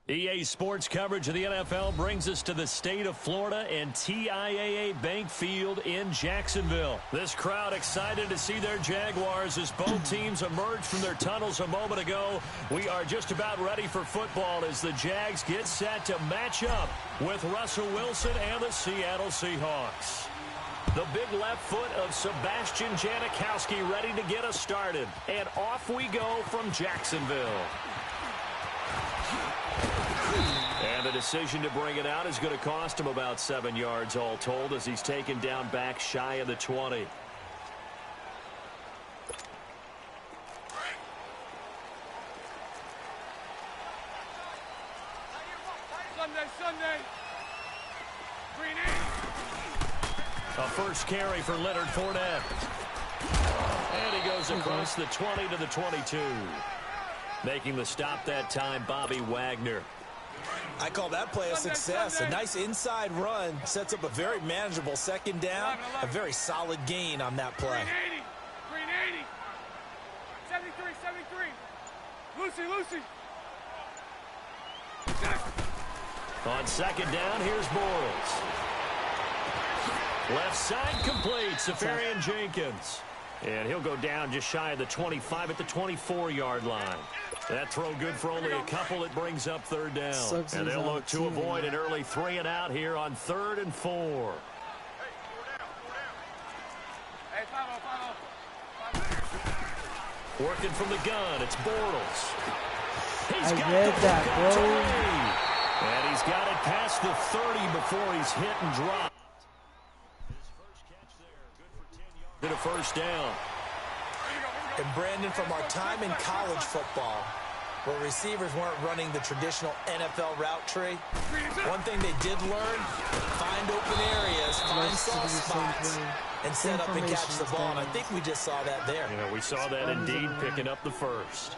EA Sports coverage of the NFL brings us to the state of Florida and TIAA Bank Field in Jacksonville. This crowd excited to see their Jaguars as both teams emerged from their tunnels a moment ago. We are just about ready for football as the Jags get set to match up with Russell Wilson and the Seattle Seahawks. The big left foot of Sebastian Janikowski ready to get us started. And off we go from Jacksonville. And the decision to bring it out is going to cost him about 7 yards all told as he's taken down back shy of the 20. Sunday. A first carry for Leonard Fournette. And he goes across the 20 to the 22. Making the stop that time, Bobby Wagner. I call that play a success. A nice inside run sets up a very manageable second down. A very solid gain on that play. 380. 73. Lucy. On second down, here's Bortles. Left side complete, Safarian Jenkins. And he'll go down just shy of the 25 at the 24-yard line. That throw good for only a couple. It brings up third down. And they'll look to avoid an early 3 and out here on 3rd and 4. Working from the gun, it's Bortles. He's got that, bro. And he's got it past the 30 before he's hit and dropped. His first catch there, good for 10 yards. Get a first down. And Brandon, from our time in college football, where receivers weren't running the traditional NFL route tree, one thing they did learn, find open areas, find soft spots, and set up and catch the ball. And I think we just saw that there. Yeah, we saw that indeed, picking up the first.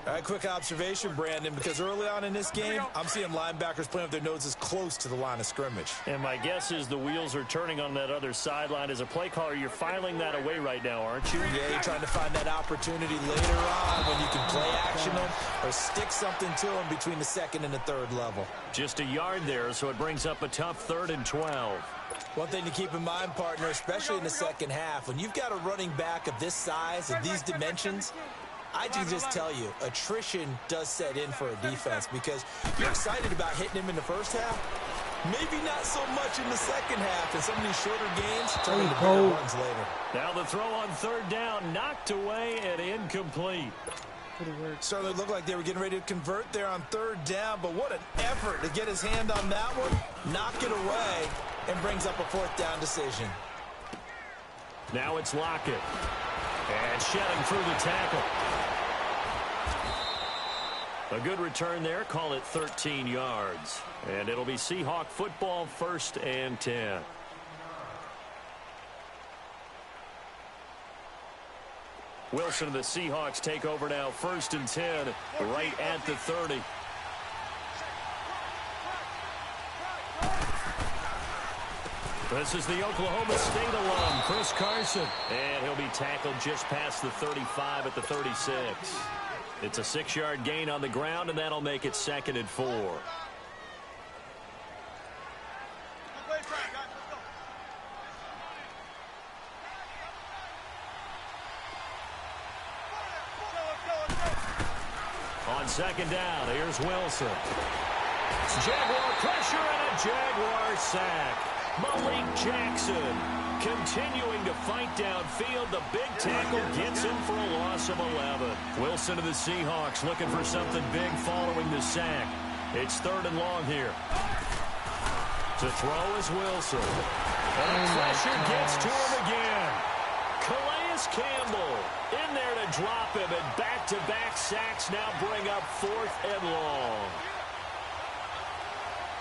All right, quick observation, Brandon, because early on in this game, I'm seeing linebackers playing with their noses close to the line of scrimmage. And my guess is the wheels are turning on that other sideline. As a play caller, you're filing that away right now, aren't you? Yeah, you're trying to find that opportunity later on when you can play action them or stick something to them between the second and the third level. Just a yard there, so it brings up a tough 3rd and 12. One thing to keep in mind, partner, especially in the second half, when you've got a running back of this size and these dimensions, I can just tell you, attrition does set in for a defense because you're excited about hitting him in the first half. Maybe not so much in the second half, and some of these shorter games turn into bigger runs later. Now the throw on 3rd down, knocked away and incomplete. Certainly looked like they were getting ready to convert there on 3rd down, but what an effort to get his hand on that one, knock it away, and brings up a 4th down decision. Now it's Lockett. And shedding through the tackle. A good return there. Call it 13 yards. And it'll be Seahawk football, 1st and 10. Wilson and the Seahawks take over now, 1st and 10, right at the 30. This is the Oklahoma State alum, Chris Carson. And he'll be tackled just past the 35 at the 36. It's a 6-yard gain on the ground, and that'll make it 2nd and 4. On 2nd down, here's Wilson. Jaguar pressure and a Jaguar sack. Malik Jackson continuing to fight downfield. The big tackle gets him for a loss of 11. Wilson of the Seahawks looking for something big following the sack. It's 3rd and long here. To throw is Wilson. And pressure gets to him again. Calais Campbell in there to drop him, and back-to-back sacks now bring up 4th and long.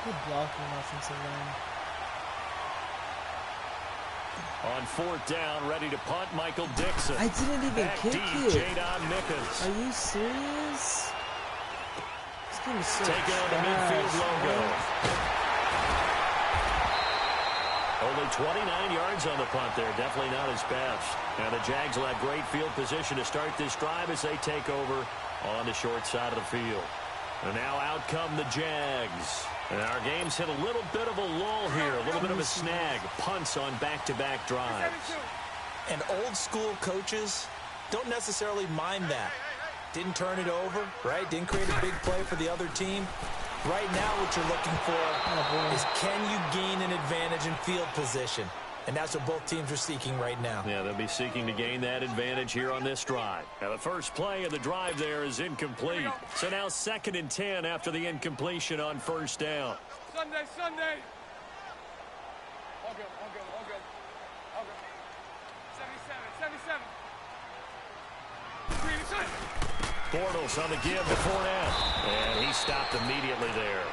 Good blocking offensive line. On 4th down, ready to punt, Michael Dixon. I didn't even back kick deep, it. Jadon Mickens. Are you serious? This game is so taking on the midfield logo. Only 29 yards on the punt there. Definitely not his best. Now the Jags will have great field position to start this drive as they take over on the short side of the field. And now out come the Jags. And our game's hit a little bit of a lull here, a little bit of a snag. Punts on back-to-back drives. And old school coaches don't necessarily mind that. Didn't turn it over, right? Didn't create a big play for the other team. Right now what you're looking for is, can you gain an advantage in field position? And that's what both teams are seeking right now. Yeah, they'll be seeking to gain that advantage here on this drive. Now, the first play of the drive there is incomplete. So now 2nd and 10 after the incompletion on first down. Sunday. All good. 77. Bortles on the give to Fournette. And he stopped immediately there.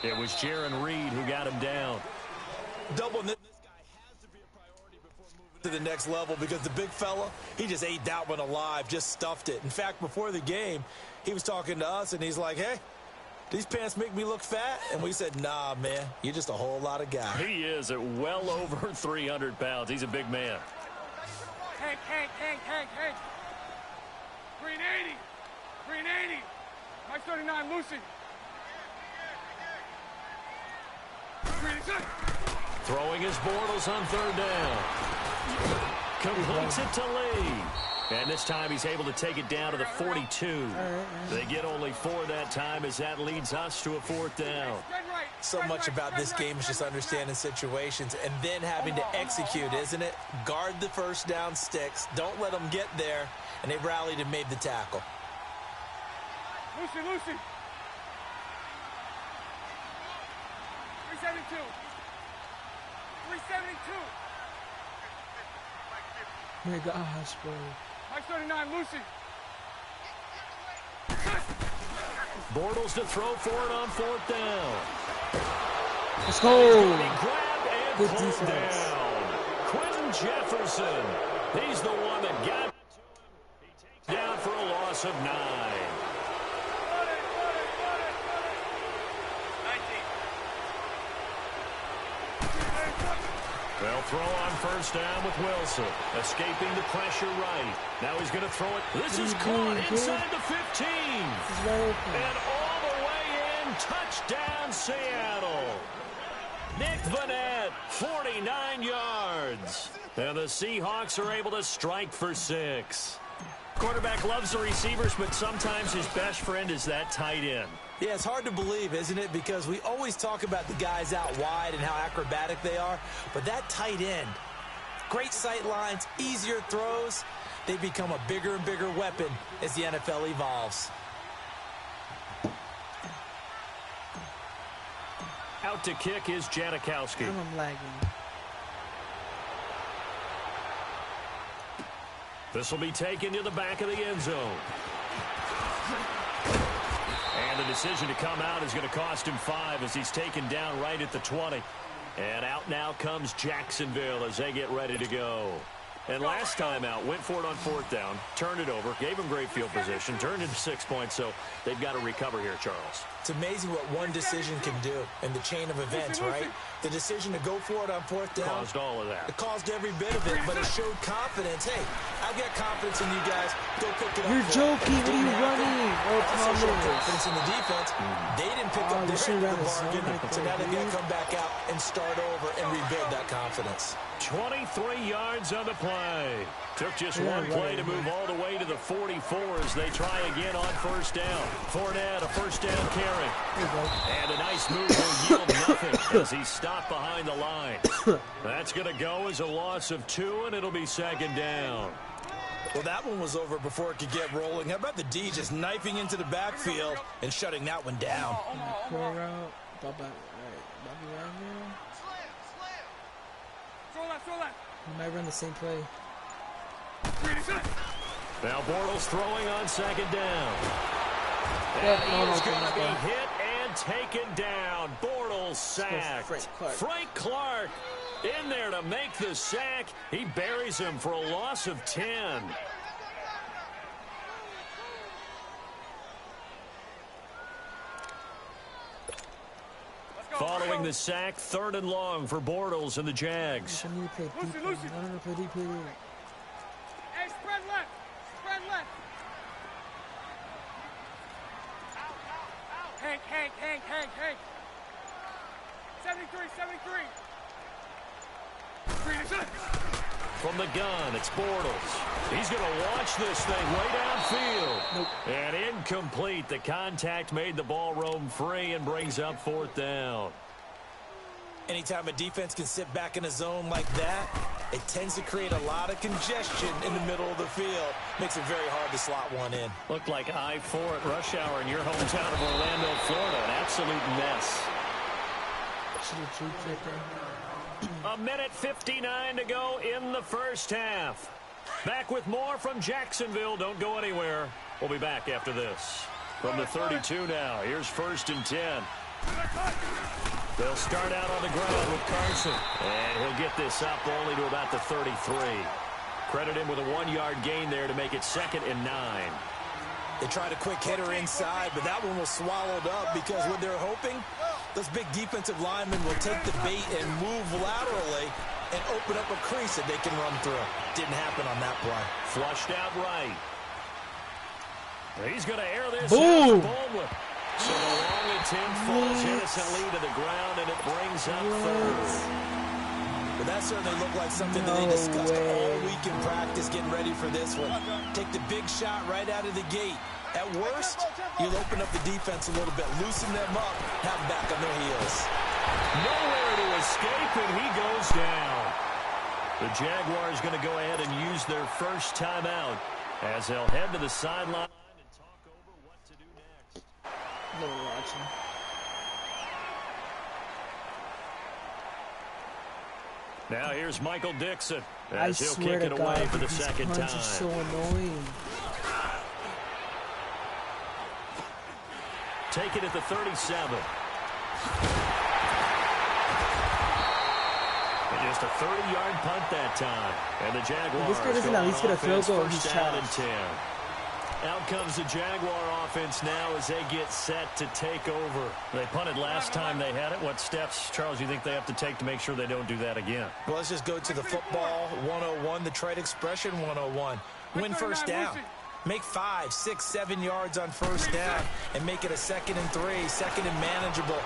It was Jaron Reed who got him down. Doubling this guy has to be a priority before moving to the next level, because the big fella, he just ate that one alive, just stuffed it. In fact, before the game, he was talking to us, and he's like, hey, these pants make me look fat? And we said, nah, man, you're just a whole lot of guy. He is at well over 300 pounds. He's a big man. Hank. Green 80. Mike 39, Lucy. Green is good. Throwing his Bortles on 3rd down. Completes it to Lee. And this time he's able to take it down to the 42. They get only 4 that time as that leads us to a 4th down. So much about this game is just understanding situations and then having to execute, isn't it? Guard the first down sticks. Don't let them get there. And they rallied and made the tackle. Lucy. 372. My gosh, bro. Mike 39, Lucy. Bortles to throw for it on 4th down. Let's go. Grabbed and Good pulled defense. down. Quentin Jefferson. He's the one that got it to him. He takes down for a loss of 9. They'll throw on first down with Wilson. Escaping the pressure right. Now he's going to throw it. This is caught inside the 15. And all the way in. Touchdown, Seattle. Nick Vannett, 49 yards. And the Seahawks are able to strike for 6. Quarterback loves the receivers, but sometimes his best friend is that tight end. Yeah, it's hard to believe, isn't it? Because we always talk about the guys out wide and how acrobatic they are. But that tight end, great sight lines, easier throws, they become a bigger and bigger weapon as the NFL evolves. Out to kick is Janikowski. I'm lagging. This will be taken to the back of the end zone. And the decision to come out is going to cost him 5 as he's taken down right at the 20. And out now comes Jacksonville as they get ready to go. And last time out, went for it on 4th down, turned it over, gave him great field position, turned into 6 points, so they've got to recover here, Charles. It's amazing what one decision can do in the chain of events, right? The decision to go for it on 4th down. Caused all of that. It caused every bit of it, but it showed confidence. Hey, I've got confidence in you guys. Go pick it up. You're joking. What are you running? Also showed confidence in the defense. They didn't pick up their end of the bargain, so now they've got to come back out and start over and rebuild that confidence. 23 yards on the play. Took just one play to move all the way to the 44 as they try again on first down. Fournette, a first down carry. And a nice move will yield nothing as he's stopped behind the line. That's going to go as a loss of 2, and it'll be 2nd down. Well, that one was over before it could get rolling. How about the D just knifing into the backfield and shutting that one down? Bobby Throw left. We might run the same play. Now Bortles throwing on 2nd down. Yeah, He's going to be hit and taken down. Bortles sacked. Frank Clark in there to make the sack. He buries him for a loss of 10. Following the sack, 3rd and long for Bortles and the Jags. I need to play deep. I don't know if I play deep here. Hey, spread left. Hank. 73. Green inside. From the gun, it's Bortles. He's going to launch this thing way downfield. Nope. And incomplete. The contact made the ball roam free and brings up 4th down. Anytime a defense can sit back in a zone like that, it tends to create a lot of congestion in the middle of the field. Makes it very hard to slot one in. Looked like I-4 at rush hour in your hometown of Orlando, Florida. An absolute mess. Should have juked right there. A minute 59 to go in the first half. Back with more from Jacksonville. Don't go anywhere. We'll be back after this. From the 32 now, here's 1st and 10. They'll start out on the ground with Carson. And he'll get this up only to about the 33. Credit him with a 1-yard gain there to make it 2nd and 9. They tried a quick hitter inside, but that one was swallowed up because what they're hoping, those big defensive linemen will take the bait and move laterally and open up a crease that they can run through. Didn't happen on that play. Flushed out right. He's going to air this Boom! out. So the long attempt falls innocently to the ground, and it brings up 3rd. But that certainly looked like something that they discussed all week in practice getting ready for this one. Take the big shot right out of the gate. At worst, you'll open up the defense a little bit, loosen them up, have them back on their heels. Nowhere to escape, and he goes down. The Jaguars going to go ahead and use their first timeout as they'll head to the sideline and talk over what to do next. No watching. Now here's Michael Dixon I as he'll swear kick to it God, away for the these second punts time. are so annoying. Take it at the 37. And just a 30-yard punt that time. And the Jaguars This guy doesn't go at least on get a field offense, goal. first He's down and trash. 10. Out comes the Jaguar offense now as they get set to take over. They punted last time they had it. What steps, Charles, you think they have to take to make sure they don't do that again? Well, let's just go to the football 101, the trade expression 101. Win first down. Make 5, 6, 7 yards on first down and make it a 2nd and 3, 2nd and manageable.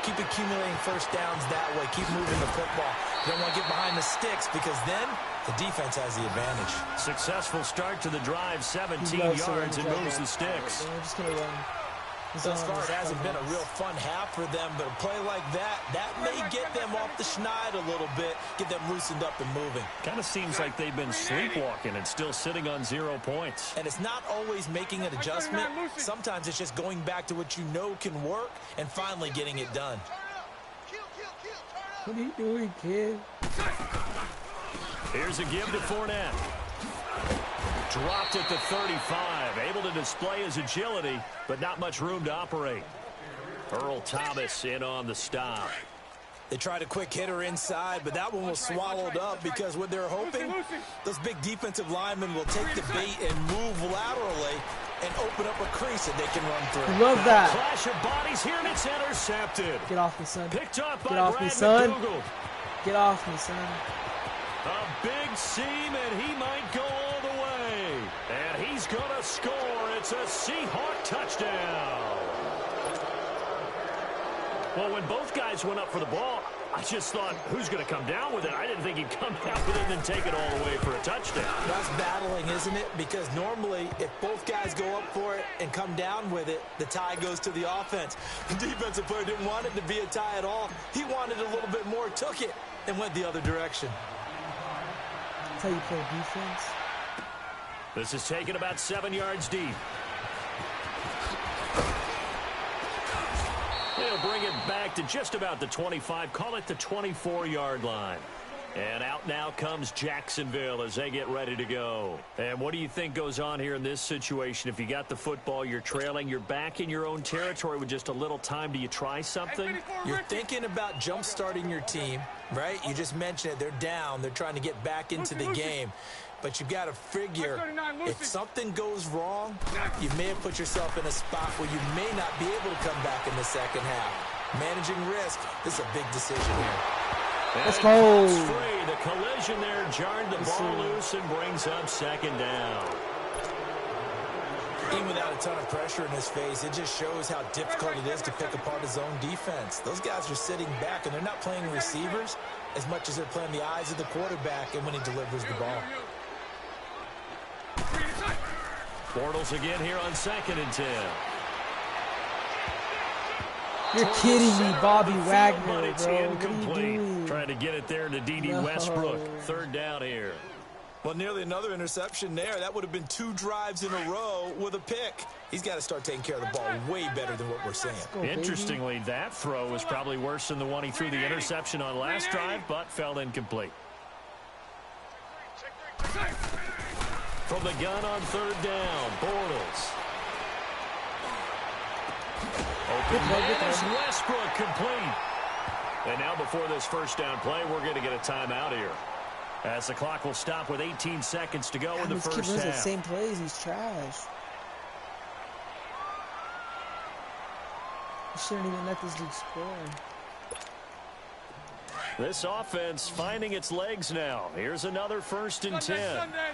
Keep accumulating first downs that way. Keep moving the football. You don't want to get behind the sticks because then the defense has the advantage. Successful start to the drive, 17 yards, and moves the sticks. They're just going to run. Thus far, it hasn't been a real fun half for them, but a play like that may get them off the schneid a little bit, get them loosened up and moving. Kind of seems like they've been sleepwalking and still sitting on 0 points. And it's not always making an adjustment. Sometimes it's just going back to what you know can work and finally getting it done. What are you doing, kid? Here's a give to Fournette. Dropped at the 35. Able to display his agility, but not much room to operate. Earl Thomas in on the stop. They tried a quick hitter inside, but that one was swallowed up because what they're hoping, those big defensive linemen will take the bait and move laterally and open up a crease that they can run through. Love that. Clash of bodies here, and it's intercepted. Get off me, son. Picked up by Get off Brad me, son. McDougal. Get off me, son. A big seam, and he might go all the way. And he's going to score. It's a Seahawk touchdown. Well, when both guys went up for the ball, I just thought, who's going to come down with it? I didn't think he'd come down with it and then take it all the way for a touchdown. That's battling, isn't it? Because normally, if both guys go up for it and come down with it, the tie goes to the offense. The defensive player didn't want it to be a tie at all. He wanted a little bit more, took it, and went the other direction. That's how you play defense. This is taken about 7 yards deep. They'll bring it back to just about the 25. Call it the 24-yard line. And out now comes Jacksonville as they get ready to go. And what do you think goes on here in this situation? If you got the football, you're trailing, you're back in your own territory with just a little time. Do you try something? You're thinking about jump-starting your team, right? You just mentioned it. They're down. They're trying to get back into the game. But you've got to figure, if something goes wrong, you may have put yourself in a spot where you may not be able to come back in the second half. Managing risk, this is a big decision here. Let's go. Free. The collision there jarred the ball loose and brings up second down. Even without a ton of pressure in his face, it just shows how difficult it is to pick apart his own defense. Those guys are sitting back, and they're not playing receivers as much as they're playing the eyes of the quarterback and when he delivers the ball. Bortles again here on 2nd and 10. You're kidding me, Bobby Wagner, but it's bro. incomplete. What are you doing? Trying to get it there to D.D. Westbrook. 3rd down here. Well, nearly another interception there. That would have been 2 drives in a row with a pick. He's got to start taking care of the ball way better than what we're seeing. Go, Interestingly, that throw was probably worse than the one he threw the interception on last drive, but fell incomplete. From the gun on 3rd down, Bortles. Open man is Westbrook, complete. And now before this 1st down play, we're going to get a timeout here, as the clock will stop with 18 seconds to go in the this first kid runs the half. same plays. He's trash. You shouldn't even let this dude score. This offense finding its legs now. Here's another 1st and 10. Sunday.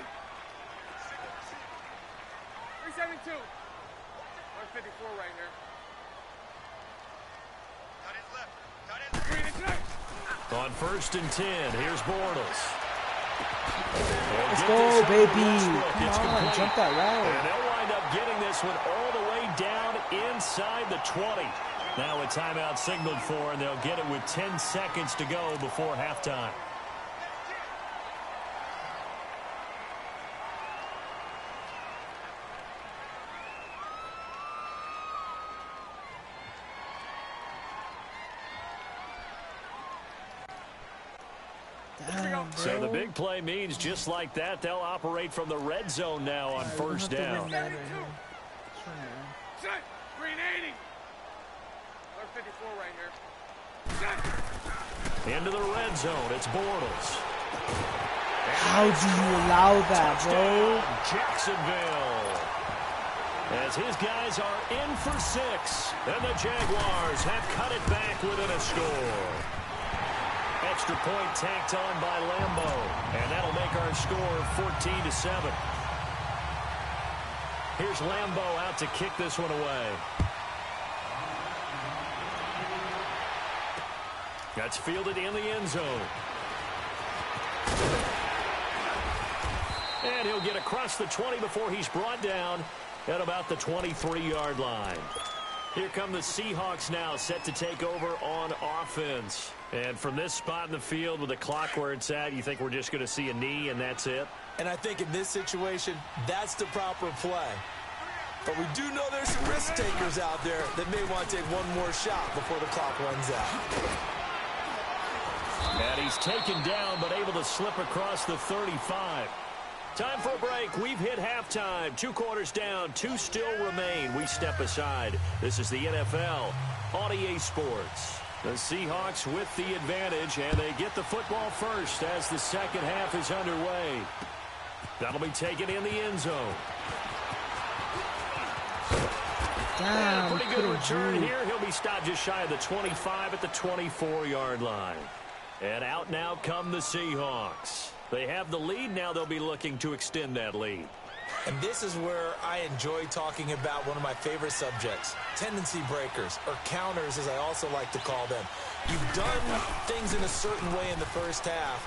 372. 154 right here. On 1st and 10, here's Bortles. Let's go, baby. Come It's on, complete. jump that route. And they'll wind up getting this one all the way down inside the 20. Now a timeout signaled for, and they'll get it with 10 seconds to go before halftime. Damn, So the bro. big play means just like that, they'll operate from the red zone now on 1st down. Set. Green 80. 154 right here. Set. Into the red zone, it's Bortles. How do you allow that, bro? Jacksonville. As his guys are in for 6, and the Jaguars have cut it back within a score. Extra point tacked on by Lambo, and that'll make our score 14-7. Here's Lambo out to kick this one away. That's fielded in the end zone. And he'll get across the 20 before he's brought down at about the 23-yard line. Here come the Seahawks now, set to take over on offense. And from this spot in the field with the clock where it's at, you think we're just going to see a knee and that's it? And I think in this situation, that's the proper play. But we do know there's some risk takers out there that may want to take one more shot before the clock runs out. And he's taken down, but able to slip across the 35. Time for a break. We've hit halftime. 2 quarters down. 2 still remain. We step aside. This is the NFL on EA Sports. The Seahawks with the advantage, and they get the football first as the second half is underway. That'll be taken in the end zone. Damn, Pretty good return here. He'll be stopped just shy of the 25 at the 24-yard line. And out now come the Seahawks. They have the lead. Now they'll be looking to extend that lead. And this is where I enjoy talking about one of my favorite subjects, tendency breakers, or counters as I also like to call them. You've done things in a certain way in the first half,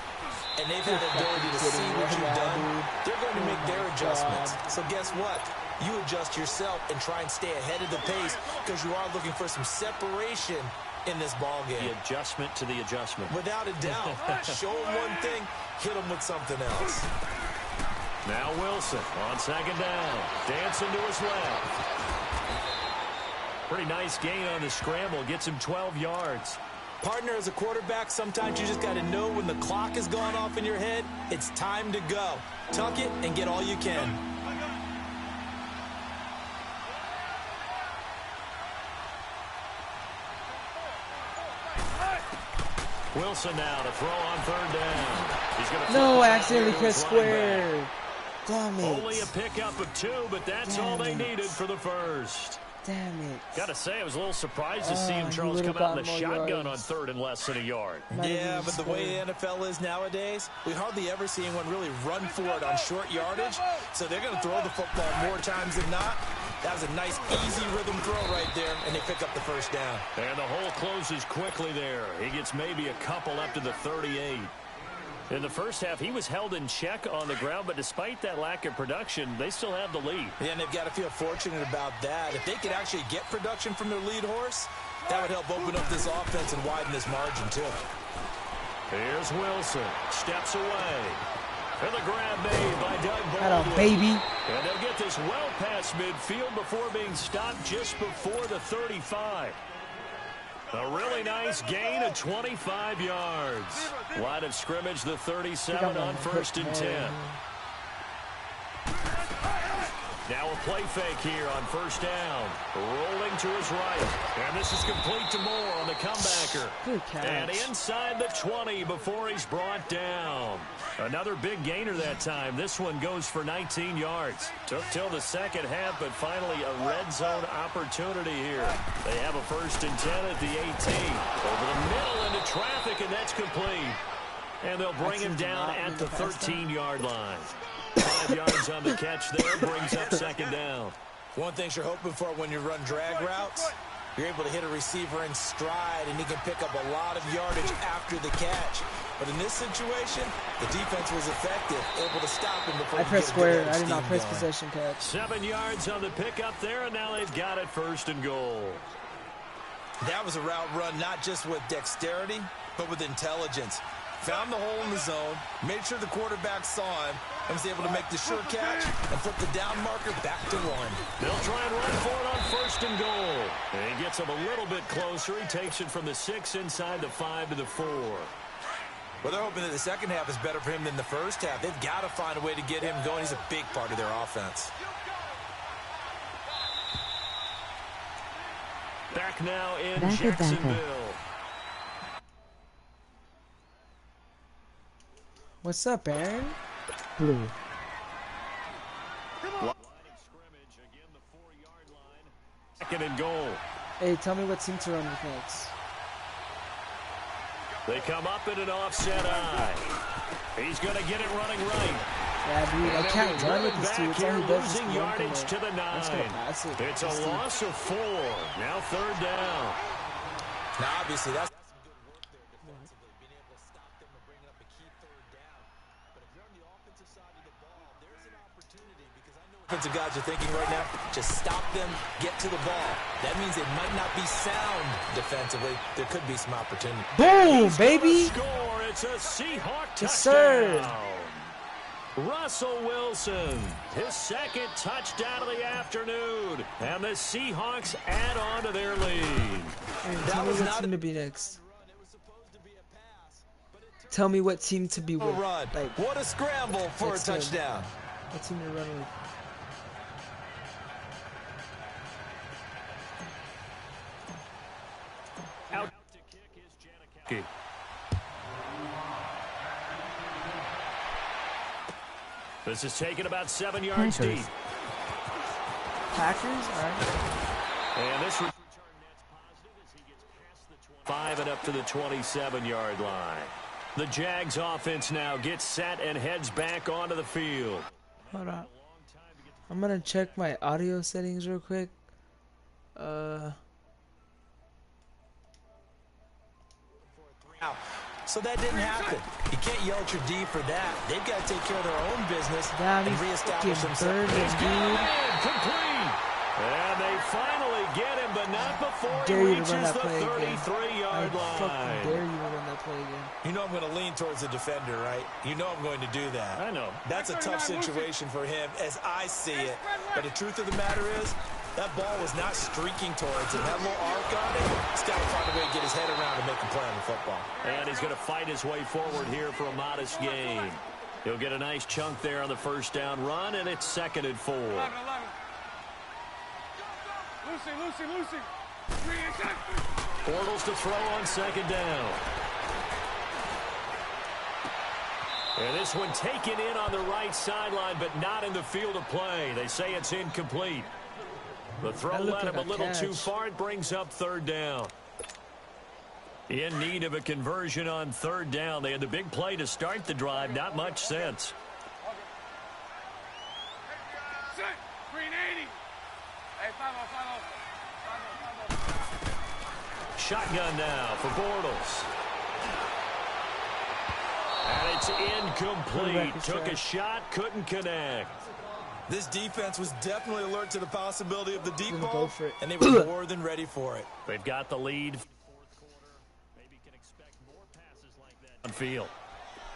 and they've had the ability to see what you've done. They're going to make their adjustments. So guess what? You adjust yourself and try and stay ahead of the pace because you are looking for some separation in this ball game. The adjustment to the adjustment. Without a doubt. Show them one thing, hit them with something else. Now Wilson on second down. Dancing to his left. Pretty nice gain on the scramble. Gets him 12 yards. Partner, as a quarterback, sometimes you just got to know when the clock has gone off in your head, it's time to go. Tuck it and get all you can. Wilson now to throw on third down. He's going to No, I accidentally pressed square. Damn it. Only a pickup of 2, but that's all they needed for the first. Damn it. Got to say, I was a little surprised to see him, he Charles, would've come out in the gotten more shotgun yards. on 3rd and less than a yard. Yeah, but the way the NFL is nowadays, we hardly ever see anyone really run for it on short yardage. So they're going to throw the football more times than not. That was a nice, easy rhythm throw right there, and they pick up the first down. And the hole closes quickly there. He gets maybe a couple up to the 38. In the first half, he was held in check on the ground, but despite that lack of production, they still have the lead. Yeah, and they've got to feel fortunate about that. If they could actually get production from their lead horse, that would help open up this offense and widen this margin, too. Here's Wilson. Steps away. And the grab made by Doug Baldwin. Hello, baby. And they'll get this well past midfield before being stopped just before the 35. A really nice gain of 25 yards. Line of scrimmage, the 37 on 1st and 10. Now a play fake here on 1st down. Rolling to his right. And this is complete to Moore on the comebacker. Good catch. And inside the 20 before he's brought down. Another big gainer that time. This one goes for 19 yards. Took till the second half, but finally a red zone opportunity here. They have a 1st and 10 at the 18. Over the middle into traffic, and that's complete. And they'll bring him down at the 13-yard line. 5 yards on the catch there, brings up 2nd down. One thing you're hoping for when you run drag routes, you're able to hit a receiver in stride, and he can pick up a lot of yardage after the catch. But in this situation, the defense was effective, able to stop him before I pressed square. I did not press going. possession catch. 7 yards on the pickup there, and now they've got it 1st and goal. That was a route run not just with dexterity, but with intelligence. Found the hole in the zone, made sure the quarterback saw him, and was able to make the sure catch and flip the down marker back to 1. They'll try and run for it on 1st and goal. And he gets him a little bit closer. He takes it from the 6 inside the 5 to the 4. Well, they're hoping that the second half is better for him than the first half. They've got to find a way to get him going. He's a big part of their offense. Back now in Jacksonville. What's up, Aaron? Blue. Line of scrimmage, again the 4-yard line. 2nd and goal. Hey, tell me what team to run with next. They come up in an offset eye. He's going to get it running right. Yeah, dude, I can't run with this dude. It's all he does is losing yardage to the 9. pass it. It's a loss of 4. Now 3rd down. Now, obviously, that's some good work there defensively, being able to stop them and bring up a key 3rd down. But if you're on the offensive side of the ball, there's an opportunity because I know offensive guys are thinking right now, just stop them, get to the ball. That means they might not be sound defensively. There could be some opportunity. Boom, baby! Score! It's a Seahawk Yes, touchdown. sir. Russell Wilson, his 2nd touchdown of the afternoon, and the Seahawks add on to their lead. Tell me what team to be next. Tell me what team to be with. Run. Like, What a scramble for a next game. touchdown. What team to run with. Out to kick is Janikowski. This is taken about 7 yards deep. Packers? All right. And this return net's positive as he gets past the 25 and up to the 27-yard line. The Jags offense now gets set and heads back onto the field. Hold on. I'm going to check my audio settings real quick. So that didn't happen. You can't yell at your D for that. They've got to take care of their own business Damn, and he's reestablish fucking themselves. burning, dude. Complete. And they finally get him, but not before Dare he you to run reaches that the play again. 33-yard I fucking line. dare you to run that play again. You know I'm going to lean towards the defender, right? You know I'm going to do that. I know. That's a tough situation for him as I see it. But the truth of the matter is, that ball was not streaking towards him. Had a little arc on it. He's got to find a way to get his head around and make a play on the football. And he's going to fight his way forward here for a modest gain. He'll get a nice chunk there on the 1st down run, and it's 2nd and 4. 11. Lucy. 3 inside. Bortles to throw on 2nd down. And this one taken in on the right sideline, but not in the field of play. They say it's incomplete. The throw led him a little too far. It brings up 3rd down. In need of a conversion on 3rd down. They had the big play to start the drive. Not much sense. Set. 380. Hey, 5-0, 5-0. Shotgun now for Bortles. And it's incomplete. Took a shot, couldn't connect. This defense was definitely alert to the possibility of the deep ball, and they were more than ready for it. They've got the lead. Fourth quarter. Maybe can expect more passes like that on field.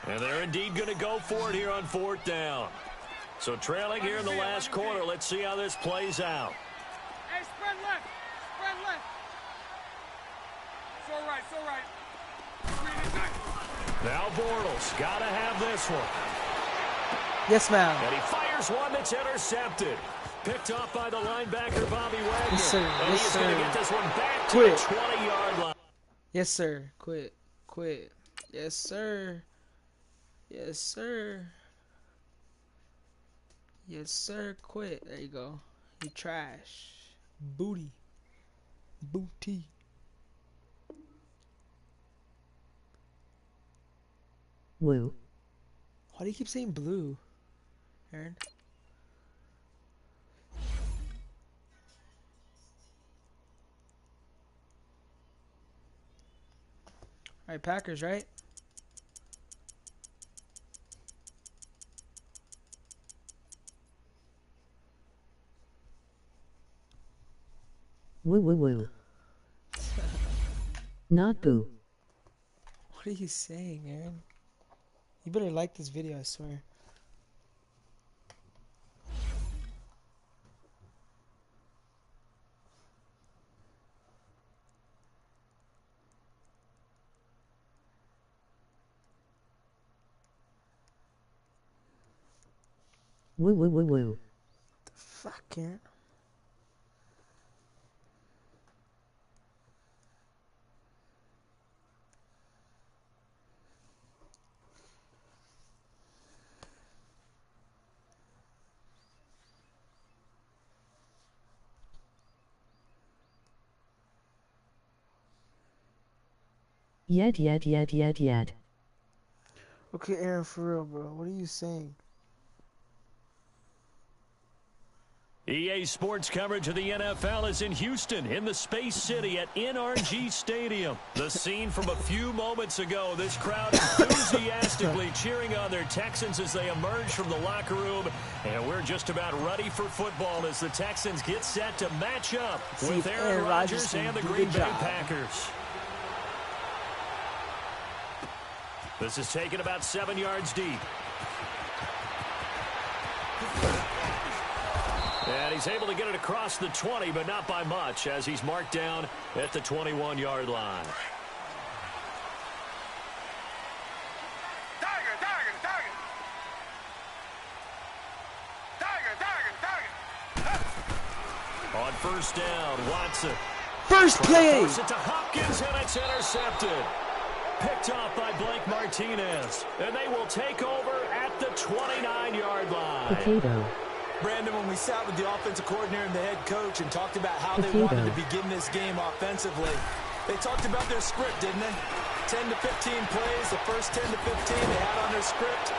And they're indeed going to go for it here on fourth down. So trailing here in the last quarter. Let's see how this plays out. Hey, spread left. Spread left. So right. Now Bortles. Got to have this one. Yes, ma'am. And he fires one that's intercepted. Picked off by the linebacker, Bobby Wagner. Yes, sir. And Yes, he's going to sir. get this one back to Quit. the 20-yard line. Yes, sir. Quit. Yes, sir. Yes, sir. Yes, sir. Quit. There you go. You trash. Booty. Blue. Why do you keep saying blue, Aaron? All right, Packers, right? Woo. Not boo. What are you saying, Aaron? You better like this video, I swear. Woo. The fuck, Aaron? Yet. Okay, Aaron, for real, bro. What are you saying? EA Sports coverage of the NFL is in Houston, in the Space City at NRG Stadium. The scene from a few moments ago, this crowd enthusiastically cheering on their Texans as they emerge from the locker room. And we're just about ready for football as the Texans get set to match up with Aaron Rodgers and the Green Bay Packers. This is taken about 7 yards deep. And he's able to get it across the 20, but not by much, as he's marked down at the 21-yard line. On first down, Watson. First play! Throws it to Hopkins, and it's intercepted. Picked off by Blake Martinez. And they will take over at the 29-yard line. Potato. Brandon, when we sat with the offensive coordinator and the head coach and talked about how they wanted to begin this game offensively, they talked about their script, didn't they? 10 to 15 plays, the first 10 to 15 they had on their script.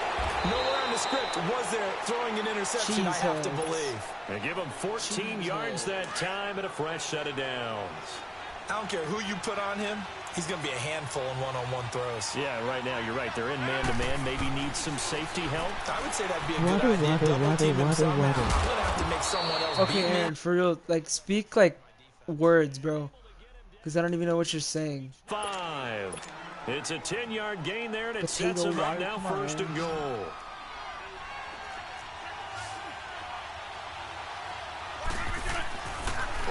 Nowhere on the script was there throwing an interception, I have to believe. They give him 14 yards that time and a fresh set of downs. I don't care who you put on him. He's going to be a handful in one-on-one throws. Yeah, right now, you're right. They're in man-to-man. Maybe needs some safety help. I would say that'd be a good idea. Double team him somehow. I'm going to have to make someone else Okay, beat me. Aaron, for real, like, speak, like, words, bro. Because I don't even know what you're saying. 5. It's a 10-yard gain there, and it Potato sets him up Rodgers, now come on, first man. and goal.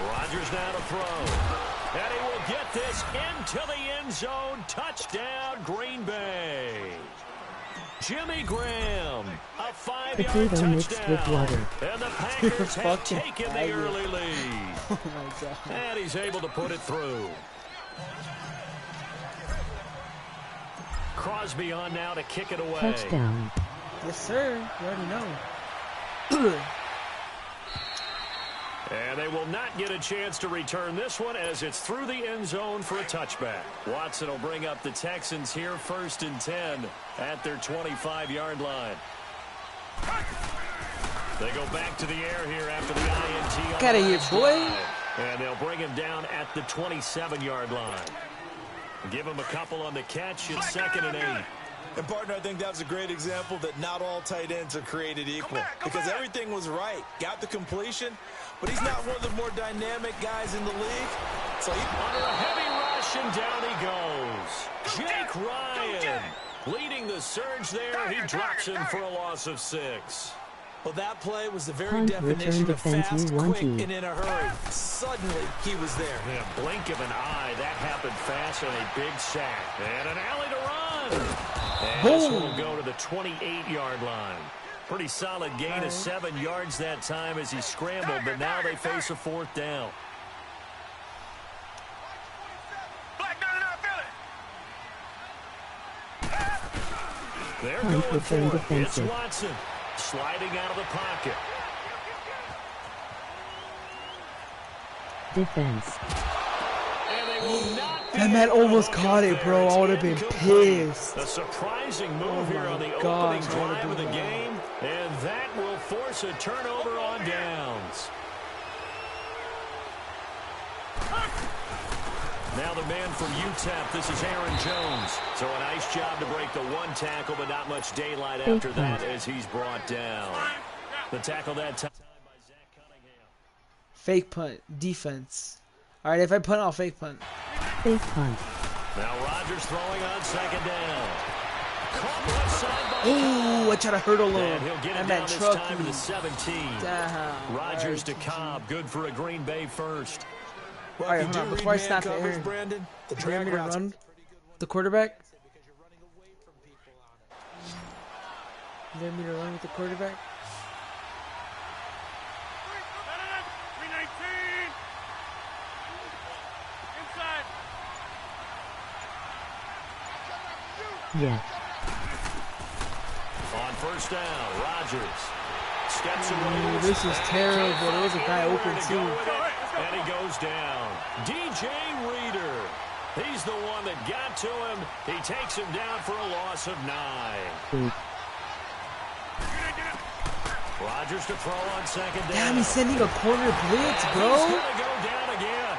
Rodgers now to throw. And he will get this into the end zone. Touchdown, Green Bay. Jimmy Graham, a 5-yard Potato mixed with touchdown. water. And the Packers have Fucking taken the faggot. early lead. Oh, my God. And he's able to put it through. Crosby on now to kick it away. Touchdown. Yes, sir. You already know. And they will not get a chance to return this one as it's through the end zone for a touchback. Watson will bring up the Texans here first and 10 at their 25-yard line. They go back to the air here after the INT on Fuck out of here, boy. And they'll bring him down at the 27-yard line. Give him a couple on the catch. It's 2nd and 8. And, partner, I think that was a great example that not all tight ends are created equal. Because everything was right. Got the completion, but he's not one of the more dynamic guys in the league. So under a heavy rush, and down he goes. Jake Ryan leading the surge there. He drops him for a loss of 6. Well, that play was the very Punt, definition return of defense, fast, you want quick, to. and in a hurry. Suddenly, he was there. Yeah, blink of an eye. That happened fast, and a big sack. And an alley to run. And this one will go to the 28-yard line. Pretty solid gain of 7 yards that time as he scrambled, but now they face a 4th down. They're going for it. It's Watson sliding out of the pocket. Defense. And they will not be That man able to almost hook caught up it, bro. there. I would It's have been incomplete. pissed. A surprising move here on the gosh, opening I would've drive of the been game. And that will force a turnover on downs. Now the man from UTEP, this is Aaron Jones. So a nice job to break the 1 tackle, but not much daylight after that as he's brought down. The tackle that time by Zach Cunningham. Fake punt. Defense. All right, if I punt, I'll fake punt. Fake punt. Now Rodgers throwing on 2nd down. Caught left side by Ooh, I tried to hurdle him. and he'll get That it man down this trucked time to me. the 17. Damn. Rodgers to Alright, Cobb, good for a Green Bay first. Well, All right, if you hold on, do before I read snap man it, coverage, Aaron. Brandon, the Do you want drag me to routes run are pretty good one. the quarterback? Because you're running away from people on it. You want me to run with the quarterback? 319. Inside. Yeah. On 1st down, Rodgers steps away. Ooh, this is terrible. There was a guy open too. And he goes down. DJ Reader. He's the one that got to him. He takes him down for a loss of 9. Oop. Rodgers to throw on 2nd down. Damn, he's sending a corner blitz, He's bro. going to go down again.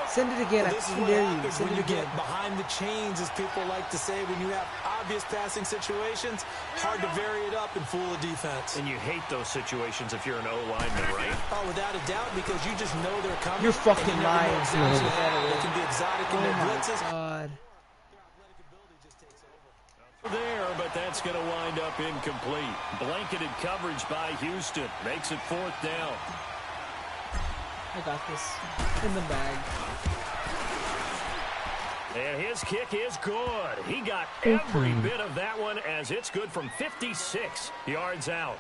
Send it again. I This is fucking what dare you. happens Send when it you again. get behind the chains, as people like to say. When you have obvious passing situations, hard to vary it up and fool a defense. And you hate those situations if you're an O-lineman, right? Oh, without a doubt, because you just know they're coming. You're fucking and you never know lying. exactly Yeah. how they can be exotic in Oh their my blitzes. god. There, but that's going to wind up incomplete. Blanketed coverage by Houston. Makes it 4th down. I got this. In the bag. And his kick is good. He got Good every time. bit of that one as it's good from 56 yards out.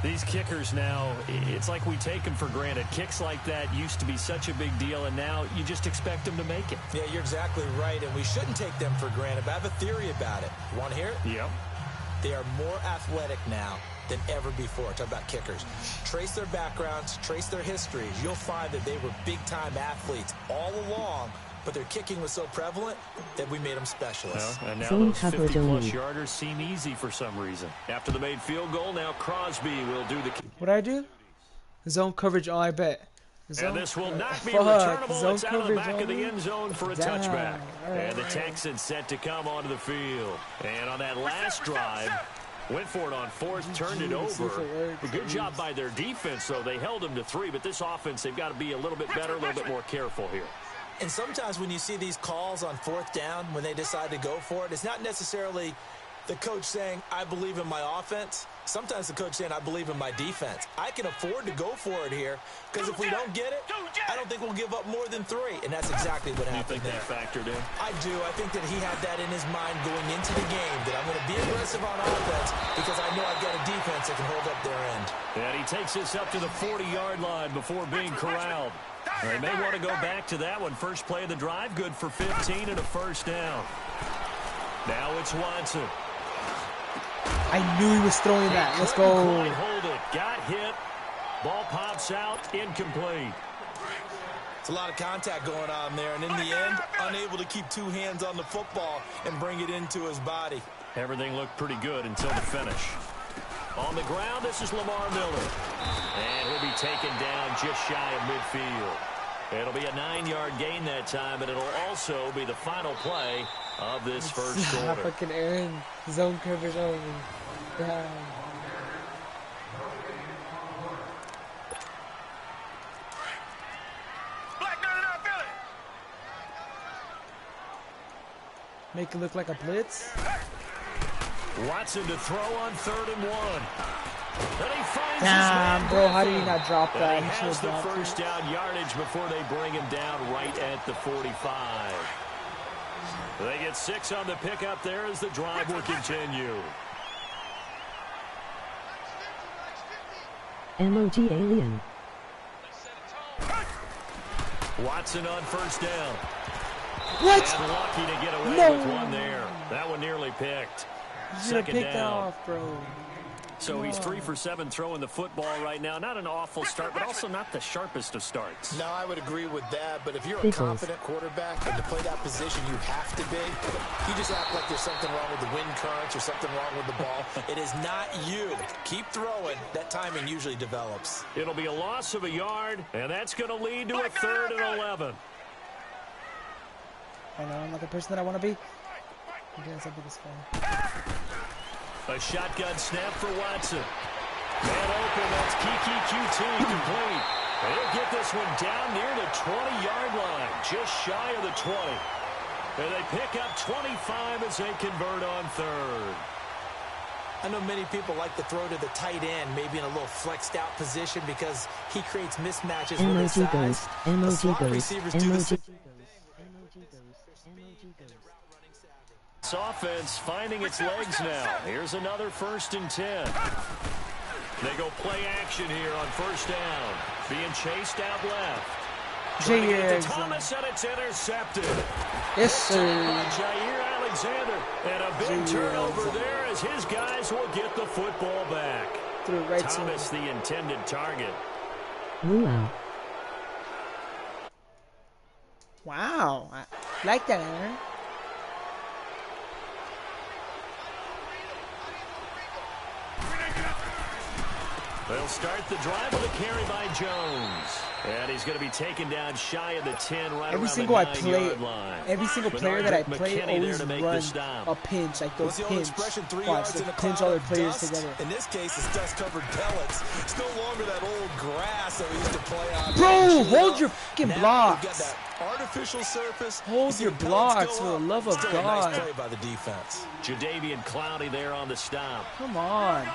These kickers now, it's like we take them for granted. Kicks like that used to be such a big deal, and now you just expect them to make it. Yeah, you're exactly right, and we shouldn't take them for granted. But I have a theory about it. You want to hear it? Yep. They are more athletic now than ever before. Talk about kickers. Trace their backgrounds, trace their histories. You'll find that they were big-time athletes all along, but their kicking was so prevalent that we made them specialists. Well, and now Zone those coverage 50-plus only. yarders seem easy for some reason. After the made field goal, now Crosby will do the kick. What I do? Zone coverage. Oh, I bet. Zone, And this will not be fuck, returnable. zone It's out of the back of the only? end zone for a Damn. touchback. All right, And the all right. Texans set to come onto the field. And on that last drive, went for it on 4th, turned it Let's see if over. it works. A good job by their defense, though. They held them to 3, but this offense, they've got to be a little bit better, a little bit more careful here. And sometimes when you see these calls on 4th down, when they decide to go for it, it's not necessarily the coach saying, I believe in my offense. Sometimes the coach saying, I believe in my defense. I can afford to go for it here, because if we don't get it, I don't think we'll give up more than 3. And that's exactly what You happened think there. that factored in? I do. I think that he had that in his mind going into the game, that I'm going to be aggressive on offense because I know I've got a defense that can hold up their end. And he takes this up to the 40-yard line before being corralled. They may want to go back to that one. First play of the drive, good for 15 and a 1st down. Now it's Watson. I knew he was throwing that. Let's Couldn't go. quite hold it. Got hit. Ball pops out. Incomplete. It's a lot of contact going on there, and in the end, unable to keep 2 hands on the football and bring it into his body. Everything looked pretty good until the finish. On the ground, this is Lamar Miller. And he'll be taken down just shy of midfield. It'll be a 9-yard gain that time, and it'll also be the final play of this first quarter. Fucking Aaron, zone coverage over. God. Make it look like a blitz. Watson to throw on 3rd and 1. And he finds Damn, bro, how did he not drop that? And he He has should've the dropped first down yardage before they bring him down right at the 45. They get 6 on the pickup there as the drive will continue. MOG Alien. Watson on first down. What? And lucky to get away No. with one there. That one nearly picked. You should have Second picked that down. off, bro. So he's 3 for 7 throwing the football right now. Not an awful start, but also not the sharpest of starts. No, I would agree with that, but if you're a Pickles. confident quarterback and to play that position you have to be, you just act like there's something wrong with the wind currents or something wrong with the ball. It is not you. Keep throwing. That timing usually develops. It'll be a loss of a yard, and that's going to lead to a 3rd and 11. I know I'm not the person that I want to be. I guess I'll be this guy. A shotgun snap for Watson. Man open, that's Kiki QT complete. They'll get this one down near the 20-yard line, just shy of the 20. And they pick up 25 as they convert on 3rd. I know many people like to throw to the tight end, maybe in a little flexed out position because he creates mismatches with his MOG size. goes. A MOG lot of goes. receivers do MOG this. goes. This offense finding its legs now. Here's another 1st and 10. They go play action here on 1st down. Being chased out left. Trying to get it to Thomas, and it's intercepted. Yes, sir. Jair Alexander. And a big turnover there as his guys will get the football back. Threw it right to Thomas, him. the intended target. Luau. Wow. I like that, Aaron. They'll start the drive with a carry by Jones. And he's going to be taken down shy of the 10 right Every around single the I play, 9-yard line. every single player that I Bernard play McKinney there always to make the run stop. a pinch, like those What's the old pinch. expression, 3 Watch, yards they in a pinch cloud all their of players dust? together. In this case, it's dust-covered pellets. It's no longer that old grass that we used to play on. Bro, Shoot hold up. your fucking Now blocks. We've got that artificial surface. Hold You see your the pellets blocks, go for the up. love of Still God. a nice play by the defense. Jadeveon Clowney there on the stop. Come on.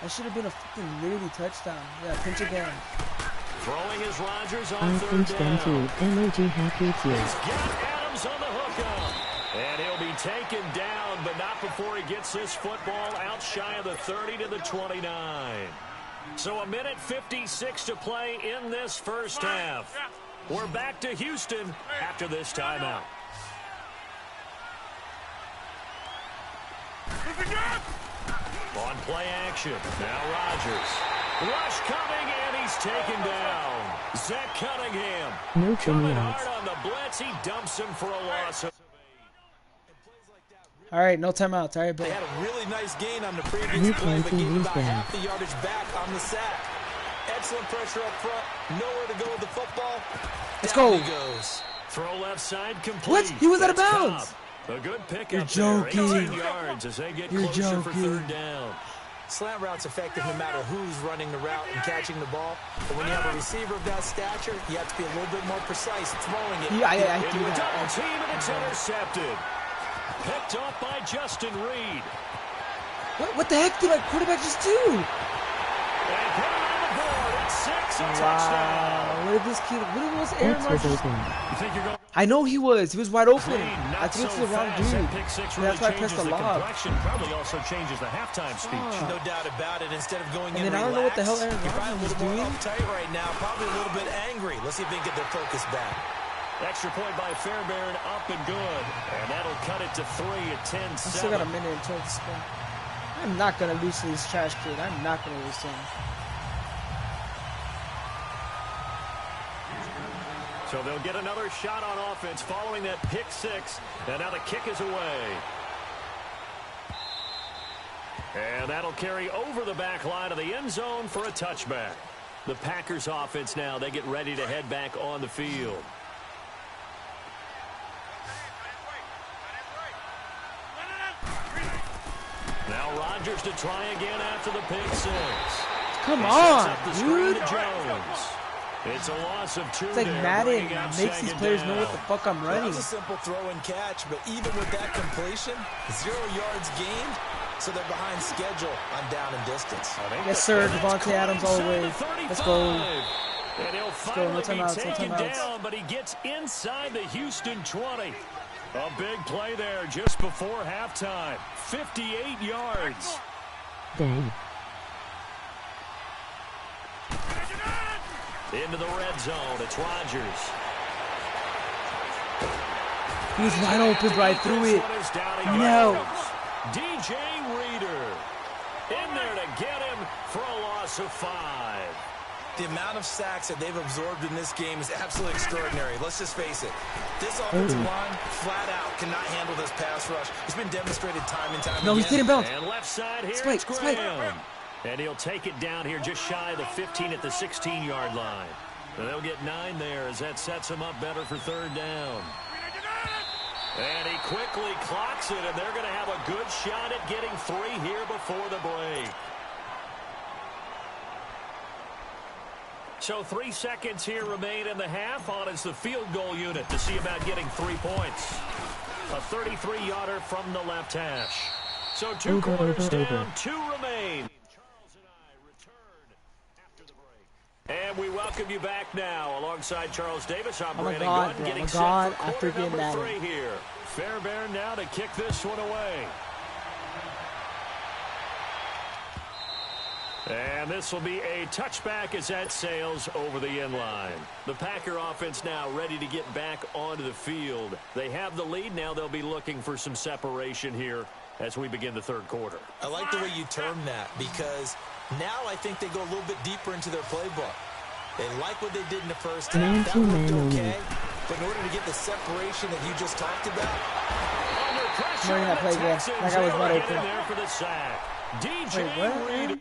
That should have been a fucking literally touchdown. Yeah, pinch again. Throwing is Rodgers on I 3rd pinched them down. too. MOG happy He's tears. got Adams on the hook up. And he'll be taken down, but not before he gets this football out shy of the 30 to the 29. So a minute 56 to play in this first half. We're back to Houston after this timeout. On play action. Now Rodgers. Rush coming, and he's taken down. Zach Cunningham. No Coming yards. hard on the blitz. He dumps him for a loss. All right, no timeouts. All right, They bro. had a really nice gain on the previous You play, can't but see gave who's about there. half the yardage back on the sack. Excellent pressure up front. Nowhere to go with the football. Let's Down go. he goes. Throw left side complete. What? He was out of That's bounds. Cobb. A good pickup You're there. joking. 18 yards as they get You're closer for joking. 3rd down. Slant route's effective no matter who's running the route and catching the ball. But when you have a receiver of that stature, you have to be a little bit more precise throwing it. Yeah, I Into do a double that. team, and it's intercepted. Picked off by Justin Reed. What the heck did my quarterback just do? And put him on the board at 6, a touchdown. Wow. What did this kid? What was Aaron X was Rodgers? open. You think you're going I know he was. He was wide open. Green, I not threw it so to the wrong fast. dude. That pick six Yeah, really that's why I pressed changes the the lob. complexion. Probably also changes the halftime speech. No doubt about it. Instead of going And in then I don't know what the hell relaxed, Aaron you're probably a Rodgers little is more doing. uptight right now. Probably a little bit angry. Let's see if they can get their focus back. Extra point by Fairbairn, up and good. And that'll cut it to 3 at 10-7. I still got a minute until it's spent. I'm not gonna lose to this trash kid. I'm not gonna lose to him. So they'll get another shot on offense following that pick 6. And now the kick is away. And that'll carry over the back line of the end zone for a touchback. The Packers offense now, they get ready to head back on the field. Now Rodgers to try again after the pick six. Come on, dude. dude. Jones. It's a loss of 2. It's like Madden makes these players know what the fuck I'm running. That was a simple throw and catch, but even with that completion, 0 yards gained, so they're behind schedule on down and distance. Yes, sir. Devontae Adams all the way. Let's go. And he'll No finally timeouts, be no taken timeouts. down, but he gets inside the Houston 20. A big play there just before halftime. 58 yards. Dang. Into the red zone. It's Rodgers. He was wide open right through This it. one is down again. No. DJ Reader in there to get him for a loss of 5. The amount of sacks that they've absorbed in this game is absolutely extraordinary. Let's just face it. This offensive line, flat out, cannot handle this pass rush. It's been demonstrated time and time again. No, he's getting bounced. And left side here, Spike, it's Spike. Graham. And he'll take it down here just shy of the 15 at the 16-yard line. And they'll get 9 there as that sets them up better for third down. And he quickly clocks it, and they're going to have a good shot at getting 3 here before the break. So 3 seconds here remain in the half. On is the field goal unit to see about getting 3 points. A 33-yarder from the left hash. So 2 quarters down, 2 remain. Charles and I return after the break. And we welcome you back now. Alongside Charles Davis, I'm Oh my Brandon God, Gunn, bro. getting Oh set my God, for I quarter forget number Madden. 3 here. Fairbairn now to kick this one away. And this will be a touchback as that sails over the end line. The Packer offense now ready to get back onto the field. They have the lead. Now they'll be looking for some separation here as we begin the third quarter. I like the way you term that because now I think they go a little bit deeper into their playbook. They like what they did in the first half. That looked okay. But in order to get the separation that you just talked about, Under pressure, Running that play, the yeah. Texans That guy was wide able to open. get in there for the sack. DJ Wait, what? Reed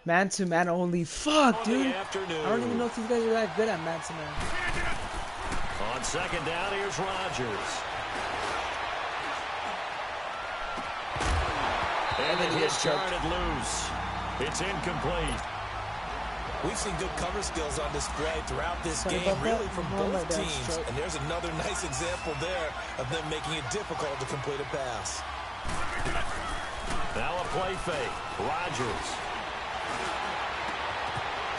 Man-to-man only. Fuck, on dude. the afternoon. I don't even know if these guys are that good at man-to-man. On second down, here's Rodgers. And then it he hits gets choked. charted loose. It's incomplete. we've seen good cover skills on display throughout this Sorry game, about that. really from Oh, my both bad, teams. stroke. And there's another nice example there of them making it difficult to complete a pass. Now a play fake. Rodgers.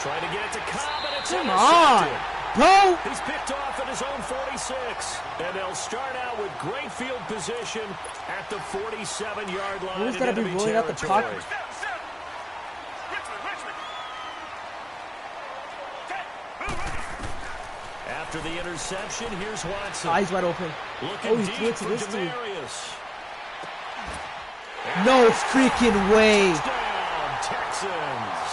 Trying to get it to Cobb, and it's Come on, intercepted. bro. He's picked off at his own 46. And they'll start out with great field position at the 47-yard line. Who's in gotta be enemy rolling out the territory. pocket? After the interception, here's Watson. Eyes wide open. Looking Oh, he deep threw it to for this dude. Demarius. No freaking way. Touchdown, Texans.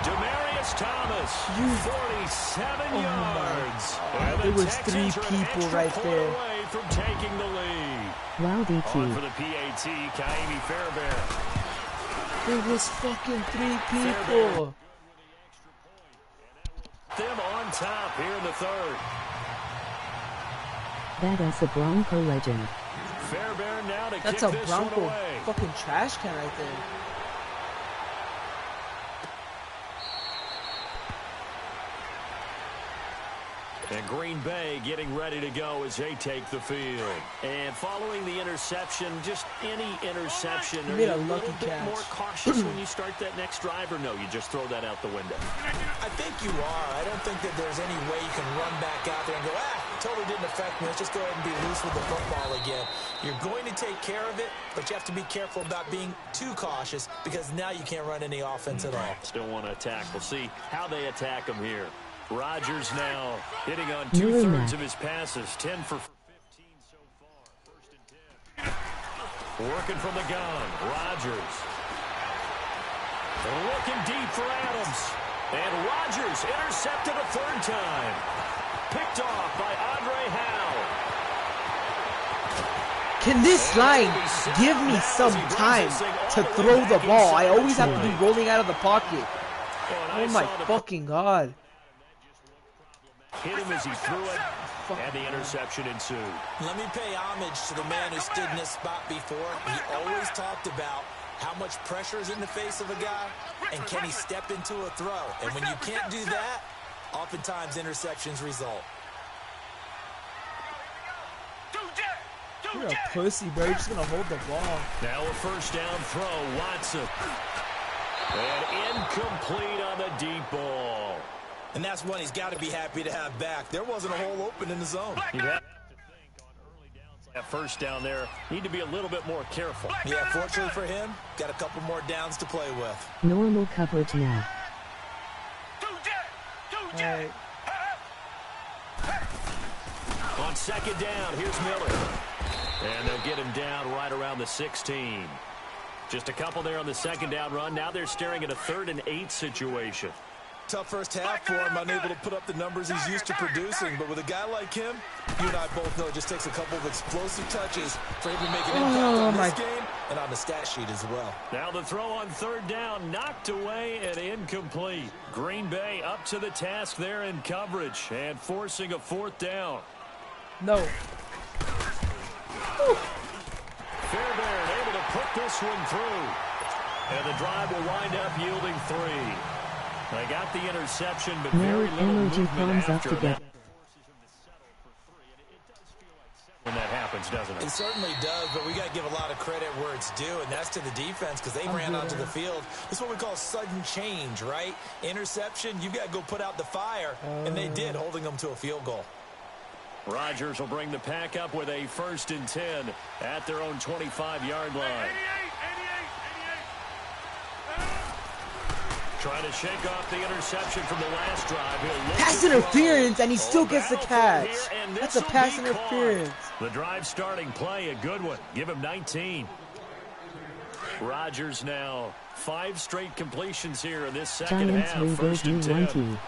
Demarius Thomas, You- 47 Oh, my yards. God. And the There was Texans 3 are an people extra right point there. away from taking the lead. Wow, On for DQ. the PAT, Kaimi Fairbairn. There was fucking 3 people. Them on top here in the third. That is a Bronco legend. Fairbairn now to That's kick a this one Bronco away. fucking trash can right there. And Green Bay getting ready to go as they take the field. And following the interception, just any interception, He are made you a a little lucky bit catch. more cautious when you start that next drive, or no, you just throw that out the window? I think you are. I don't think that there's any way you can run back out there and go, totally didn't affect me. Let's just go ahead and be loose with the football again. You're going to take care of it, but you have to be careful about being too cautious because now you can't run any offense at all. Still want to attack. We'll see how they attack him here. Rodgers now hitting on Really 2/3 nice. of his passes, 10 for 15 so far. First and 10. Working from the gun, Rodgers. Looking deep for Adams. And Rodgers intercepted a third time. Picked off by Andre Howe. Can this line give me some time to throw the ball? I always have to be rolling out of the pocket. Oh my fucking god. Hit him as he threw it, and the interception ensued. Let me pay homage to the man who stood in this spot before. He always talked about how much pressure is in the face of a guy, and can he step into a throw? And when you can't do that, oftentimes interceptions result. You're You're a pussy, bro. You're just gonna hold the ball. Now a first down throw, Watson. And incomplete on the deep ball. And that's one he's got to be happy to have back. There wasn't a hole open in the zone. You'd have to think on early downs, that first down there, need to be a little bit more careful. Yeah, fortunately for him, got a couple more downs to play with. Normal coverage now. Alright. On second down, here's Miller. And they'll get him down right around the 16. Just a couple there on the second down run. Now they're staring at a 3rd and 8 situation. Tough first half for him, unable to put up the numbers he's used to producing. But with a guy like him, you and I both know it just takes a couple of explosive touches for him to make an impact on this game and on the stat sheet as well. Now the throw on 3rd down, knocked away and incomplete. Green Bay up to the task there in coverage and forcing a 4th down. No. Fairbairn able to put this one through. And the drive will wind up yielding 3. They got the interception, but very little movement after that. When that happens, doesn't it? It certainly does, but we got to give a lot of credit where it's due, and that's to the defense because they ran onto the field. This is what we call sudden change, right? Interception, you got to go put out the fire, and they did, holding them to a field goal. Rodgers will bring the pack up with a 1st and 10 at their own 25-yard line. Trying to shake off the interception from the last drive. Pass interference, and he still gets the catch. That's a pass interference. The drive starting play, a good one. Give him 19. Rodgers now 5 straight completions here in this second Giants half. will 1st and 10. 1-2.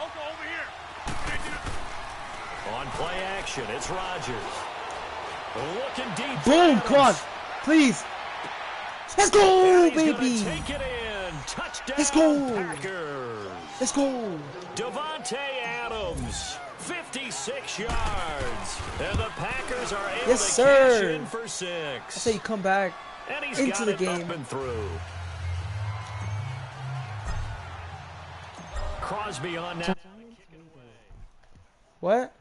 On play action, it's Rodgers. Looking deep. Boom, come on. Please. Let's go, baby. Take it in. Touchdown, Let's go. Packers. Let's go. Devontae Adams, 56 yards. And the Packers are able Yes, to cash sir. in for 6. I say you come back And he's into got the it game. up and through. Crosby on now. What?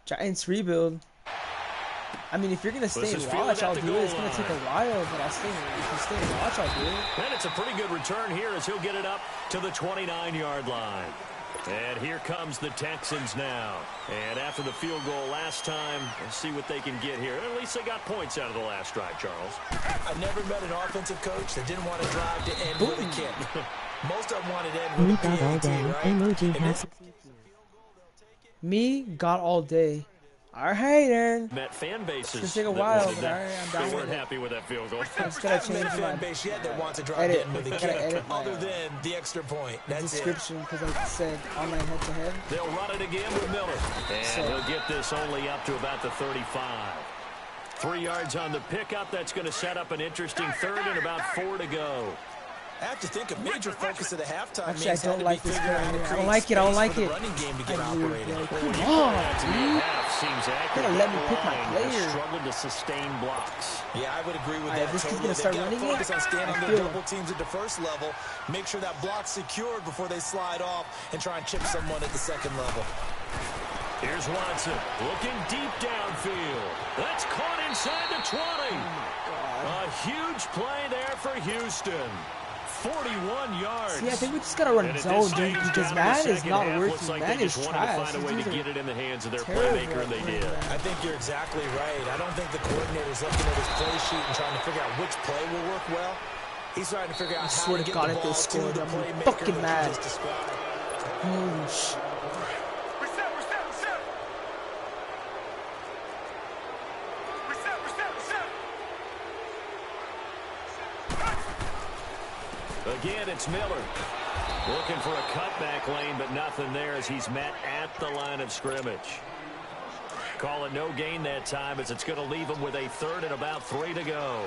Giants rebuild. I mean, if you're gonna stay and watch, I'll do it. It's gonna take a while, but I'll stay. If you stay and watch, I'll do it. And it's a pretty good return here as he'll get it up to the 29-yard line. And here comes the Texans now. And after the field goal last time, let's see what they can get here. At least they got points out of the last drive, Charles. I never met an offensive coach that didn't want to drive to end with a kick. Most of them wanted to end Me with a got all PAT, day. right? Emoji has. Me got all day. All right, then. Met fan bases. It's gonna take a that while, wanted but that. all right, I'm down They with weren't it. happy with that field goal. I just I gotta haven't met change a fan my base yet that wants to drive edit. to end with a Gotta kick, edit my other than the extra point. That's it. description because I said online head-to-head. They'll run it again with Miller. And So- he'll get this only up to about the 35. 3 yards on the pickup. That's going to set up an interesting 3rd and about 4 to go. I have to think a major focus of the halftime Actually, I means had don't to like be this figuring play out how to here. I don't create like it. I don't space like for the it. running game to get I really operating. like Well, Come you on, point out to me, dude. half seems accurate. Gotta let me That pick my line has player. struggled to sustain blocks. Yeah, I would agree with Alright, that. this kid's Totally. gonna start They've got to running it. focus on staying I on their feel double teams at the first level. Make sure that block's secured before they slide off and try and chip someone at the second level. Here's Watson looking deep downfield. That's caught inside the 20. A huge play there for Houston. 41 yards. See, I think we just gotta run And at zone, this dude, stage, because down in the Madden is second not half, looks working. like Madden they is just wanted to trash. find a way These to dudes get it in the hands of their terrible playmaker, and they at did. running I think you're exactly right. I don't think the coordinator's looking at his play sheet and trying to figure out which play will work well. He's trying to figure out how swear to to get God, the if they ball to scored, the I'm gonna be playmaker fucking that mad. you just described. Holy shit. Reset. Again, it's Miller. Looking for a cutback lane, but nothing there as he's met at the line of scrimmage. Call it no gain that time as it's going to leave them with a third and about 3 to go.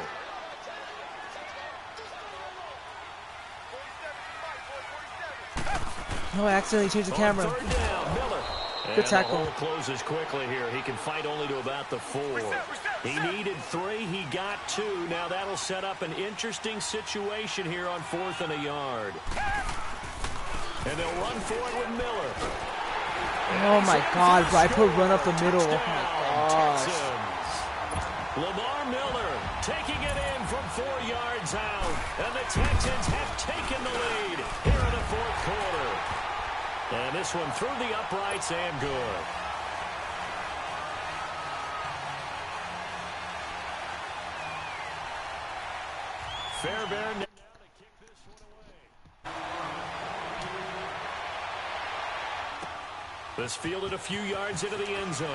No, I accidentally changed the camera. Third down, Miller. Good tackle. And the hole closes quickly here. He can fight only to about the 4. He needed 3. He got 2. Now that'll set up an interesting situation here on 4th and a yard. And they'll run for it with Miller. Oh my God, bro. I put run up the middle. Oh my gosh. Lamar Miller taking it in from 4 yards out. And the Texans have taken the lead here in the 4th quarter. And this one through the uprights and good. Fairbairn now to kick this one away. This fielded a few yards into the end zone.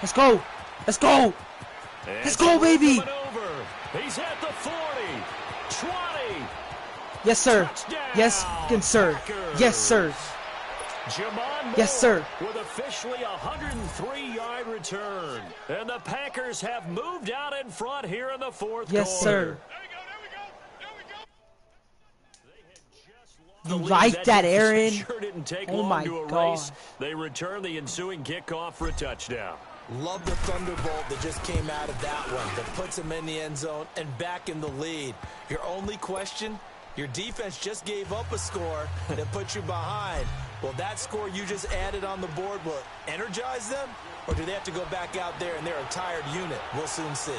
Let's go. Let's go. Let's go, baby. He's at the 40, 20. Yes, sir. Touchdown, Yes, good sir. Packers. Yes, sir. Jamon Yes, sir. With officially a 103-yard return. And the Packers have moved out in front here in the 4th Yes, quarter. sir. The You lead like that, Aaron? Sure didn't take Oh long my to God. erase. They return the ensuing kickoff for a touchdown. Love the thunderbolt that just came out of that one that puts him in the end zone and back in the lead. Your only question, your defense just gave up a score that put you behind. Will that score you just added on the board will energize them? Or do they have to go back out there and they're a tired unit? We'll soon see.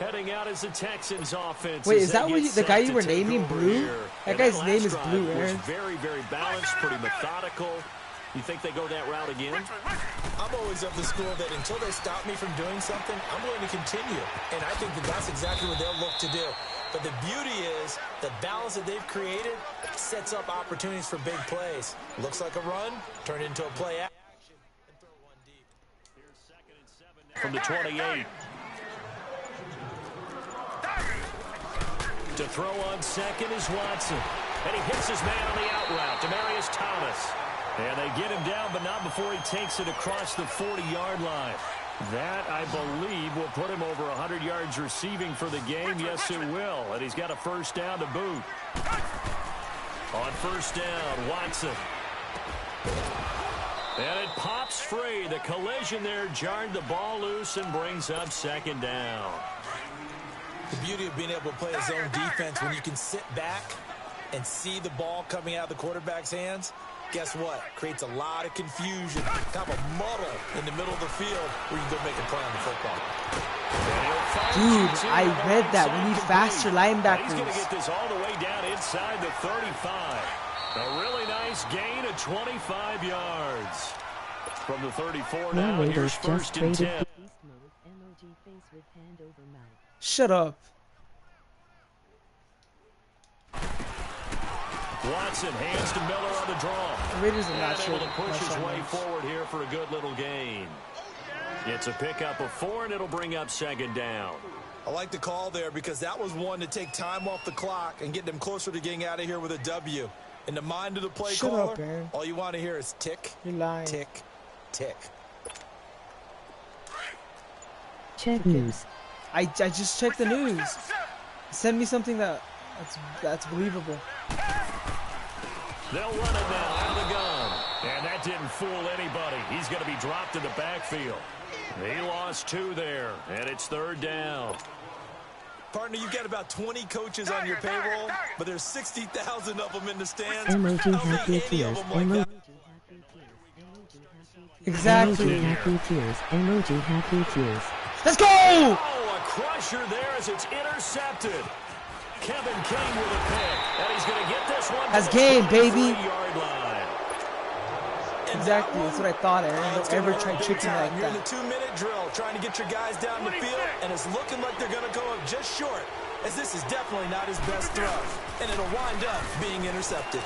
Heading out as the Texans offense. Wait, as is that they what get the set guy you to were take naming over Blue? here. That And guy's last name is drive Blue, was Aaron. very, very balanced, pretty methodical. You think they go that route again? I'm always of the school that until they stop me from doing something, I'm going to continue. And I think that that's exactly what they'll look to do. But the beauty is the balance that they've created sets up opportunities for big plays. Looks like a run, turned into a play action, and throw one deep. From the 28. To throw on second is Watson. And he hits his man on the out route, Demaryius Thomas. And they get him down, but not before he takes it across the 40-yard line. That, I believe, will put him over 100 yards receiving for the game. Yes, it will. And he's got a first down to boot. On first down, Watson. And it pops free. The collision there jarred the ball loose and brings up second down. The beauty of being able to play a zone defense when you can sit back and see the ball coming out of the quarterback's hands, guess what? Creates a lot of confusion, kind of a muddle in the middle of the field where you can go make a play on the football. Dude, I read that. We need faster He's going to linebackers. get this all the way down inside the 35. A really nice gain of 25 yards. From the 34 now, here's Raiders first just and traded 10. beast mode emoji face with hand over mouth. Shut up. Watson hands to Miller on the draw. The Raiders are not And sure. able to push his way forward here for a good little gain. It's a pickup of 4, and it'll bring up second down. I like the call there because that was one to take time off the clock and get them closer to getting out of here with a W. In the mind of the play Shut caller, up, Aaron. all you want to hear is tick, You're lying. tick, tick. Check news. I just checked the news. Send me something that's believable. They'll run it now out of the gun. And that didn't fool anybody. He's going to be dropped in the backfield. He lost 2 there, and it's third down. Partner, you've got about 20 coaches on your payroll, but there's 60,000 of them in the stands. Emoji I don't think happy any of tears. them like that. Exactly. Emoji happy tears. Emoji happy tears. Let's go! Oh, a crusher there as it's intercepted. Kevin King with a pick, and he's going to get this one. That's game, baby. 3-yard line. Exactly. That's what I thought, Aaron. Don't ever try tricking me like You're in the that. 2-minute drill, trying to get your guys down the field, and it's looking like they're going to go up just short, as this is definitely not his best throw, and it'll wind up being intercepted.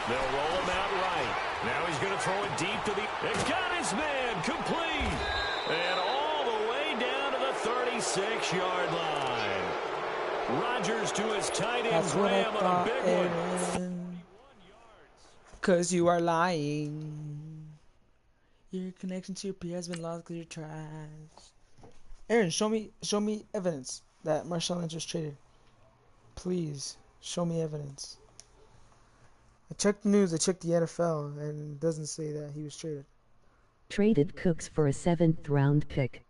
They'll roll him out right. Now he's going to throw it deep to the... It got his man complete. And all the way down to the 36-yard line. Rodgers to his tight end, That's what I Graham on a thought, big one. Aaron. 'Cause you are lying. Your connection to your P has been lost 'cause you're trash. Aaron, show me evidence that Marshawn Lynch was traded. Please, show me evidence. I checked the news, I checked the NFL, and it doesn't say that he was traded. Traded Cooks for a 7th round pick.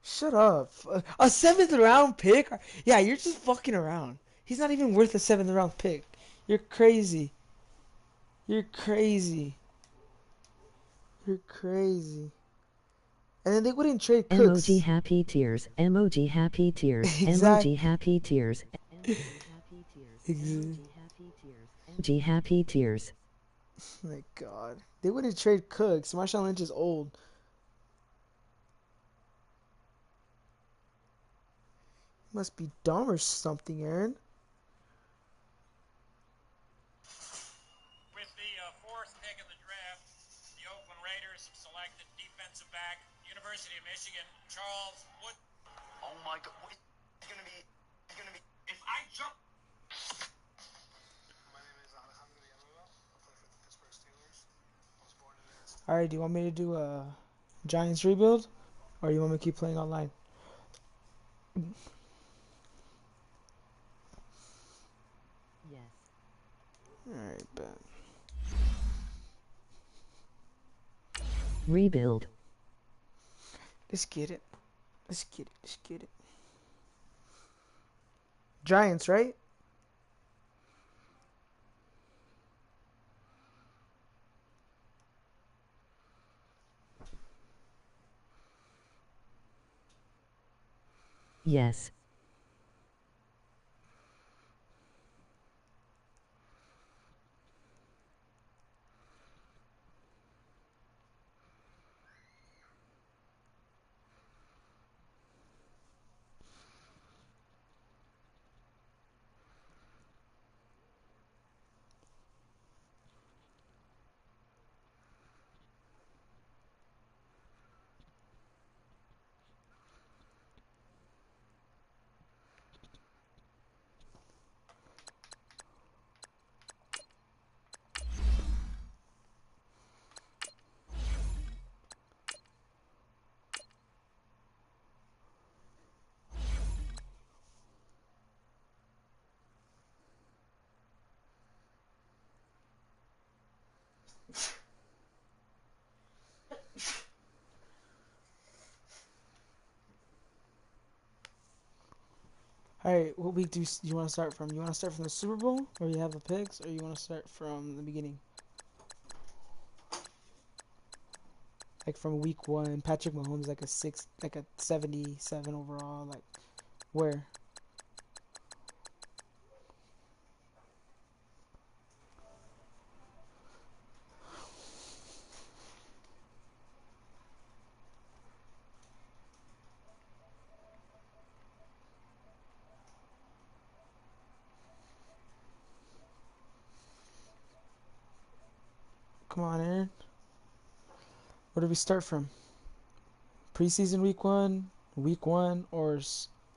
Shut up. A 7th round pick? Yeah, you're just fucking around. He's not even worth a 7th round pick. You're crazy. You're crazy. You're crazy. And then they wouldn't trade Cooks. Emoji happy tears. Emoji happy tears. Exactly. Emoji happy tears. Emoji happy tears. Emoji happy tears. Emoji happy tears. My God. They wouldn't trade Cooks. Marshawn Lynch is old. Must be dumb or something, Aaron. With the fourth pick of the draft, the Oakland Raiders have selected defensive back, University of Michigan, Charles Wood. Oh my God! He's gonna be. If I jump. My name is Alejandro Villanueva. I play for the Pittsburgh Steelers. I was born in there. Alright, do you want me to do a Giants rebuild? Or you want me to keep playing online? Yes. Alright, bet. Rebuild. Let's get it. Let's get it. Let's get it. Giants, right? Yes. Alright, what week do you want to start from? You want to start from the Super Bowl, where you have the picks, or you want to start from the beginning? Like from week 1, Patrick Mahomes like a 77 overall, like where? Come on, Aaron. Where do we start from? Preseason week 1, or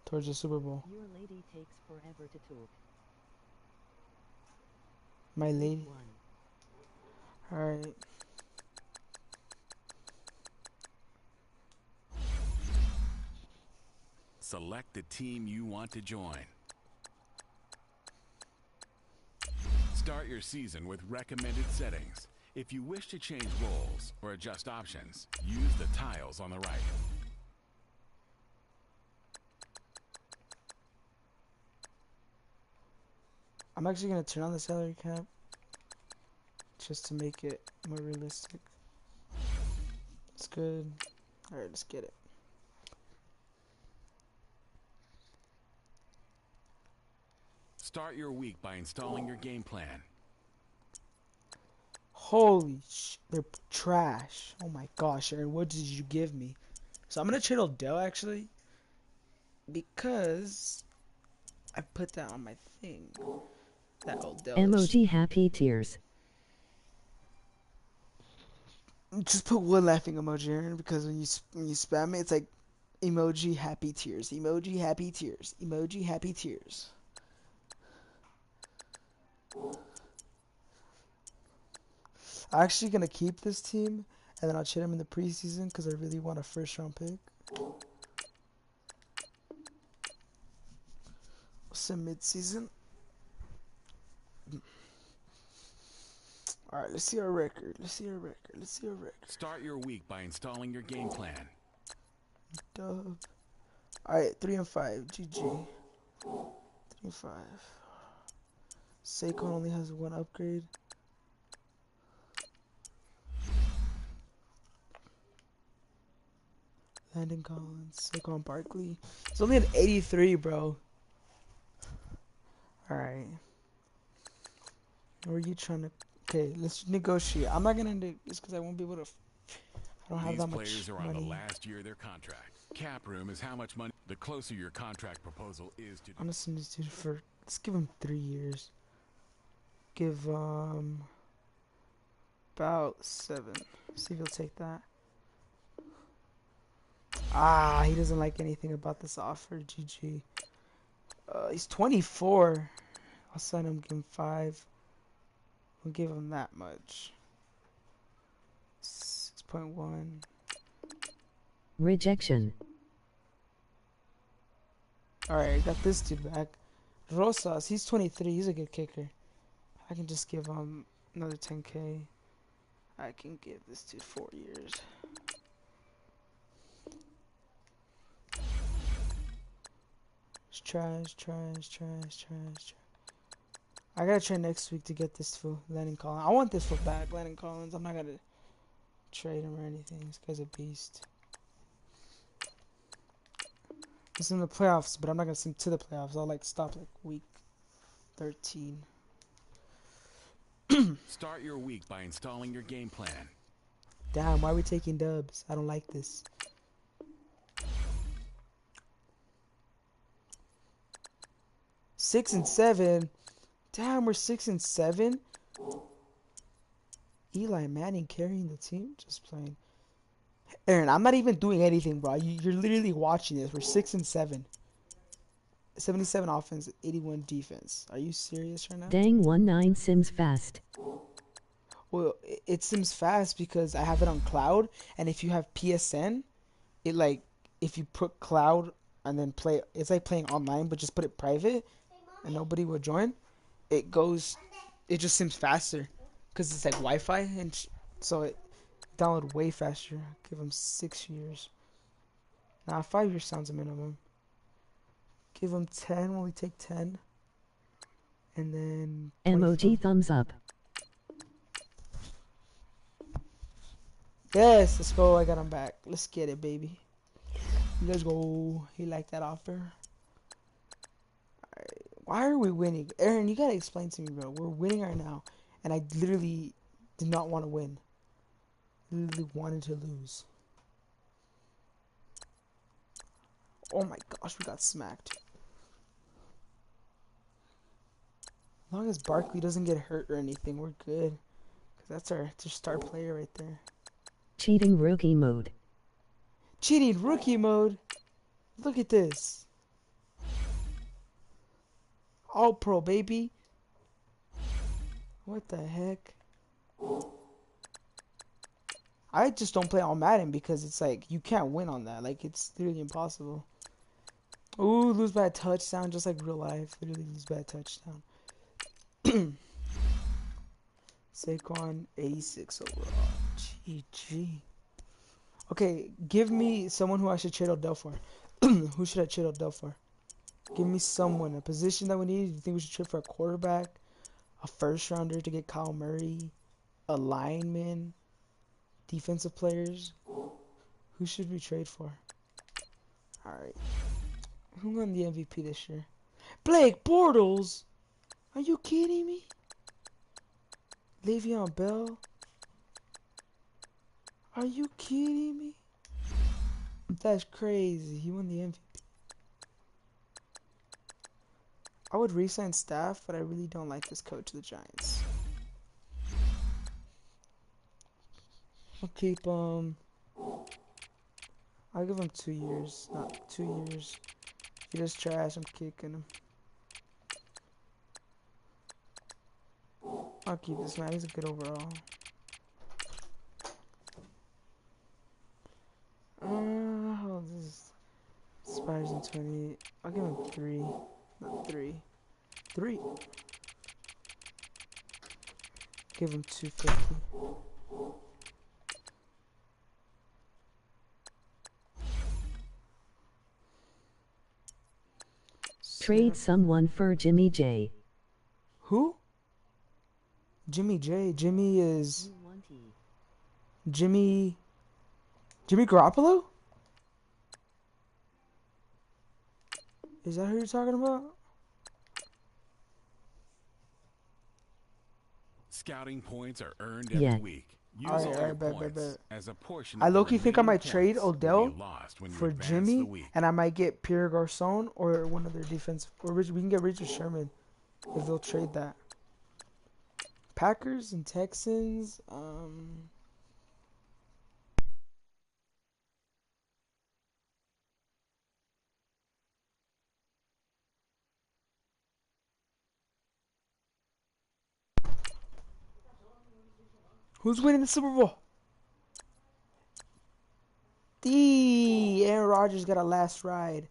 towards the Super Bowl? Your lady takes forever to talk. My lady. One. Alright. Select the team you want to join. Start your season with recommended settings. If you wish to change roles or adjust options, use the tiles on the right. I'm actually going to turn on the salary cap just to make it more realistic. It's good. Alright, let's get it. Start your week by installing your game plan. Holy they're trash. Oh my gosh, Aaron, what did you give me? So I'm gonna trade Odell actually, because I put that on my thing. That Odell. Emoji happy tears. Just put one laughing emoji, Aaron, because when you spam it, it's like emoji happy tears, emoji happy tears, emoji happy tears. I'm actually gonna keep this team, and then I'll trade him in the preseason because I really want a first-round pick. Some mid-season. All right, let's see our record. Let's see our record. Let's see our record. Start your week by installing your game plan. Dub. All right, 3-5. GG. 3-5. Saquon only has one upgrade. Landon Collins, Saquon Barkley. It's only an 83, bro. Alright. Where are you trying to... Okay, let's negotiate. I'm not going to do this because I won't be able to... I don't have that much These players are on money. the last year of their contract. Cap room is how much money. The closer your contract proposal is to... I'm going to send this dude for... Let's give him 3 years. Give, about 7. See if he'll take that. Ah, he doesn't like anything about this offer. GG. He's 24. I'll send him, give him 5. We'll give him that much. 6.1. Rejection. Alright, got this dude back. Rosas, he's 23. He's a good kicker. I can just give him another 10K. I can give this dude 4 years. It's trash. I gotta try next week to get this fool, Landon Collins. I want this fool back, Landon Collins. I'm not gonna trade him or anything. This guy's a beast. He's in the playoffs, but I'm not gonna send him to the playoffs. I'll stop week 13. Start your week by installing your game plan. Damn, why are we taking dubs? I don't like this. Six and 7. Damn, we're 6-7. Eli Manning carrying the team. Just playing. Aaron, I'm not even doing anything, bro. You're literally watching this. We're 6-7. 77 offense, 81 defense. Are you serious right now? Dang 19 sims fast. Well, it sims fast because I have it on cloud, and if you have PSN, it if you put cloud and then play, it's like playing online, but just put it private, and nobody will join. It just sims faster, because it's like Wi-Fi, and so it download way faster. Give them 6 years. Nah, 5 years sounds a minimum. Give them 10 when we take 10, and then 25. Emoji thumbs up. Yes, let's go. I got him back. Let's get it, baby. Let's go. He liked that offer. Alright. Why are we winning? Aaron, you gotta explain to me, bro. We're winning right now, and I literally did not want to win. Literally wanted to lose. Oh my gosh, we got smacked. As long as Barkley doesn't get hurt or anything, we're good. Cause that's our star player right there. Cheating rookie mode. Cheating rookie mode. Look at this. All pro, baby. What the heck? I just don't play on Madden because it's like you can't win on that. Like it's literally impossible. Ooh, lose by a touchdown, just like real life. Literally lose by a touchdown. Saquon 86 overall. GG. Okay, give me someone who I should trade Odell for. Who should I trade Odell for? Give me someone, a position that we need. Do you think we should trade for a quarterback, a first rounder to get Kyle Murray, a lineman, defensive players? Who should we trade for? Alright. Who won the MVP this year? Blake Bortles? Are you kidding me? Le'Veon Bell? Are you kidding me? That's crazy. He won the MVP. I would re-sign Staff, but I really don't like this coach of the Giants. I'll keep I'll give him 2 years. Not 2 years. If he does trash, I'm kicking him. I'll keep this man. He's a good overall. Oh, this expires in 20. I'll give him 3. Not 3. 3. Give him 250. Trade someone for Jimmy J. Who? Jimmy J. Jimmy is Jimmy Garoppolo? Is that who you're talking about? Scouting points are earned every week. Use all your points as a portion I of the low-key think I remaining might trade points will Odell be lost when you for advance Jimmy, the week. and I might get Pierre Garcon or one of their defense. Or we can get Richard Sherman if they'll trade that. Packers and Texans. Who's winning the Super Bowl? Aaron Rodgers got a last ride.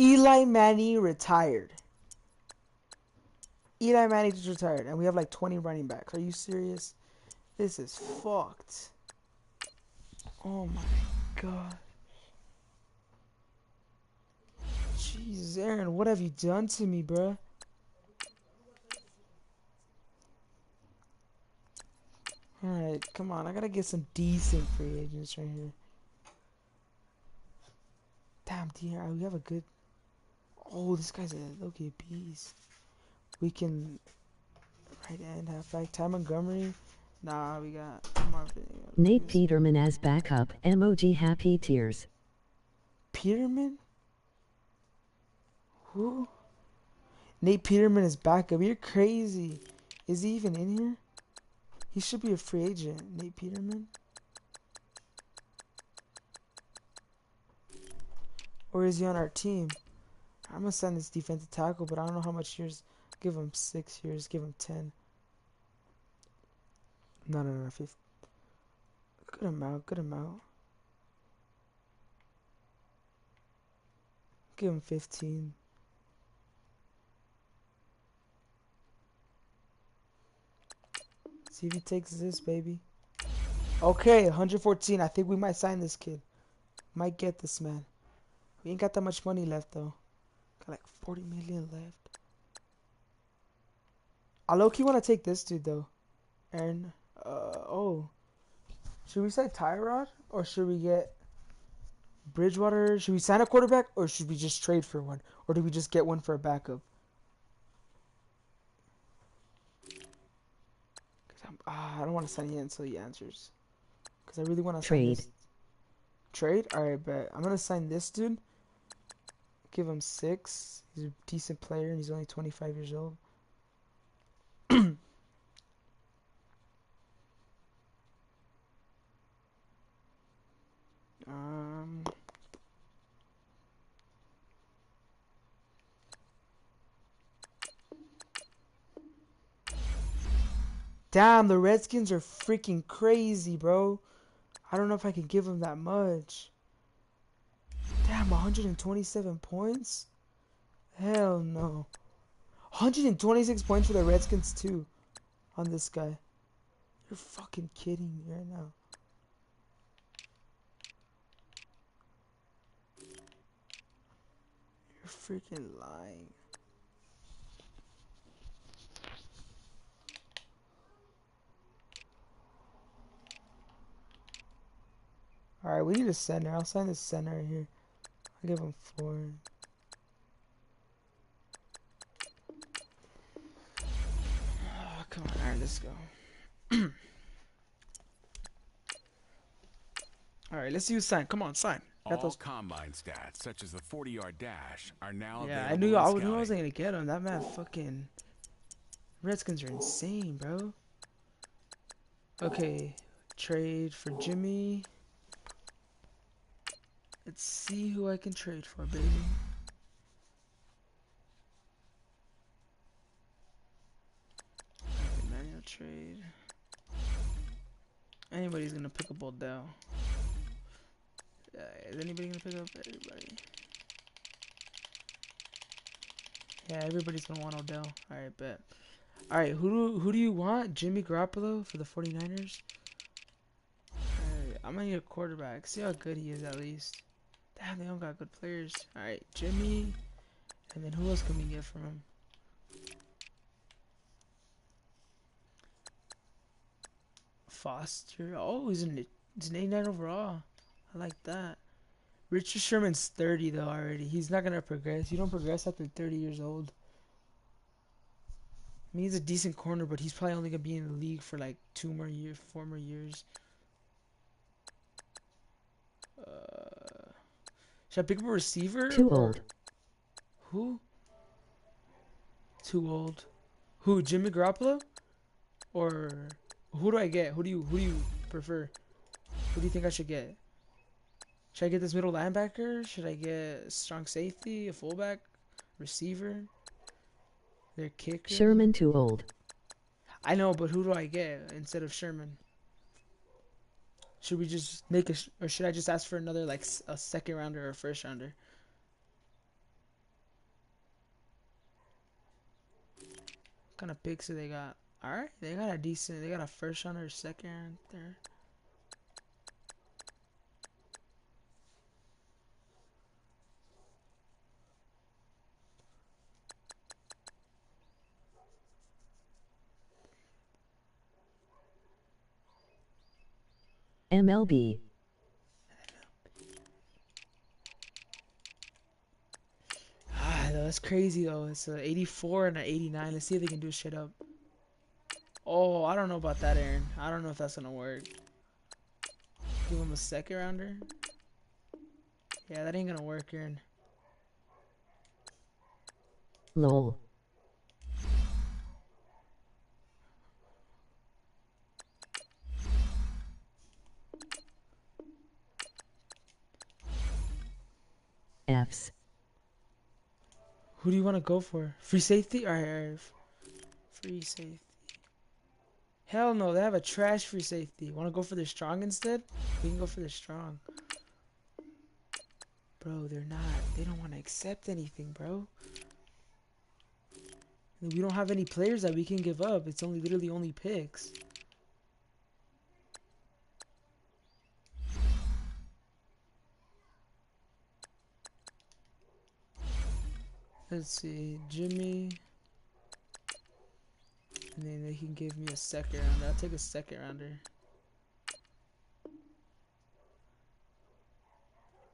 Eli Manning retired. Eli Manning just retired, and we have like 20 running backs. Are you serious? This is fucked. Oh my god. Jesus, Aaron, what have you done to me, bruh? Alright, come on. I gotta get some decent free agents right here. Damn, dear, we have a good... Oh, this guy's a low-key beast. We can... Right end, halfback. Ty Montgomery. Nah, we got... Marvin. Nate Peterman as backup. Emoji happy tears. Peterman? Who? Nate Peterman is backup. You're crazy. Is he even in here? He should be a free agent. Nate Peterman? Or is he on our team? I'm gonna sign this defensive tackle, but I don't know how much years. Give him 6 years. Give him 10. No, 50. Good amount. Good amount. Give him 15. See if he takes this, baby. Okay, 114. I think we might sign this kid. Might get this man. We ain't got that much money left, though. Got like 40 million left. I low-key want to take this dude, though. Aaron. Oh. Should we say Tyrod? Or should we get Bridgewater? Should we sign a quarterback? Or should we just trade for one? Or do we just get one for a backup? I don't want to sign yet until he answers. Because I really want to sign this. Trade? Alright, bet. I'm going to sign this dude. Give him 6. He's a decent player and he's only 25 years old. Damn, the Redskins are freaking crazy, bro. I don't know if I can give them that much. Damn, 127 points? Hell no. 126 points for the Redskins, too. On this guy. You're fucking kidding me right now. You're freaking lying. Alright, we need a center. I'll sign this center right here. I'll give him 4. Oh, come on. Alright, let's go. Alright, let's see who sign. Come on, sign. All combine stats, such as the 40-yard dash, are now available. I knew I wasn't gonna get him. That man fucking... Redskins are insane, bro. Okay, trade for Jimmy. Let's see who I can trade for, baby. Okay, manual trade. Anybody's gonna pick up Odell. is anybody gonna pick up? Everybody. Yeah, everybody's gonna want Odell. Alright, bet. Alright, who do you want? Jimmy Garoppolo for the 49ers? Alright, I'm gonna need a quarterback. See how good he is at least. Damn, they don't got good players. Alright, Jimmy. And then who else can we get from him? Foster. Oh, he's an 89 overall. I like that. Richard Sherman's 30 though already. He's not gonna progress. You don't progress after 30 years old. I mean, he's a decent corner, but he's probably only gonna be in the league for like 2 more years, 4 more years. Should I pick up a receiver? Too or old. Who? Too old. Who? Jimmy Garoppolo? Or who do I get? Who do you prefer? Who do you think I should get? Should I get this middle linebacker? Should I get a strong safety, a fullback, receiver? Their kicker? Sherman too old. I know, but who do I get instead of Sherman? Should we just make or should I just ask for another like a second rounder or a first rounder? What kind of picks do they got? All right, they got a first rounder, second round, third. MLB. That's crazy though. It's a 84 and an 89. Let's see if they can do shit up. Oh, I don't know about that, Aaron. I don't know if that's gonna work. Give him a second rounder. Yeah, that ain't gonna work, Aaron. Lol. Fs. Who do you want to go for? Free safety? Alright. Free safety. Hell no, they have a trash free safety. Want to go for the strong instead? We can go for the strong. Bro, they're not. They don't want to accept anything, bro. And we don't have any players that we can give up. It's only literally only picks. Let's see, Jimmy. And then they can give me a second rounder. I'll take a second rounder.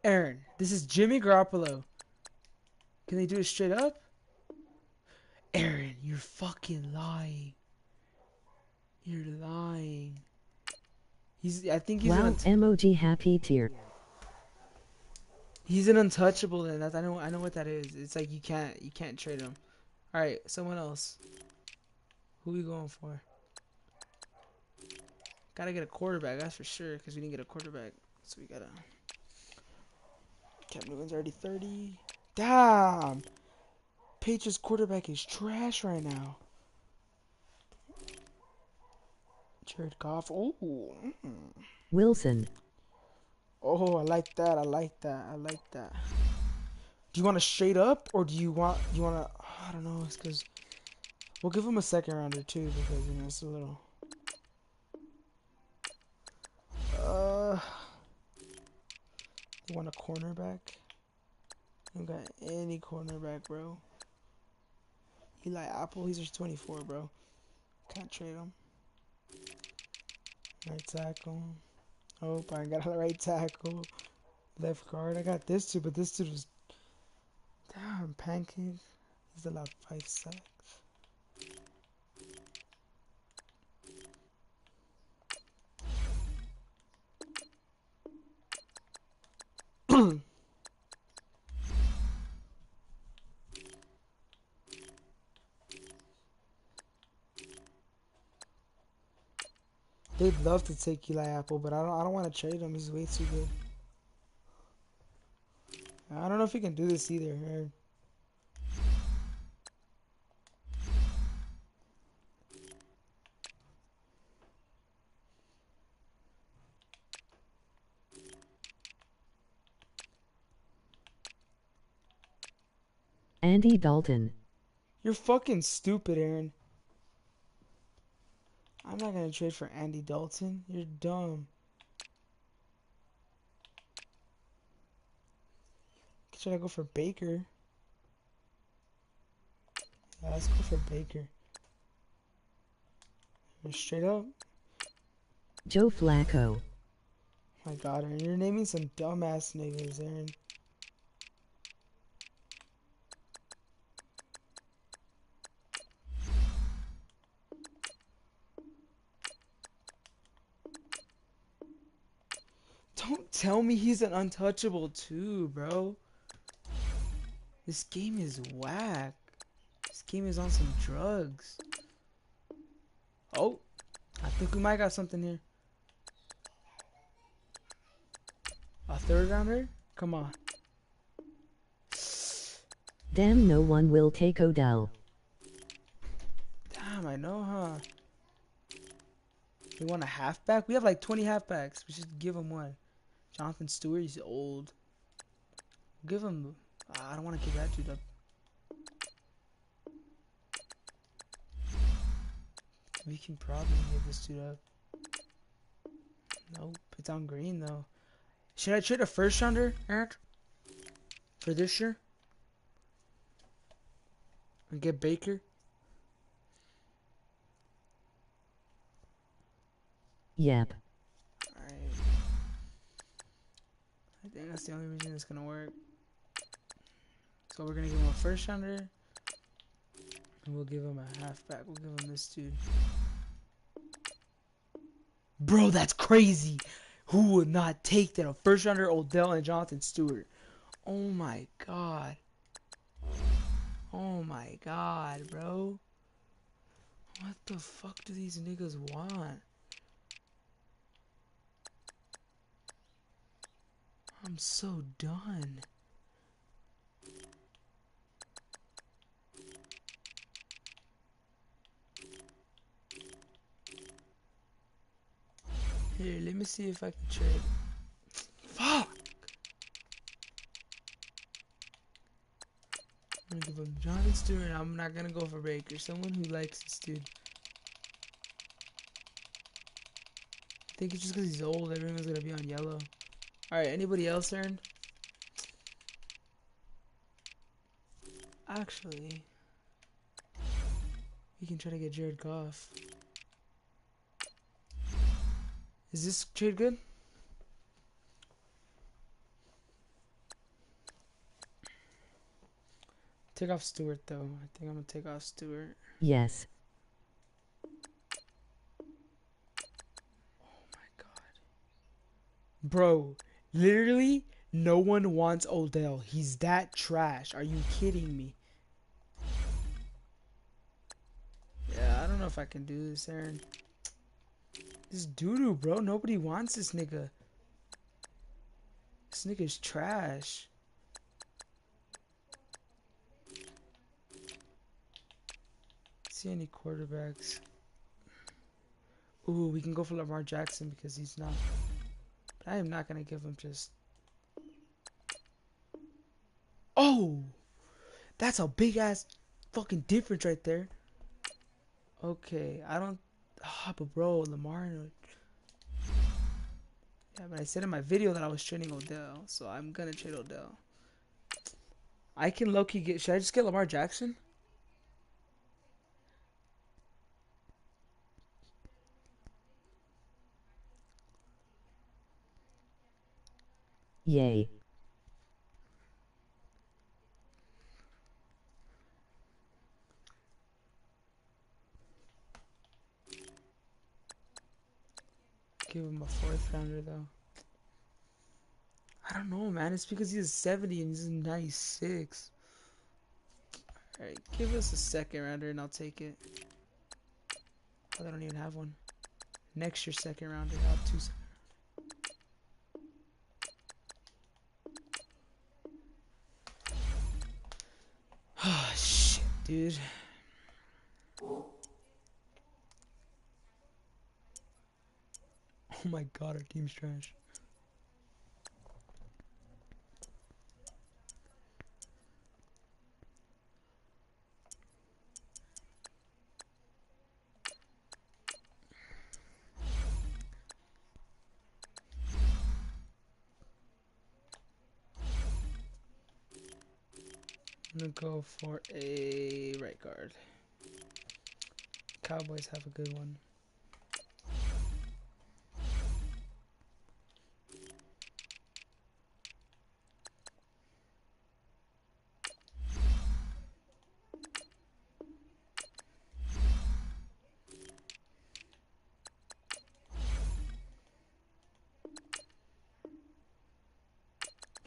Aaron, this is Jimmy Garoppolo. Can they do it straight up? Aaron, you're fucking lying. You're lying. I think he's Wow, emoji happy tear. He's an untouchable, then. I know what that is. It's like you can't trade him. All right, someone else. Who we going for? Gotta get a quarterback, that's for sure, because we didn't get a quarterback. So we gotta. Cam Newton's already 30. Damn! Patriots quarterback is trash right now. Jared Goff. Oh. Wilson. Oh, I like that. I like that. I like that. Do you want to straight up, or do you want to? I don't know. It's because we'll give him a second rounder too, because it's a little. You want a cornerback? You don't got any cornerback, bro. Eli Apple, he's just 24, bro. Can't trade him. Right tackle. Oh, I got a right tackle. Left guard. I got this dude, but this dude was. Damn, pancake. He's allowed 5 sacks. They'd love to take Eli Apple, but I don't want to trade him. He's way too good. I don't know if he can do this either. Here. Andy Dalton. You're fucking stupid, Aaron. I'm not gonna trade for Andy Dalton. You're dumb. Should I go for Baker? Yeah, let's go for Baker. Straight up. Joe Flacco. My God, Aaron, you're naming some dumbass niggas, Aaron. Don't tell me he's an untouchable too, bro. This game is whack. This game is on some drugs. Oh, I think we might got something here. A third rounder? Come on. Damn, no one will take Odell. Damn, I know, huh? We want a halfback? We have like 20 halfbacks. We should give him one. Jonathan Stewart, he's old. Give him... I don't want to give that dude up. We can probably give this dude up. Nope, it's on green though. Should I trade a first rounder, Eric? For this year? And get Baker? Yep. Alright. I think that's the only reason it's gonna work. So we're gonna give him a first rounder. And we'll give him a halfback. We'll give him this dude. Bro, that's crazy. Who would not take that? A first rounder, Odell and Jonathan Stewart. Oh my God. Oh my God, bro. What the fuck do these niggas want? I'm so done. Here, let me see if I can trade. Fuck! I'm gonna give him Jonathan Stewart. I'm not gonna go for Baker. Someone who likes this dude. I think it's just because he's old. Everyone's gonna be on yellow. Alright, anybody else, Aaron? Actually, we can try to get Jared Goff. Is this trade good? Take off Stewart though. I think I'm gonna take off Stewart. Yes. Oh my God. Bro, literally no one wants Odell. He's that trash. Are you kidding me? Yeah, I don't know if I can do this, Aaron. This doo-doo, bro. Nobody wants this nigga. This nigga's trash. See any quarterbacks? Ooh, we can go for Lamar Jackson because he's not. But I am not gonna give him just. Oh, that's a big ass fucking difference right there. Okay, I don't. But bro, Lamar. Yeah, but I said in my video that I was trading Odell, so I'm gonna trade Odell. I can low-key get. Should I just get Lamar Jackson? Yay. Give him a fourth rounder though. I don't know, man. It's because he's 70 and he's 96. Alright, give us a second rounder and I'll take it. Oh, I don't even have one. Next year, second rounder. I'll have two. Oh, shit, dude. Oh my God, our team's trash. I'm gonna go for a right guard. Cowboys have a good one.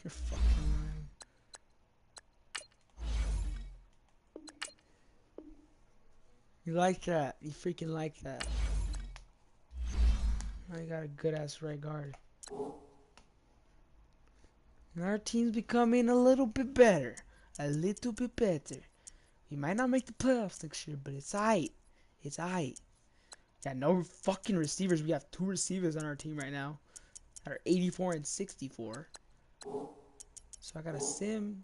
You're fucking lying. You like that. You freaking like that. Now you got a good ass right guard. And our team's becoming a little bit better. A little bit better. We might not make the playoffs next year, but it's aight. It's aight. Got no fucking receivers. We have 2 receivers on our team right now that are 84 and 64. So I got a sim.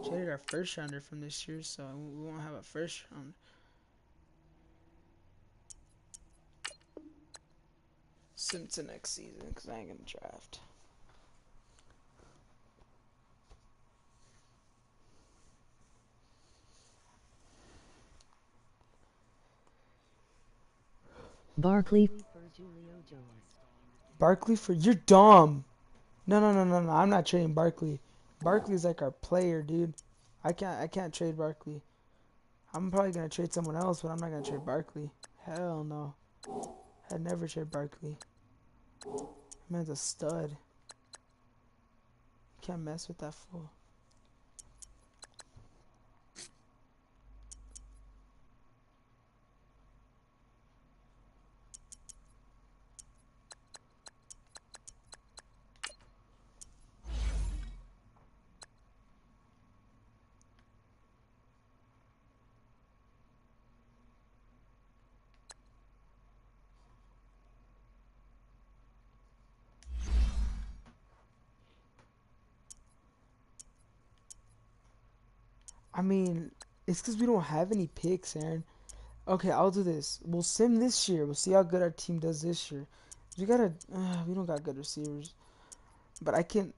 Traded our first rounder from this year, so we won't have a first round. Sim to next season, because I ain't gonna draft. Barkley for Julio Jones. Barkley for you're dumb. No. I'm not trading Barkley. Barkley's like our player, dude. I can't trade Barkley. I'm probably gonna trade someone else, but I'm not gonna trade Barkley. Hell no. I'd never trade Barkley. Man's a stud. Can't mess with that fool. I mean, it's because we don't have any picks, Aaron. Okay, I'll do this. We'll sim this year. We'll see how good our team does this year. We don't got good receivers, but I can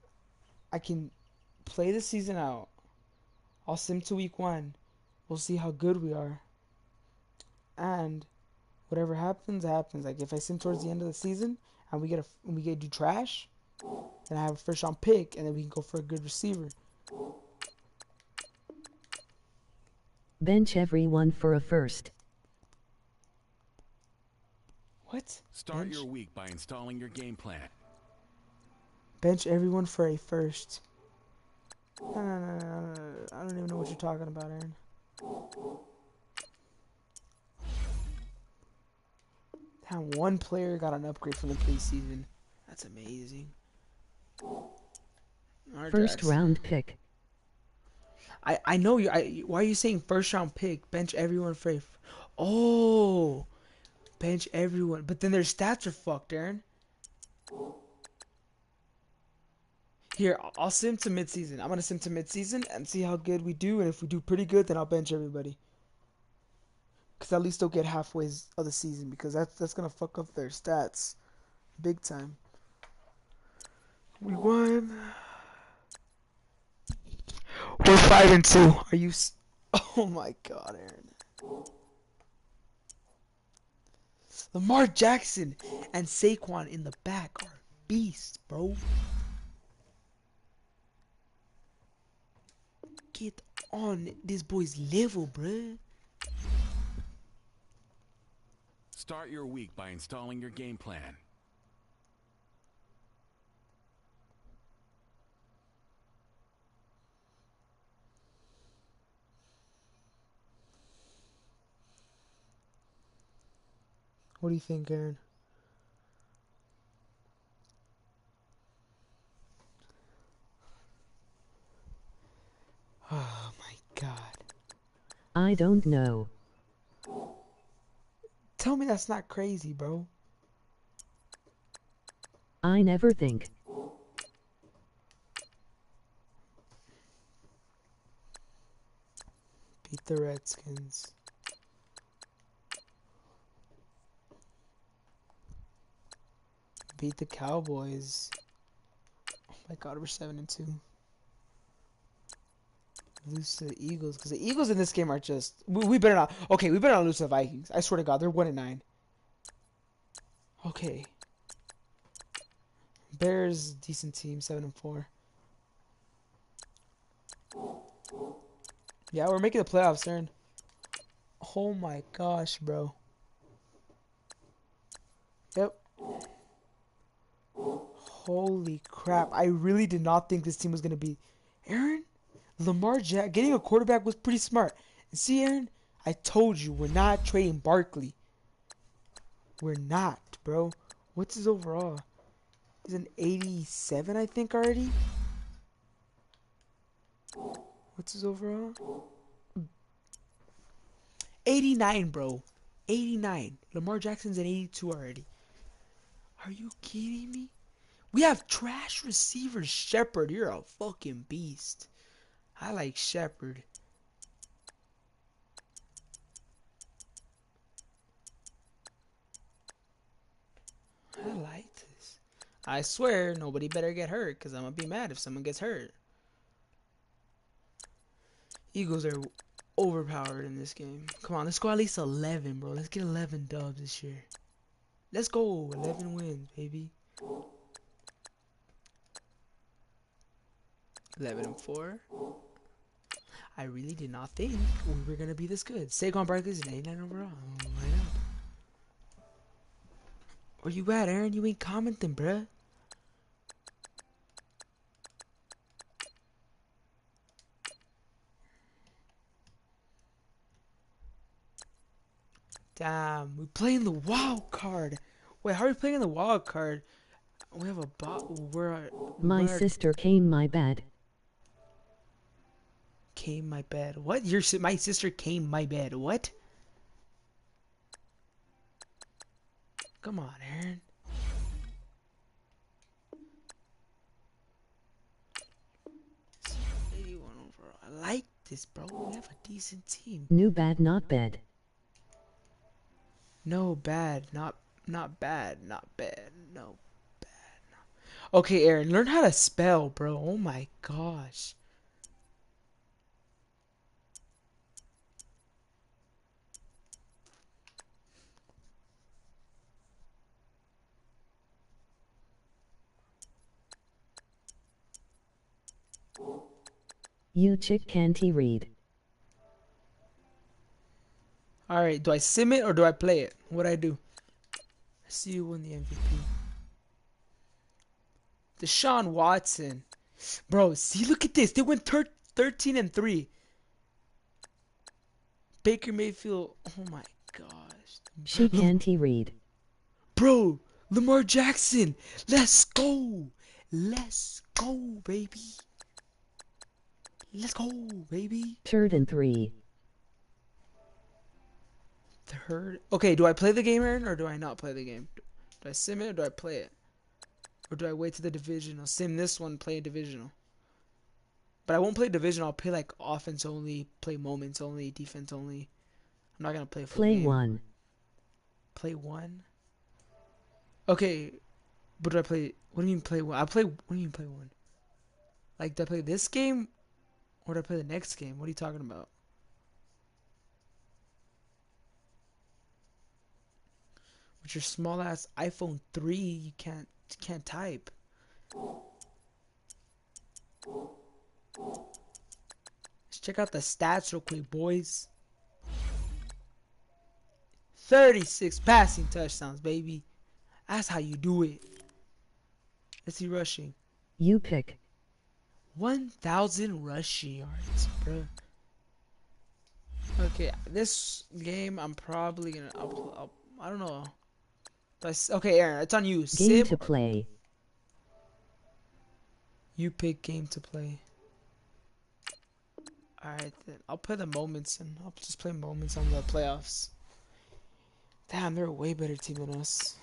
play the season out. I'll sim to week 1. We'll see how good we are, and whatever happens, happens. Like if I sim towards the end of the season and we get do trash, then I have a first round pick, and then we can go for a good receiver. Bench everyone for a first. What? Start Bench? your week by installing your game plan. Bench everyone for a first. No. I don't even know what you're talking about, Aaron. Damn, one player got an upgrade from the preseason. That's amazing. First round pick. I know you. Why are you saying first round pick? Bench everyone for a. Oh, bench everyone. But then their stats are fucked, Aaron. Here, I'll sim to midseason. I'm gonna sim to midseason and see how good we do. And if we do pretty good, then I'll bench everybody. Cause at least they'll get halfway of the season. Because that's gonna fuck up their stats, big time. We won. We're 5-2. Are you? Oh my God, Aaron. Lamar Jackson and Saquon in the back are beasts, bro. Get on this boy's level, bruh. Start your week by installing your game plan. What do you think, Aaron? Oh my God. I don't know. Tell me that's not crazy, bro. I never think. Beat the Redskins. Beat the Cowboys. Oh my God, we're 7-2. lose to the Eagles because the Eagles in this game are just. We better not. Okay, we better not lose to the Vikings. I swear to God, they're 1-9. Okay. Bears, decent team, 7-4. Yeah, we're making the playoffs, Aaron. Oh my gosh, bro. Yep. Holy crap. I really did not think this team was going to be... Aaron, Lamar Jack, getting a quarterback was pretty smart. And see, Aaron, I told you, we're not trading Barkley. We're not, bro. What's his overall? He's an 87, I think, already. What's his overall? 89, bro. 89. Lamar Jackson's an 82 already. Are you kidding me? We have trash receivers. Shepard, you're a fucking beast. I like Shepard. I like this. I swear, nobody better get hurt, because I'm going to be mad if someone gets hurt. Eagles are overpowered in this game. Come on, let's go at least 11, bro. Let's get 11 dubs this year. Let's go. 11 wins, baby. 11-4. I really did not think we were going to be this good. Saquon Barkley's an 89 overall. Oh, why not? Where you at, Aaron? You ain't commenting, bruh. Damn, we playing the wild card. Wait, how are we playing the wild card? We have a bot. My sister came my bed. Came my bed. What? My sister came my bed. What? Come on, Aaron. I like this, bro. We have a decent team. New bad, not bad. No bad, not bad, not bad, no bad. No. Okay, Aaron, learn how to spell, bro. Oh my gosh. You chick can't he read. Alright, do I sim it or do I play it? What'd I do? I see you win the MVP. Deshaun Watson. Bro, see, look at this. They went 13-3. Baker Mayfield. Oh my gosh. She can't he read. Bro, Lamar Jackson. Let's go. Let's go, baby. Let's go, baby. 3rd and 3. Third. Okay, do I play the game, Aaron, or do I not play the game? Do I sim it or do I play it? Or do I wait to the divisional? Sim this one, play a divisional. But I won't play divisional. I'll play like offense only, play moments only, defense only. I'm not gonna play full Play game. 1. Play 1? Okay, but do I play... What do you mean play 1? What do you mean play 1? Like, do I play this game? Or do I play the next game? What are you talking about? With your small ass iPhone 3, you can't type. Let's check out the stats real quick, boys. 36 passing touchdowns, baby. That's how you do it. Let's see rushing. You pick. 1,000 rushing yards, bro. Okay, this game I'm probably gonna. I don't know. Okay, Aaron, it's on you. Game Sim. to play. You pick game to play. Alright, then. I'll play the moments and I'll just play moments on the playoffs. Damn, they're a way better team than us.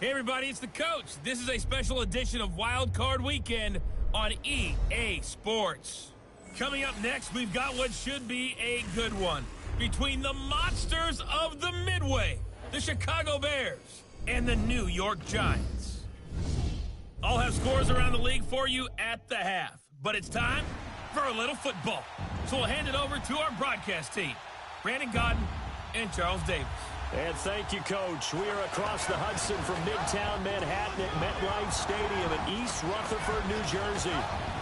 Hey everybody, it's the coach. This is a special edition of Wild Card Weekend on EA Sports. Coming up next, we've got what should be a good one between the monsters of the Midway, the Chicago Bears, and the New York Giants. I'll have scores around the league for you at the half, but it's time for a little football. So we'll hand it over to our broadcast team, Brandon Godden and Charles Davis. And thank you, Coach. We are across the Hudson from Midtown Manhattan at MetLife Stadium in East Rutherford, New Jersey.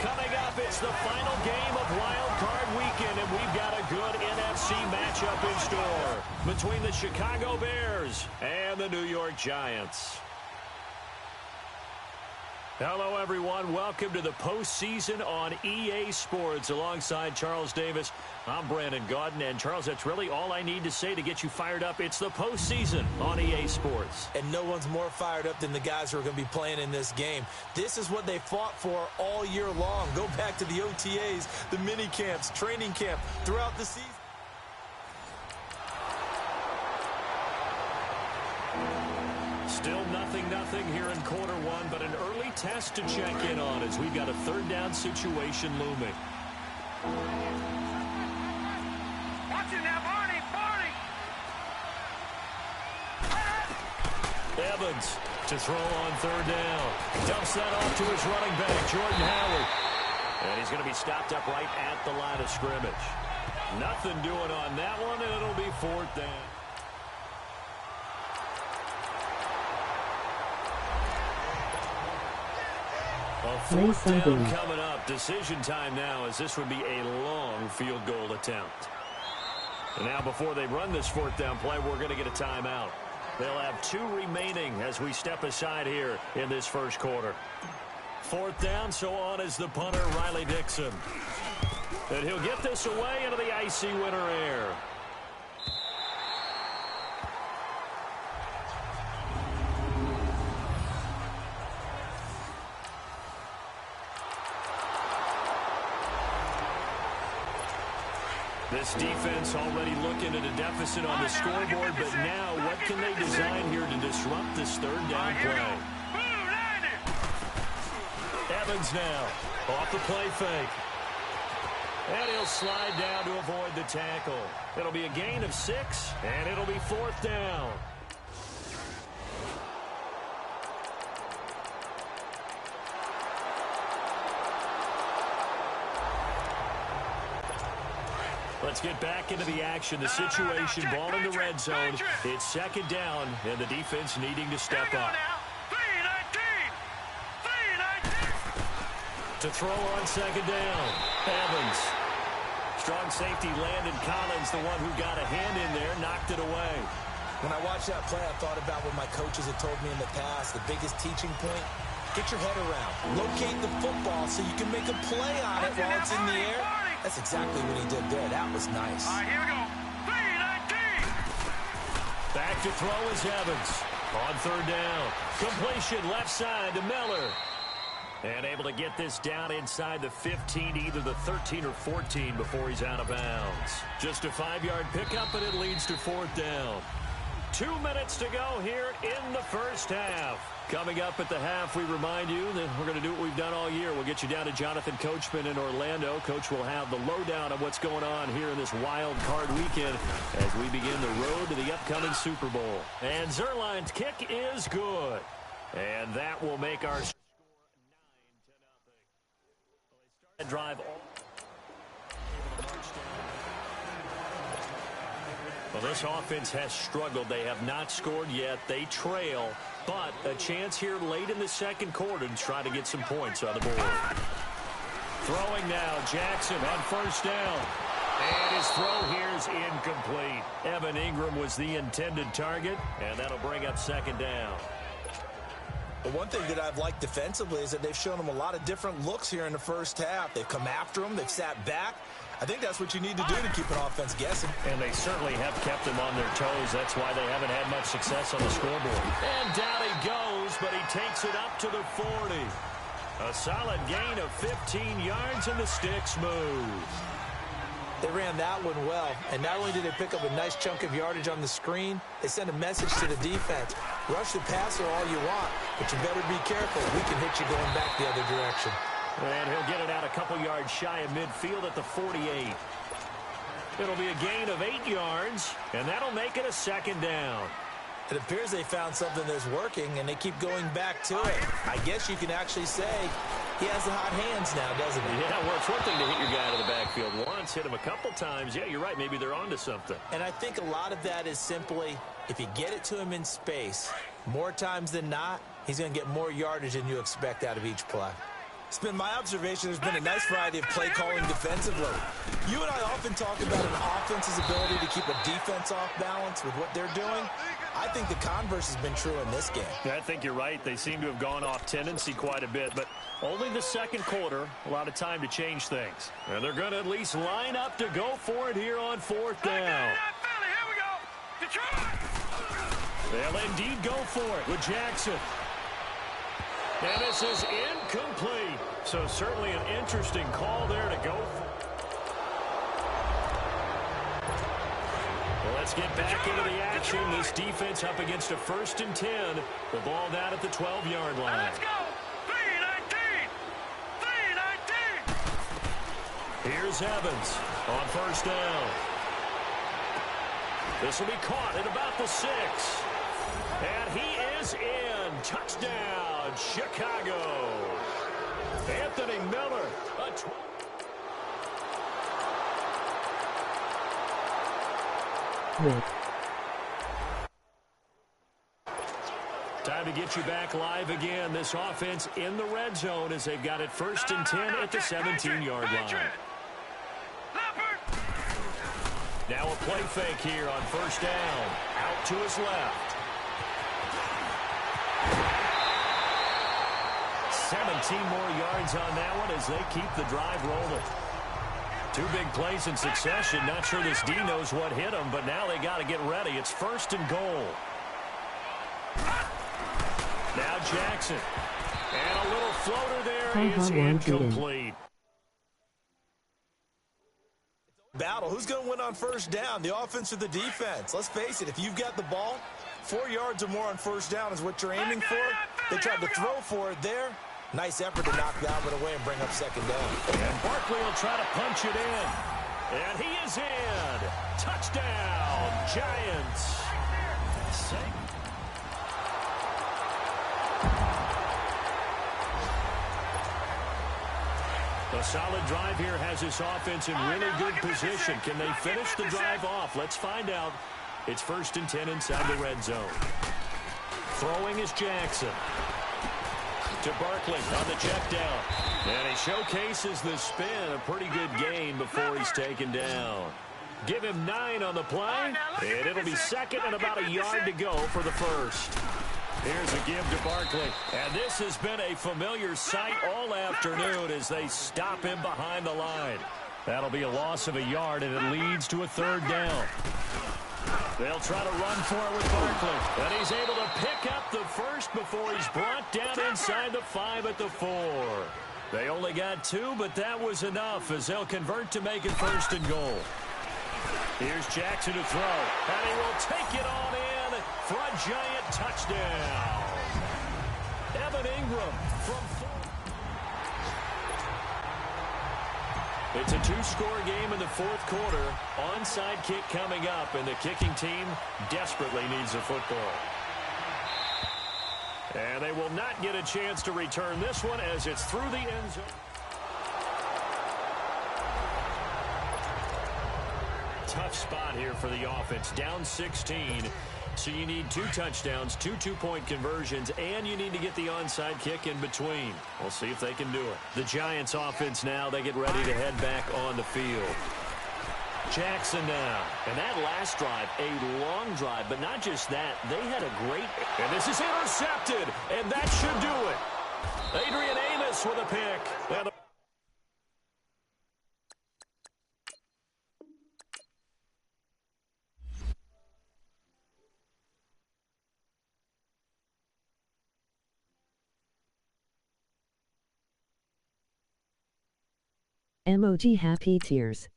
Coming up, it's the final game of Wild Card Weekend, and we've got a good NFC matchup in store between the Chicago Bears and the New York Giants. Hello, everyone. Welcome to the postseason on EA Sports. Alongside Charles Davis, I'm Brandon Godden. And, Charles, that's really all I need to say to get you fired up. It's the postseason on EA Sports. And no one's more fired up than the guys who are going to be playing in this game. This is what they fought for all year long. Go back to the OTAs, the mini camps, training camp, throughout the season. Still nothing here in quarter one, but an early test to check in on as we've got a third down situation looming. Watch it now, Barney! Evans to throw on third down. Dumps that off to his running back, Jordan Howard. And he's going to be stopped up right at the line of scrimmage. Nothing doing on that one, and it'll be fourth down. A fourth down coming up. Decision time now, as this would be a long field goal attempt. And now before they run this fourth down play, we're going to get a timeout. They'll have 2 remaining as we step aside here in this first quarter. Fourth down, so on is the punter, Riley Dixon. And he'll get this away into the icy winter air. This defense already looking at a deficit on the scoreboard, but now what can they design here to disrupt this third down play? Evans now off the play fake. And he'll slide down to avoid the tackle. It'll be a gain of 6, and it'll be fourth down. Let's get back into the action. The situation, ball in the red zone. It's second down, and the defense needing to step up. To throw on second down, Evans. Strong safety, Landon Collins, the one who got a hand in there, knocked it away. When I watched that play, I thought about what my coaches had told me in the past. The biggest teaching point, get your head around. Locate the football so you can make a play on it while it's in the air. That's exactly what he did there. That was nice. All right, here we go. 3-19. Back to throw is Evans. On third down. Completion left side to Miller. And able to get this down inside the 15, either the 13 or 14 before he's out of bounds. Just a 5-yard pickup, and it leads to fourth down. 2 minutes to go here in the first half. Coming up at the half, we remind you that we're going to do what we've done all year. We'll get you down to Jonathan Coachman in Orlando. Coach will have the lowdown of what's going on here in this wild card weekend as we begin the road to the upcoming Super Bowl. And Zerline's kick is good. And that will make our score 9-0. Drive all. Well, this offense has struggled. They have not scored yet. They trail, but a chance here late in the second quarter to try to get some points on the board. Throwing now, Jackson on first down. And his throw here is incomplete. Evan Ingram was the intended target, and that'll bring up second down. The one thing that I've liked defensively is that they've shown them a lot of different looks here in the first half. They've come after them. They've sat back. I think that's what you need to do to keep an offense guessing. And they certainly have kept them on their toes. That's why they haven't had much success on the scoreboard. And down he goes, but he takes it up to the 40. A solid gain of 15 yards, and the stick smooth. They ran that one well, and not only did they pick up a nice chunk of yardage on the screen, they sent a message to the defense. Rush the passer all you want, but you better be careful. We can hit you going back the other direction. And he'll get it out a couple yards shy of midfield at the 48. It'll be a gain of 8 yards, and that'll make it a second down. It appears they found something that's working, and they keep going back to it. I guess you can actually say he has the hot hands now, doesn't he? Yeah, well, it's one thing to hit your guy out of the backfield once, hit him a couple times. Yeah, you're right. Maybe they're onto something. And I think a lot of that is simply if you get it to him in space, more times than not, he's going to get more yardage than you expect out of each play. It's been my observation there's been a nice variety of play calling defensively. You and I often talk about an offense's ability to keep a defense off balance with what they're doing. I think the converse has been true in this game. Yeah, I think you're right. They seem to have gone off tendency quite a bit, but only the second quarter, a lot of time to change things. And they're going to at least line up to go for it here on fourth down. They'll indeed go for it with Jackson. And this is incomplete. So certainly an interesting call there to go for. Well, let's get back into the action. This defense up against a 1st and 10. The ball down at the 12-yard line. Let's go. 3-19. 3-19. Here's Evans on 1st down. This will be caught at about the 6. And he is in. Touchdown, Chicago. Anthony Miller. Time to get you back live again. This offense in the red zone as they've got it 1st and 10 at the 17-yard line. Now a play fake here on 1st down. Out to his left. 17 more yards on that one as they keep the drive rolling. 2 big plays in succession. Not sure this D knows what hit them, but now they got to get ready. It's 1st and goal. Now Jackson. And a little floater there is incomplete. Battle. Who's going to win on 1st down? The offense or the defense? Let's face it, if you've got the ball, 4 yards or more on 1st down is what you're aiming for. They tried to throw for it there. Nice effort to knock that one away and bring up 2nd down. And Barkley will try to punch it in. And he is in. Touchdown, Giants. A solid drive here has this offense in really good position. Can they finish the drive off? Let's find out. It's 1st and 10 inside the red zone. Throwing is Jackson. To Barkley on the check down. And he showcases the spin. A pretty good gain before he's taken down. Give him 9 on the play. And it'll be 2nd and about a yard to go for the 1st. Here's a give to Barkley. And this has been a familiar sight all afternoon as they stop him behind the line. That'll be a loss of a yard, and it leads to a 3rd down. They'll try to run for it with Barkley. And he's able to pick up the 1st before he's brought down inside the 5 at the 4. They only got 2, but that was enough as they'll convert to make it 1st and goal. Here's Jackson to throw. And he will take it on in for a giant touchdown. Evan Ingram from 4. It's a 2-score game in the 4th quarter. Onside kick coming up, and the kicking team desperately needs a football. And they will not get a chance to return this one as it's through the end zone. Tough spot here for the offense. Down 16. So you need 2 touchdowns, 2 two-point conversions, and you need to get the onside kick in between. We'll see if they can do it. The Giants offense now, they get ready to head back on the field. Jackson now. And that last drive, a long drive, but not just that. They had a great... And this is intercepted, and that should do it. Adrian Amos with a pick. And emoji happy tears.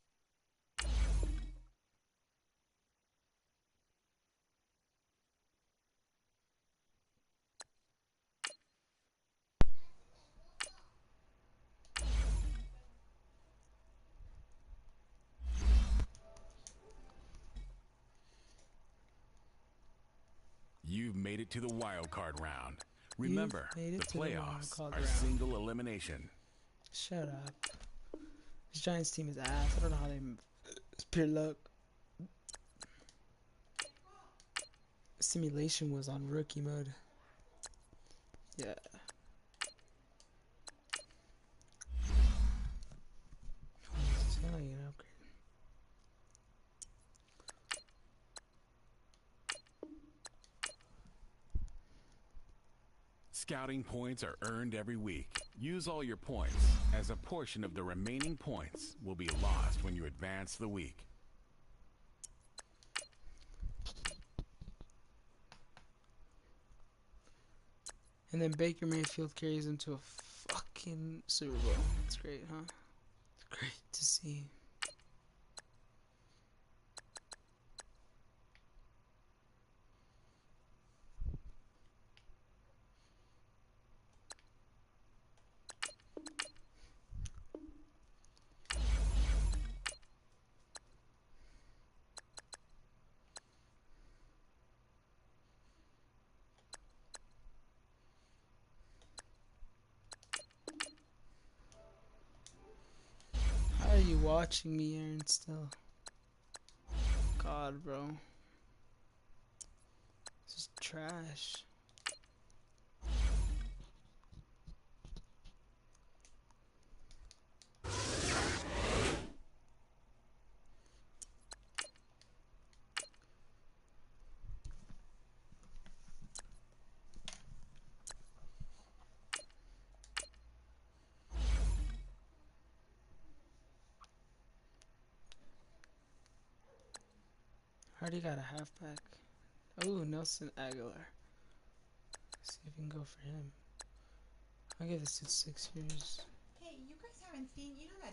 it to the wild card round. Remember, made it the to the wild playoffs card are round. single elimination. Shut up. This Giants team is ass. I don't know how they. It's pure luck. Simulation was on rookie mode. Yeah. Oh, you know, upgrade. Scouting points are earned every week. Use all your points, as a portion of the remaining points will be lost when you advance the week. And then Baker Mayfield carries him to a fucking Super Bowl. That's great, huh? It's great to see. How are you watching me, Aaron, still? God, bro. This is trash. Already got a halfback. Oh, Nelson Aguilar. See if we can go for him. I'll give this to 6 years. Hey, you guys haven't seen, you know that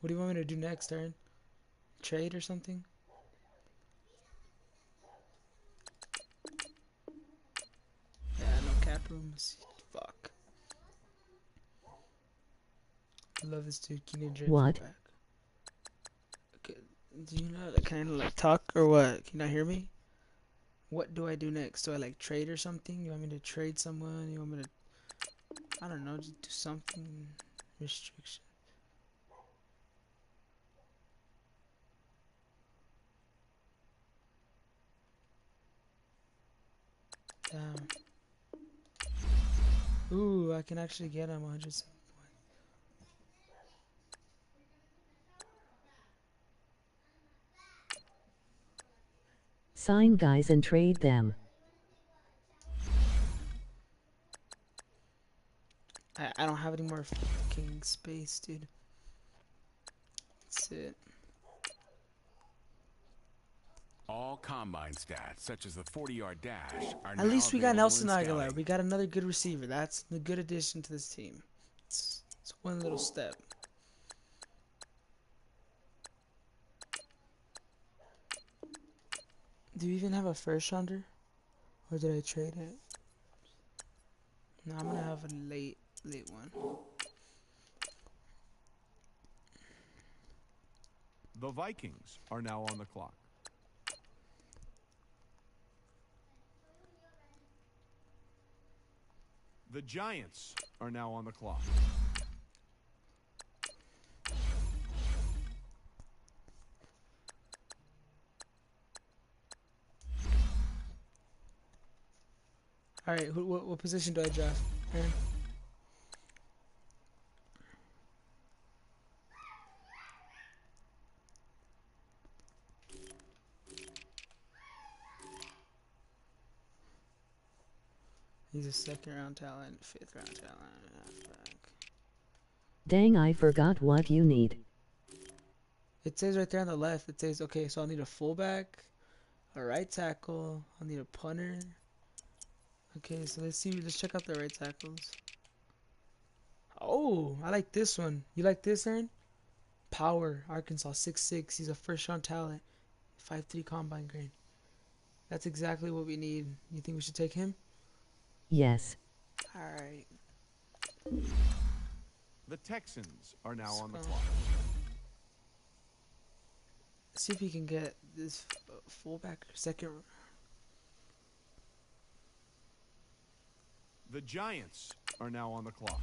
What do you want me to do next, Aaron? Trade or something? Yeah, no cap rooms. Fuck. I love this dude. Keenan Drake What? back. Okay. Do you not kind of like talk or what? Can you not hear me? What do I do next? Do I like trade or something? You want me to trade someone? You want me to, I don't know, just do something? Restriction. Damn. Ooh, I can actually get him 107 points. Sign guys and trade them. I don't have any more fucking space, dude. That's it. All combine stats, such as the 40-yard dash, are At now least we got available Nelson in Aguilar. scouting. We got another good receiver. That's a good addition to this team. It's one little step. Do you even have a first rounder? Or did I trade it? No, I'm gonna have a late one. The Vikings are now on the clock. The Giants are now on the clock. Alright, what position do I draft, Aaron? He's a second round talent, 5th round talent, halfback. Dang, I forgot what you need. It says right there on the left, it says, okay, so I'll need a fullback, a right tackle, I'll need a punter, Okay, so let's see. Let's check out the right tackles. Oh, I like this one. You like this, Aaron? Power, Arkansas, 6'6". He's a first-round talent. 5'3" combine grade. That's exactly what we need. You think we should take him? Yes. Alright. The Texans are now on the Let's clock. see if he can get this fullback second. The Giants are now on the clock.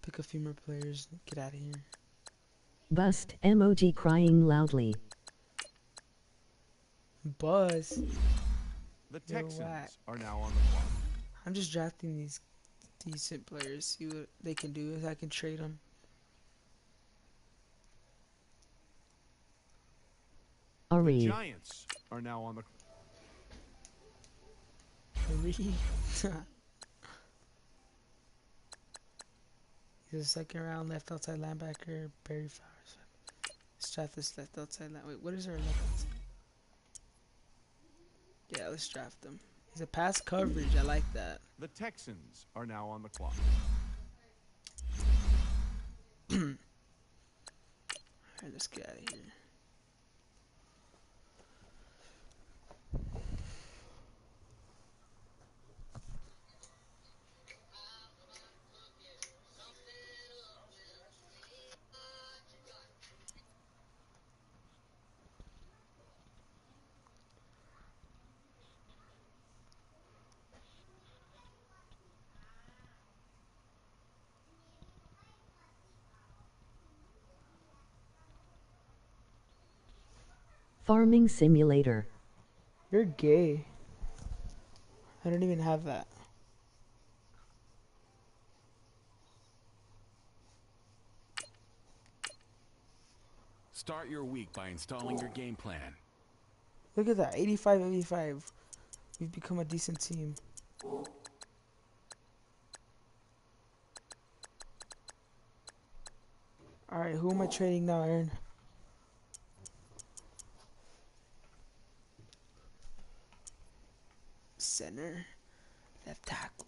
Pick a few more players. Get out of here. Bust emoji crying loudly. Buzz. The You're Texans whack. are now on the clock. I'm just drafting these decent players. See what they can do. If I can trade them. The Ari. Giants are now on the clock. He's a second round left outside linebacker. Barry Flowers. Let's draft this left outside line. Wait, what is our left outside? Yeah, let's draft him. He's a pass coverage. I like that. The Texans are now on the clock. Alright, let's get out of here. Farming Simulator. You're gay. I don't even have that. Start your week by installing your game plan. Look at that. 85-85. We've become a decent team. Alright, who am I trading now, Aaron? Center. Left tackle.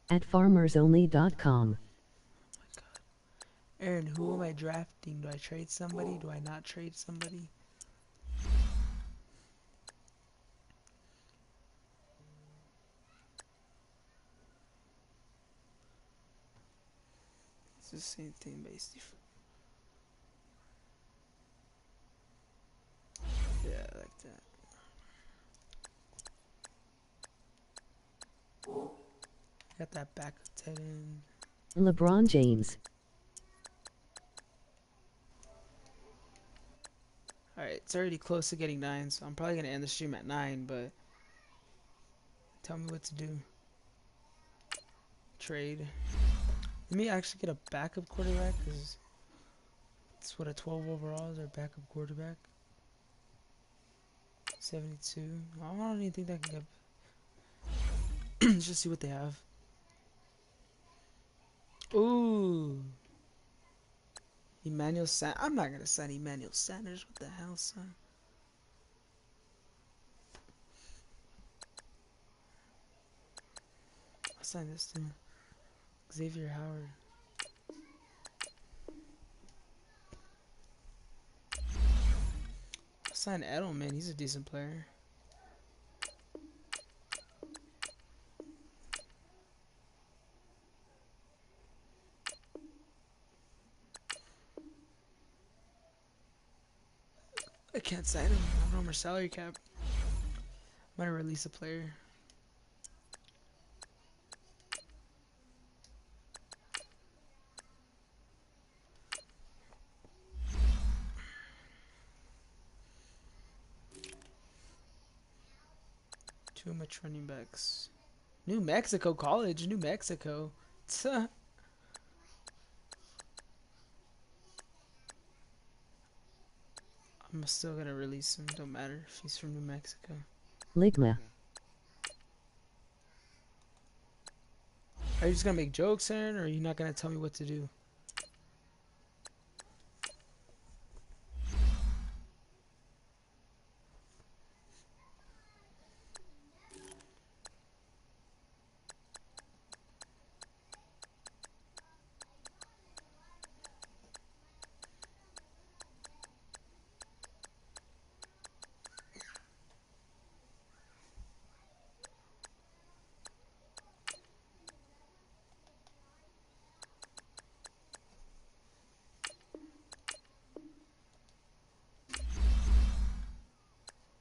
At farmersonly.com. Aaron, who am I drafting? Do I trade somebody? Do I not trade somebody? It's the same thing, basically. Yeah, I like that. Got that back of tight end. LeBron James. Alright, it's already close to getting 9, so I'm probably going to end the stream at 9, but tell me what to do. Trade. Let me actually get a backup quarterback, because it's what a 12 overall is, our backup quarterback. 72. I don't even think that can get... Let's just see what they have. Ooh. Emmanuel Sanders. I'm not going to sign Emmanuel Sanders. What the hell, son? I'll sign this to Xavier Howard. I'll sign Edelman. He's a decent player. I can't sign him. I have no more salary cap. I'm gonna release a player. Too much running backs. New Mexico College, New Mexico. I'm still gonna release him. Don't matter if he's from New Mexico. Ligma. Are you just gonna make jokes, Aaron, or are you not gonna tell me what to do?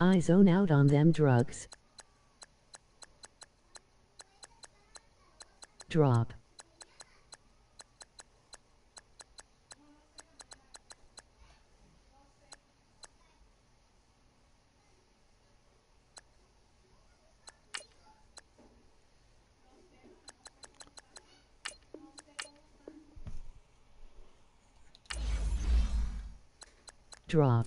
I zone out on them drugs. Drop. Drop.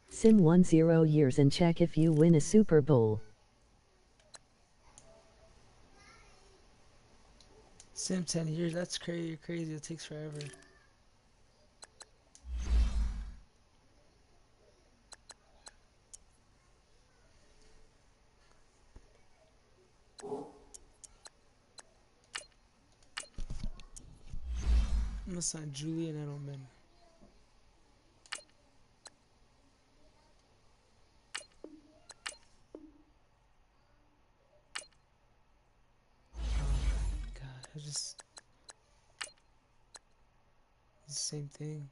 Sim 10 years and check if you win a Super Bowl. Sim 10 years. That's crazy. Crazy. It takes forever. I'm gonna sign Julian Edelman. God, I just it's the same thing.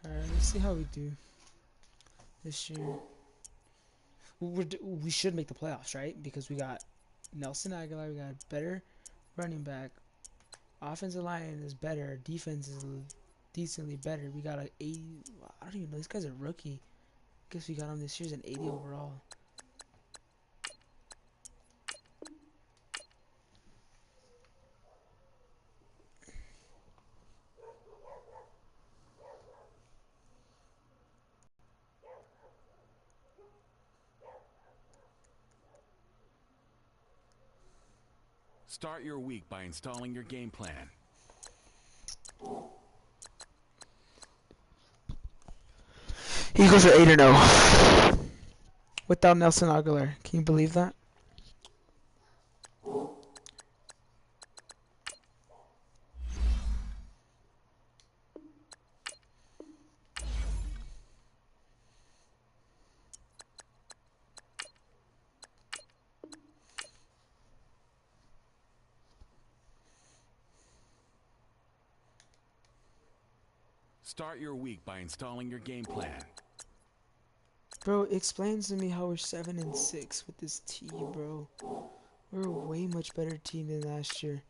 Alright, let's see how we do this year. We should make the playoffs, right? Because we got Nelson Aguilar, we got a better running back. Offensive line is better. Defense is decently better. We got a 80. I don't even know. This guy's a rookie. Guess we got him this year's an 80 overall. Start your week by installing your game plan. Eagles are 8-0 without Nelson Aguilar. Can you believe that? Start your week by installing your game plan. Bro, explain to me how we're 7-6 with this team, bro. We're a way much better team than last year.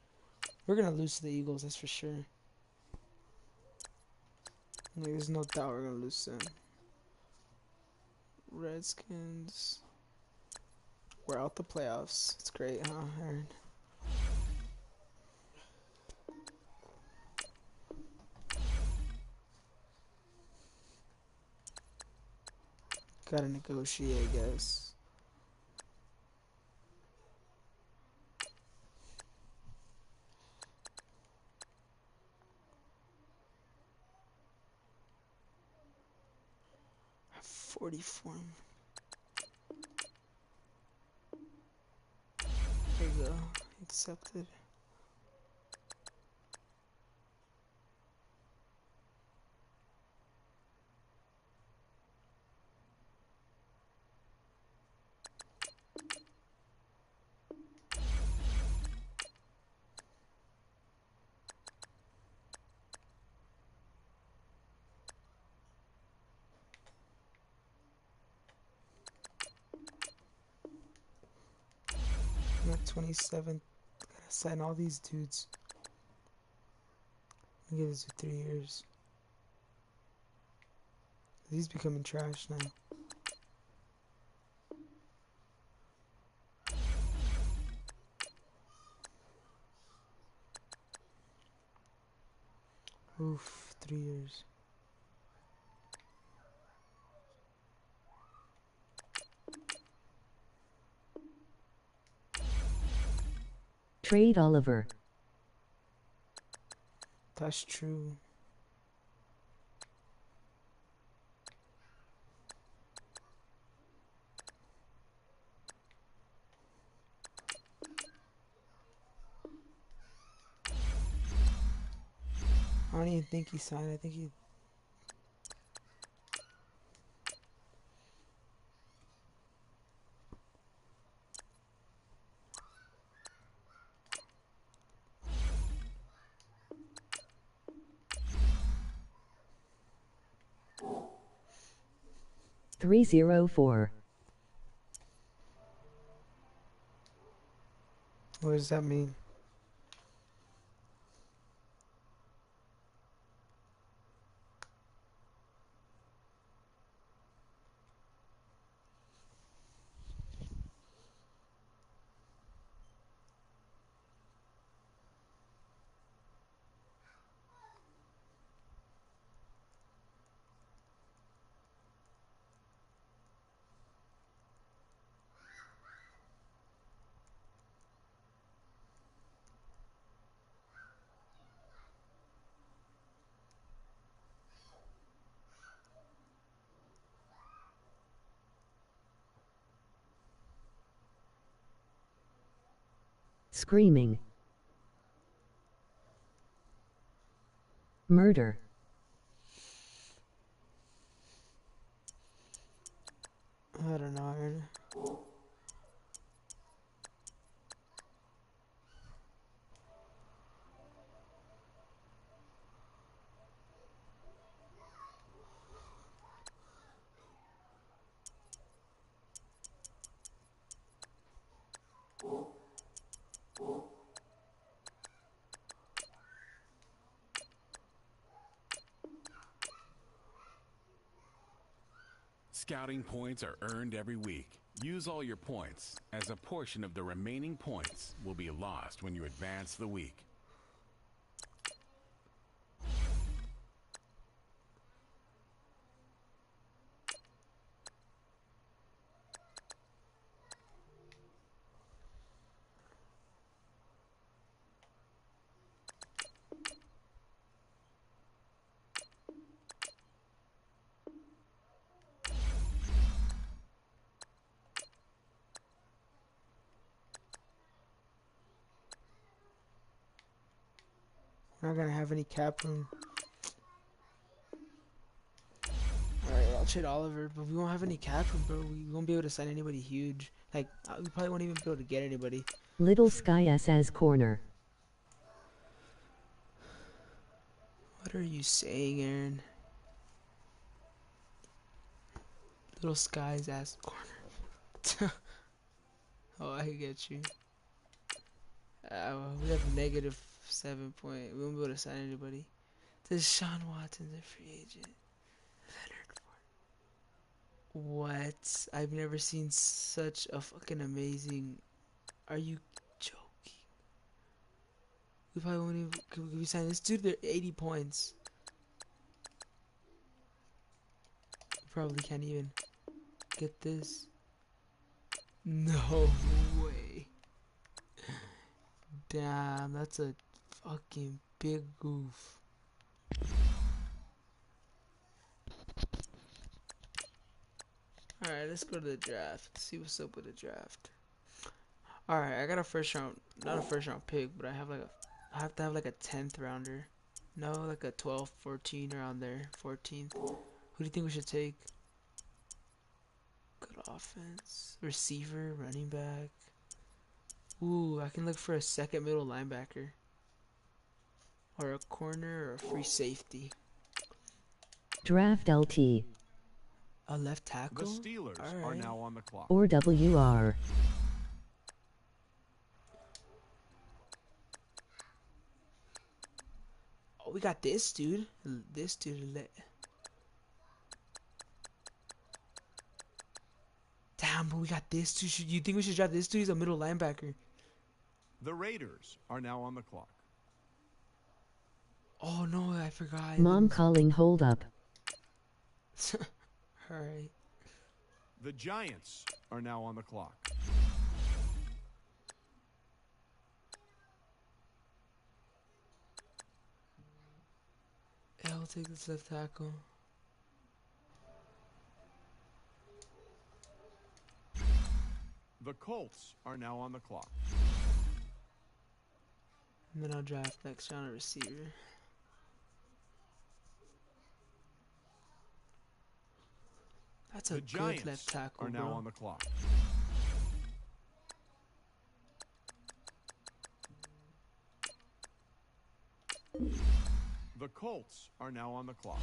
We're gonna lose to the Eagles, that's for sure. Like, there's no doubt we're gonna lose to them. Redskins. We're out the playoffs. It's great, huh, Aaron? Gotta negotiate, I guess. I have 44. There you go. Accepted. I'm at 27. Gotta sign all these dudes. I'm gonna give this 3 years. These becoming trash now. Oof, 3 years. Trade Oliver. That's true. I don't even think he signed. I think he. $304. What does that mean? Screaming. Murder. I don't know, Aaron. Scouting points are earned every week. Use all your points, as a portion of the remaining points will be lost when you advance the week. We're not gonna have any cap room. Alright, I'll trade Oliver, but we won't have any cap room, bro. We won't be able to sign anybody huge. Like, we probably won't even be able to get anybody. Little Sky SS Corner. What are you saying, Aaron? Little Sky's ass corner. Oh, I get you. We have -7 point. We won't be able to sign anybody. Deshaun Watson's a free agent. Leonard Fournette. What? I've never seen such a fucking amazing. Are you joking? We probably won't even. Could we sign this dude? They're 80 points. We probably can't even get this. No way. Damn, that's a fucking big goof. Alright, let's go to the draft. See what's up with the draft. Alright, I got a first round, not a first round pick, but I have to have like a 10th rounder. No, like a 12, 14 around there. 14th. Who do you think we should take? Good offense. Receiver, running back. Ooh, I can look for a second middle linebacker. Or a corner or a free safety. Draft LT. A left The tackle? Steelers are now on the clock. Or WR. we got this dude. This dude lit. Damn, but we got this dude. You think we should draft this dude? He's a middle linebacker. The Raiders are now on the clock. Oh no, I forgot. Mom calling, hold up. Alright. The Giants are now on the clock. I'll take this left tackle. The Colts are now on the clock. And then I'll draft next round a receiver. That's a The good Giants left tackle, are now bro. on the clock. The Colts are now on the clock.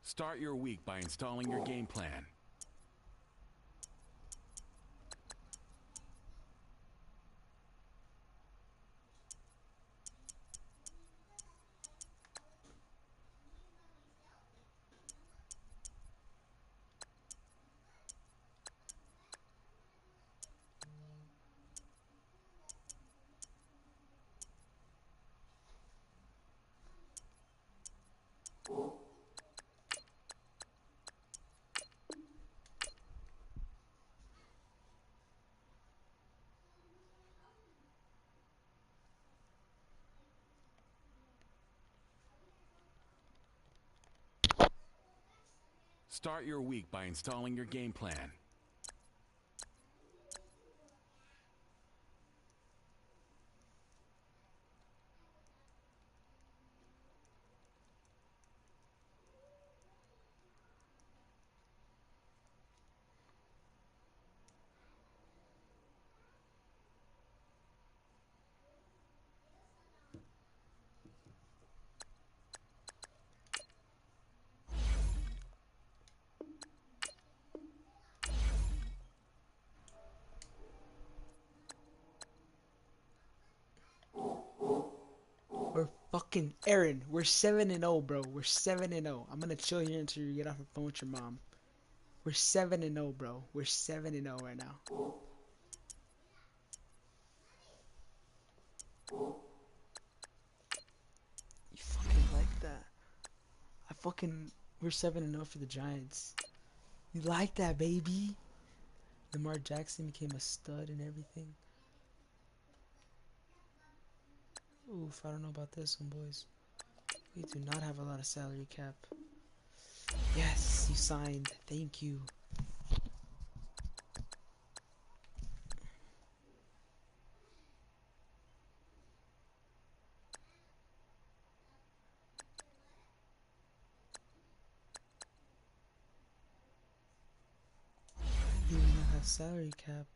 Start your week by installing your game plan. Start your week by installing your game plan. We're fucking Aaron. We're 7-0, bro. We're 7-0. I'm gonna chill here until you get off the phone with your mom. We're 7-0, bro. We're 7-0 right now. You fucking like that? We're 7-0 for the Giants. You like that, baby? Lamar Jackson became a stud and everything. Oof, I don't know about this one, boys. We do not have a lot of salary cap. Yes, you signed. Thank you. I do not have salary cap.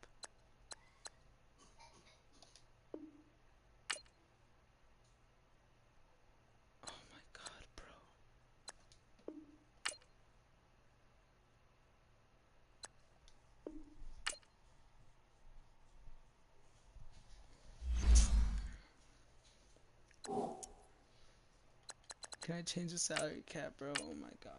Oh my god, bro. Can I change the salary cap, bro? Oh my god.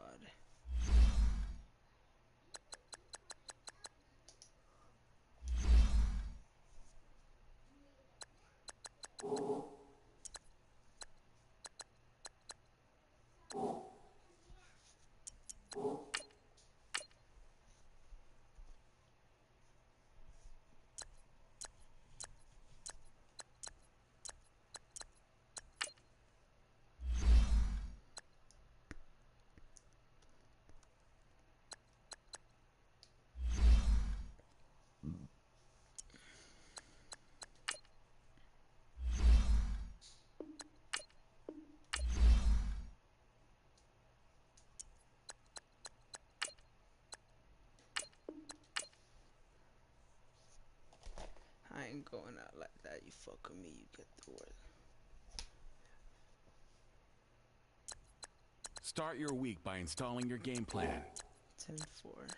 going out like that. You fuck with me, you get the word. Start your week by installing your game plan. 10-4.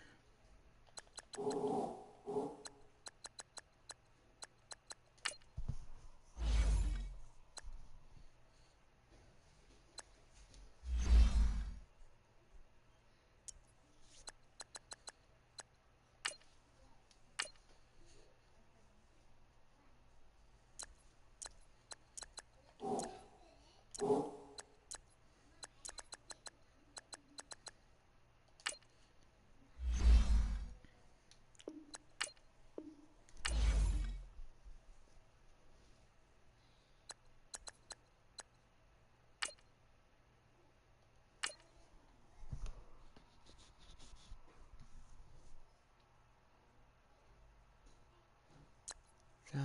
Damn.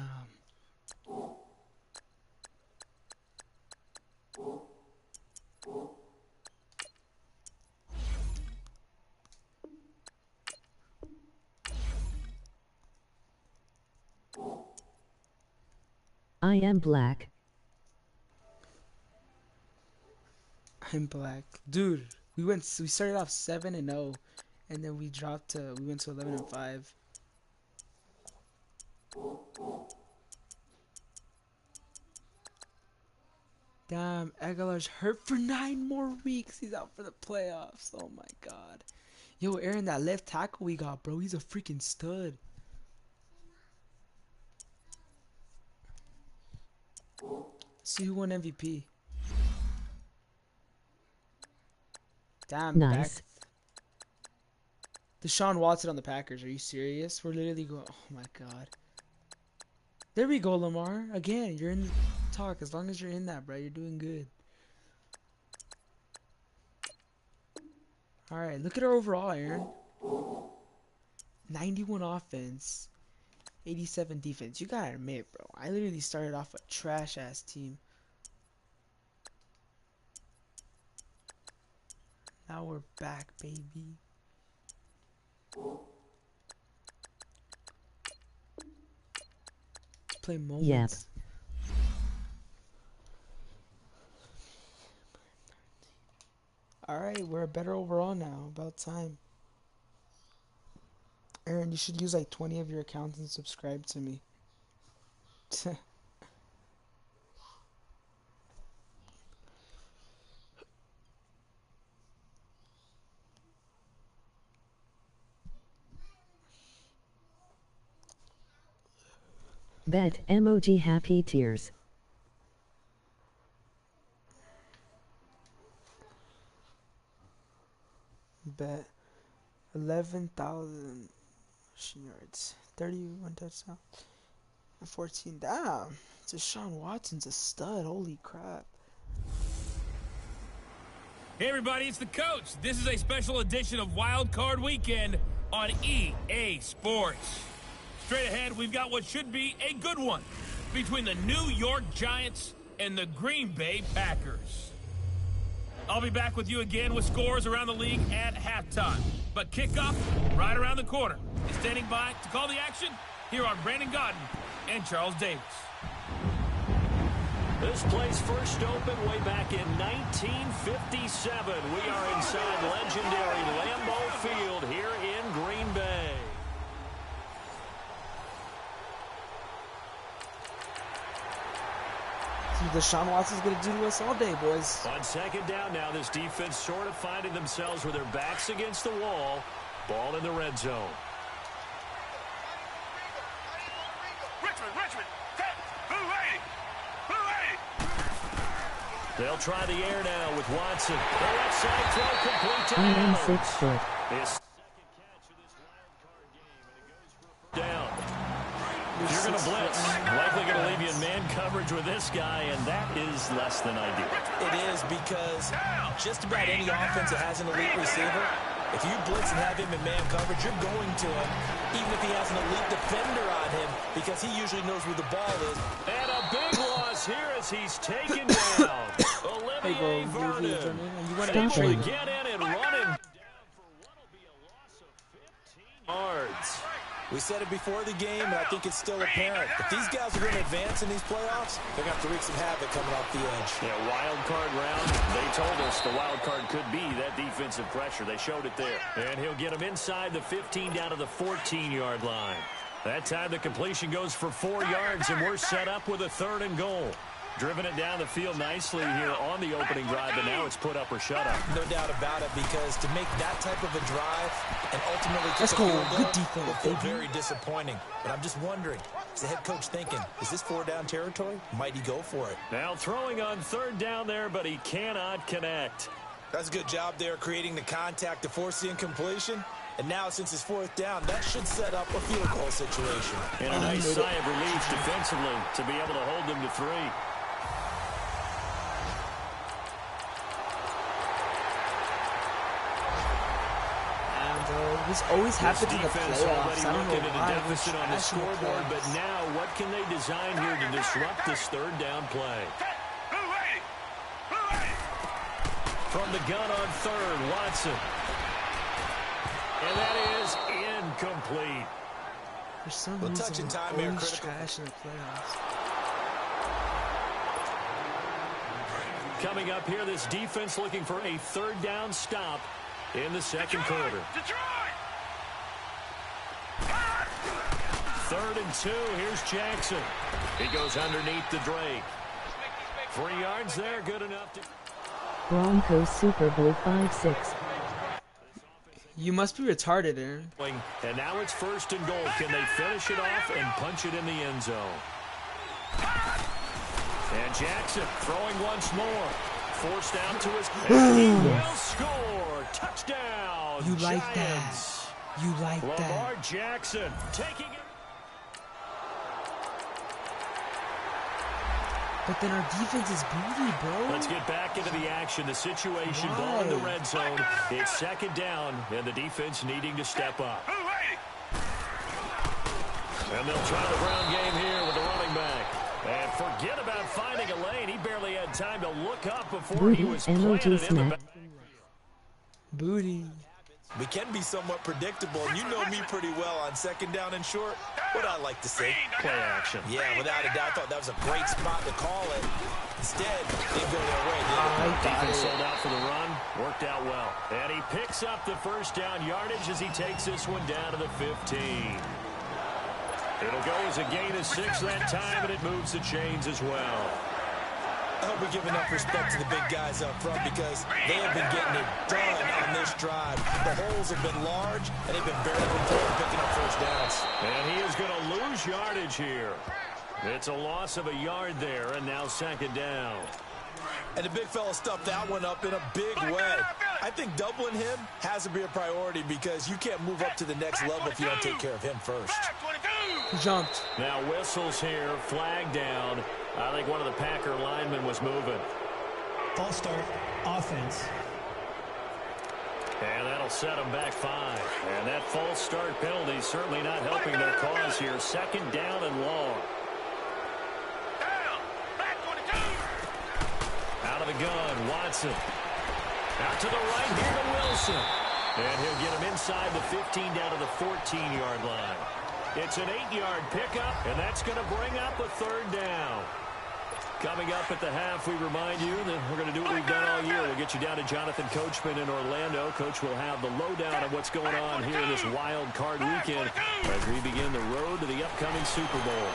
I am black. I'm black. Dude, we started off 7-0 and then we went to 11-5. Damn, Aguilar's hurt for 9 more weeks. He's out for the playoffs. Oh my god. Yo, Aaron, that left tackle we got, bro, he's a freaking stud. See who won MVP. Damn, Nice. Deshaun Watson on the Packers. Are you serious? We're literally going. Oh my god. There we go, Lamar. Again, you're in the talk. As long as you're in that, bro, you're doing good. All right, look at our overall, Aaron. 91 offense, 87 defense. You gotta admit, bro, I literally started off a trash-ass team. Now we're back, baby. Let's play moments. Yep. Alright, we're better overall now. About time. Aaron, you should use like 20 of your accounts and subscribe to me. Bet emoji happy tears. Bet 11,000 rushing yards, 31 touchdowns, and 14. Damn, Deshaun Watson's a stud. Holy crap. Hey everybody, it's the coach. This is a special edition of Wild Card Weekend on EA Sports. Straight ahead, we've got what should be a good one between the New York Giants and the Green Bay Packers. I'll be back with you again with scores around the league at halftime. But kickoff right around the corner. And standing by to call the action, here are Brandon Godden and Charles Davis. This place first opened way back in 1957. We are inside legendary Lambeau Field here in Green Bay. Deshaun Watson's going to do to us all day, boys. On second down now, this defense sort of finding themselves with their backs against the wall. Ball in the red zone. Richmond, They'll try the air now with Watson. The left side throw complete to I am Adams. 6 foot. His second catch of this wild card game, and it goes for a down. If you're going to blitz, likely going to leave you in man coverage with this guy, and that is less than ideal. It is because just about any offense that has an elite receiver, if you blitz and have him in man coverage, you're going to him, even if he has an elite defender on him, because he usually knows where the ball is. And a big loss here as he's taken down. Olivier Vernon. Able to get in and run him down for what will be a loss of 15 yards. We said it before the game, and I think it's still apparent. If these guys are going to advance in these playoffs, they're going to have to wreak some havoc coming off the edge. Yeah, wild card round. They told us the wild card could be that defensive pressure. They showed it there. And he'll get him inside the 15 down to the 14-yard line. That time the completion goes for 4 yards, and we're set up with a 3rd and goal. Driven it down the field nicely here on the opening drive, but now it's put up or shut up. No doubt about it, because to make that type of a drive and ultimately let's kick go. a field goal Good defense, will feel baby. very disappointing. But I'm just wondering, is the head coach thinking, is this 4-down territory? Might he go for it? Now throwing on 3rd down there, but he cannot connect. That's a good job there, creating the contact to force the incompletion. And now, since it's 4th down, that should set up a field goal situation. And a nice sigh of relief defensively to be able to hold them to 3. This always happens in the playoffs. I don't know why. A deficit on the scoreboard, but now what can they design here to disrupt this 3rd down play? From the gun on 3rd, Watson. And that is incomplete. For some Well, reason, touch and time always here, critical. trash in the playoffs. Coming up here, this defense looking for a 3rd down stop in the 2nd quarter. 3rd and 2. Here's Jackson. He goes underneath the Drake. 3 yards there, good enough to... Broncos Super Bowl 56. You must be retarded, Aaron. And now it's 1st and goal. Can they finish it off and punch it in the end zone? And Jackson throwing once more. Forced out to his... And he will score. Touchdown, You like Giants. that. You like Lamar that. Jackson taking it. But then our defense is booty, bro. Let's get back into the action. The situation, ball in the red zone. It's 2nd down, and the defense needing to step up. And they'll try the ground game here with the running back. And forget about finding a lane. He barely had time to look up before he was planted in the back. Booty. We can be somewhat predictable, and you know me pretty well on 2nd down and short. What I like to say? Play action. Yeah, without a doubt. I thought that was a great spot to call it. Instead, didn't go their way, did it? Defense sold out for the run. Worked out well. And he picks up the 1st down yardage as he takes this one down to the 15. It'll go as a gain of 6 that time, and it moves the chains as well. I hope we give enough respect to the big guys up front, because they have been getting it done on this drive. The holes have been large, and they've been barely picking up 1st downs. And he is going to lose yardage here. It's a loss of a yard there, and now 2nd down. And the big fella stuffed that one up in a big way. I think doubling him has to be a priority, because you can't move up to the next level if you don't take care of him first. He jumped. Now whistles here, flag down. I think one of the Packer linemen was moving. False start, offense. And that'll set them back 5. And that false start penalty certainly not helping their cause here. 2nd down and long. Out of the gun, Watson. Out to the right here to Wilson. And he'll get him inside the 15 down to the 14-yard line. It's an 8-yard pickup, and that's going to bring up a 3rd down. Coming up at the half, we remind you that we're going to do what we've done all year. We'll get you down to Jonathan Coachman in Orlando. Coach will have the lowdown of what's going on here in this wild card weekend as we begin the road to the upcoming Super Bowl.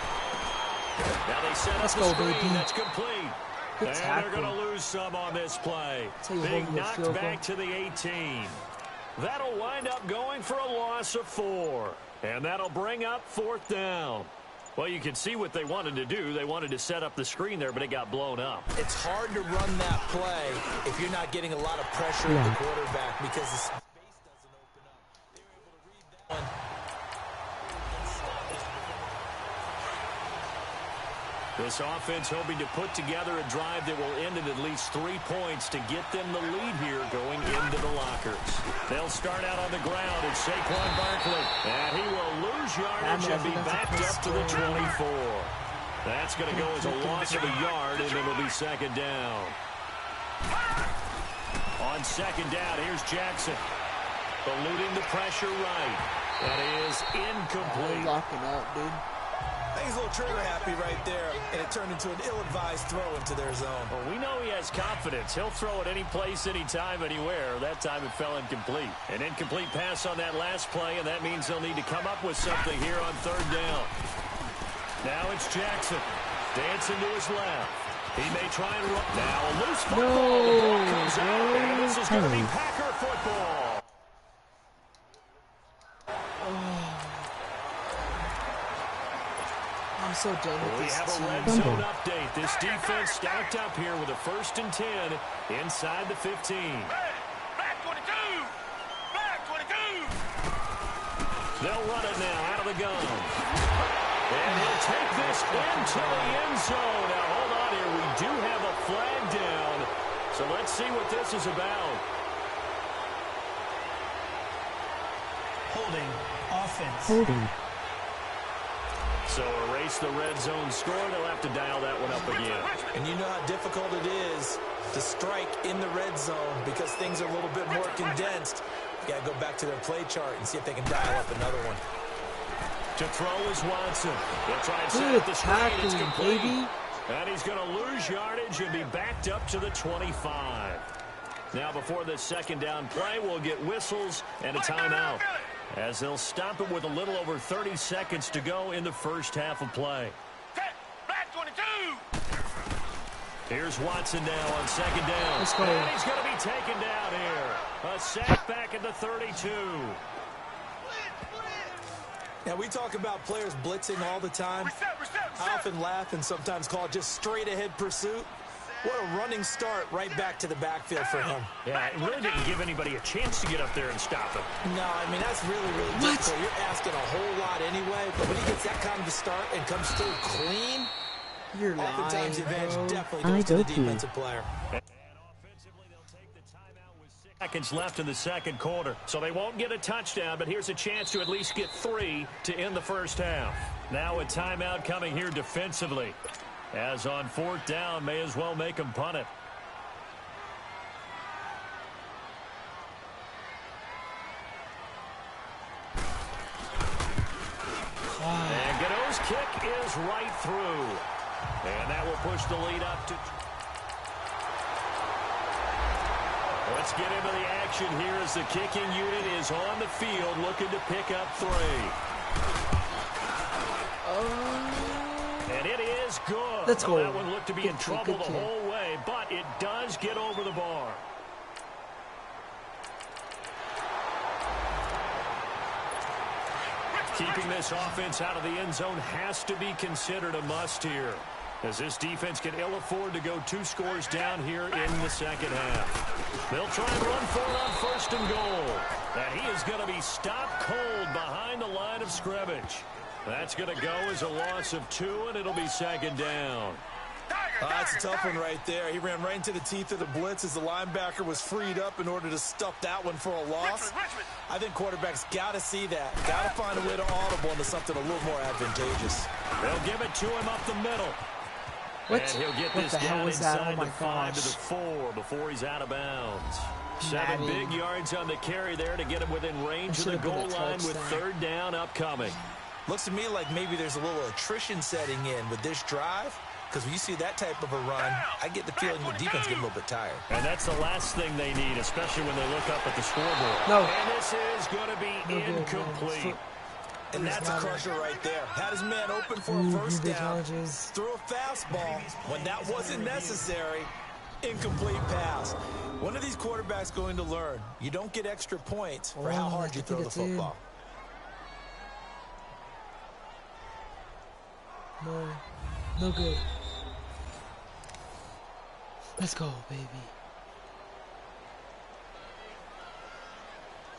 Now they set up the screen. Baby. That's complete. Good And tackle. they're going to lose some on this play. Big knocked back to the 18. That'll wind up going for a loss of 4. And that'll bring up 4th down. Well, you can see what they wanted to do. They wanted to set up the screen there, but it got blown up. It's hard to run that play if you're not getting a lot of pressure on the quarterback, because the space doesn't open up. They were able to read that one. This offense hoping to put together a drive that will end in at least 3 points to get them the lead here going into the lockers. They'll start out on the ground. It's Saquon Barkley. And he will lose yardage and be backed up to the 24. That's going to go as a loss of a yard, and it'll be 2nd down. On 2nd down, here's Jackson. Eluding the pressure right. That is incomplete. Locking up, dude. I think he's a little trigger happy right there, and it turned into an ill-advised throw into their zone. Well, we know he has confidence. He'll throw it any place, anytime, anywhere. That time it fell incomplete. An incomplete pass on that last play, and that means they'll need to come up with something here on third down. Now it's Jackson. Dancing to his left. He may try and run. Now a loose football. The ball comes out, and this is going to be Packer football. I'm so done with We this have a red team. zone update. This defense stacked up here with a 1st and 10 inside the 15. Back 22! Back 22! They'll run it now out of the gun. And he'll take this into the end zone. Now, hold on here. We do have a flag down. So let's see what this is about. Holding. Offense. Holding. So erase the red zone score. They'll have to dial that one up again. And you know how difficult it is to strike in the red zone because things are a little bit more condensed. You got to go back to their play chart and see if they can dial up another one. To throw is Watson. He'll try and set Good up the screen. It's tackling, complete. baby. And he's going to lose yardage and be backed up to the 25. Now before this second down play, we'll get whistles and a timeout, as they'll stop it with a little over 30 seconds to go in the first half of play. Back 22! Here's Watson now on second down. Let's go. And he's going to be taken down here. A sack back at the 32. Now, we talk about players blitzing all the time. I often laugh and sometimes call it just straight-ahead pursuit. What a running start right back to the backfield for him. Yeah, it really didn't give anybody a chance to get up there and stop him. No, I mean, that's really, really difficult. You're asking a whole lot anyway, but when he gets that kind of a start and comes through clean, You're lying, oftentimes the advantage bro. definitely goes to the defensive player. And offensively, they'll take the timeout with 6 seconds left in the second quarter. So they won't get a touchdown, but here's a chance to at least get 3 to end the first half. Now a timeout coming here defensively. As on 4th down, may as well make them punt it. And Godot's kick is right through. And that will push the lead up to... Let's get into the action here as the kicking unit is on the field looking to pick up 3. And it is good. Let's go. That one looked to be in trouble the whole way, but it does get over the bar. Keeping this offense out of the end zone has to be considered a must here, as this defense can ill afford to go 2 scores down here in the second half. They'll try and run for it on 1st and goal. And he is going to be stopped cold behind the line of scrimmage. That's going to go as a loss of 2, and it'll be second down. That's a tough one right there. He ran right into the teeth of the blitz as the linebacker was freed up in order to stuff that one for a loss. I think quarterbacks got to see that. Got to find a way to audible into something a little more advantageous. They'll give it to him up the middle. What? And he'll get What this the hell down was that? inside Oh my the 5 to gosh. the 4 before he's out of bounds. 7 Madden. big yards on the carry there to get him within range of the should've been a goal line with touchdown. 3rd down upcoming. Looks to me like maybe there's a little attrition setting in with this drive, because when you see that type of a run, I get the feeling the defense get a little bit tired. And that's the last thing they need, especially when they look up at the scoreboard. No. And this is going to be No good, man. incomplete. And that's a crusher right there. Had his man open for a first down, threw a fastball when that wasn't necessary. Incomplete pass. When are these quarterbacks going to learn? You don't get extra points for how hard you throw the football. No. No good. Let's go, baby.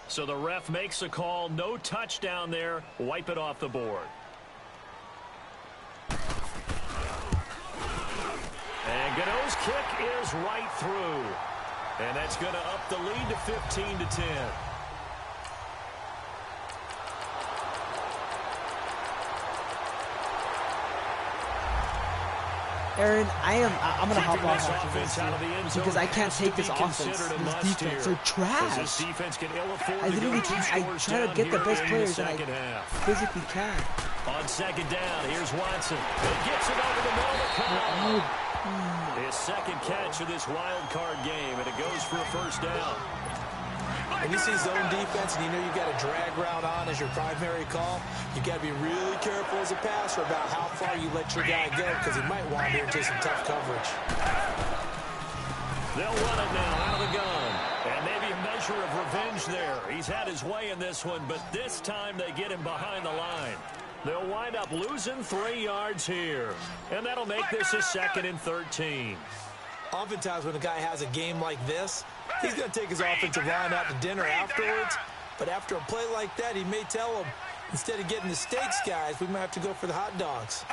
So the ref makes a call. No touchdown there. Wipe it off the board. And Godot's kick is right through. And that's going to up the lead to 15-10. Aaron, I'm gonna hop off This after offense this out of the end zone because I can't has to take be this offense, considered a this must defense. here. They're trash. This defense can ill afford I to go literally two can't. I scores try to down get the here best in the players, and I second half. physically can't. On second down, here's Watson. He gets it over the middle of the crowd. His second catch of this wild card game, and it goes for a first down. When you see zone defense and you know you've got a drag route on as your primary call, you've got to be really careful as a passer about how far you let your guy go because he might wander into some tough coverage. They'll run it now out of the gun. And maybe a measure of revenge there. He's had his way in this one, but this time they get him behind the line. They'll wind up losing 3 yards here. And that'll make this a 2nd and 13. Oftentimes when a guy has a game like this, he's going to take his offensive line out to dinner afterwards. But after a play like that, he may tell them, instead of getting the steaks, guys, we might have to go for the hot dogs.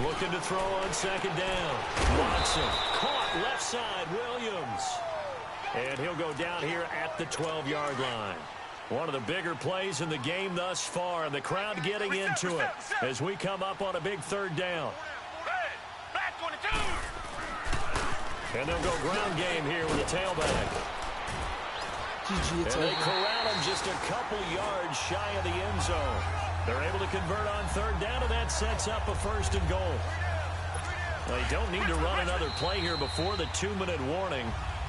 Looking to throw on second down. Watson caught left side, Williams. And he'll go down here at the 12-yard line. One of the bigger plays in the game thus far, and the crowd getting into it as we come up on a big 3rd down. And they'll go ground game here with the tailback. And they corral him just a couple yards shy of the end zone. They're able to convert on 3rd down, and that sets up a 1st and goal. They don't need to run another play here before the 2-minute warning.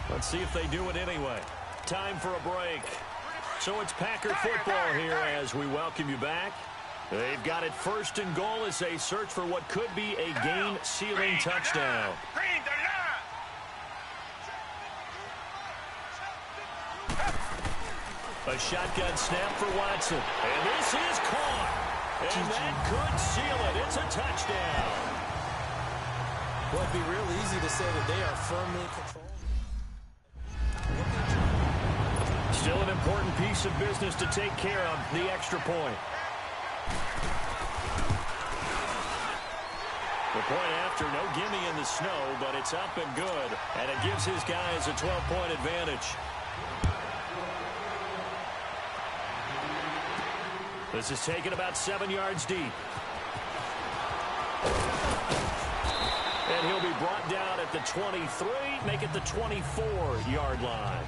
Let's see if they do it anyway. Time for a break. So it's Packer football here as we welcome you back. They've got it 1st and goal as they search for what could be a game-sealing touchdown. A shotgun snap for Watson. And this is caught. And that could seal it. It's a touchdown. Well, it'd be real easy to say that they are firmly controlled. Still an important piece of business to take care of, the extra point. The point after, no gimme in the snow, but it's up and good. And it gives his guys a 12-point advantage. This is taken about 7 yards deep. And he'll be brought down at the 23, make it the 24-yard line.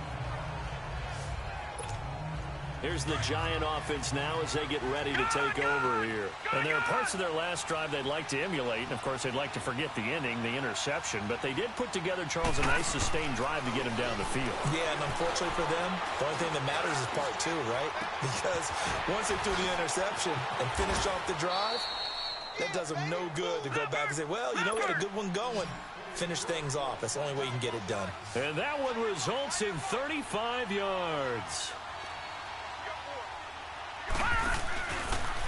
Here's the Giant offense now as they get ready to take over here. And there are parts of their last drive they'd like to emulate. And, of course, they'd like to forget the ending, the interception. But they did put together, Charles, a nice sustained drive to get him down the field. Yeah, and unfortunately for them, the only thing that matters is part 2, right? Because once they threw the interception and finished off the drive, that does them no good to go back and say, well, you know, we had a good one going. Finish things off. That's the only way you can get it done. And that one results in 35 yards.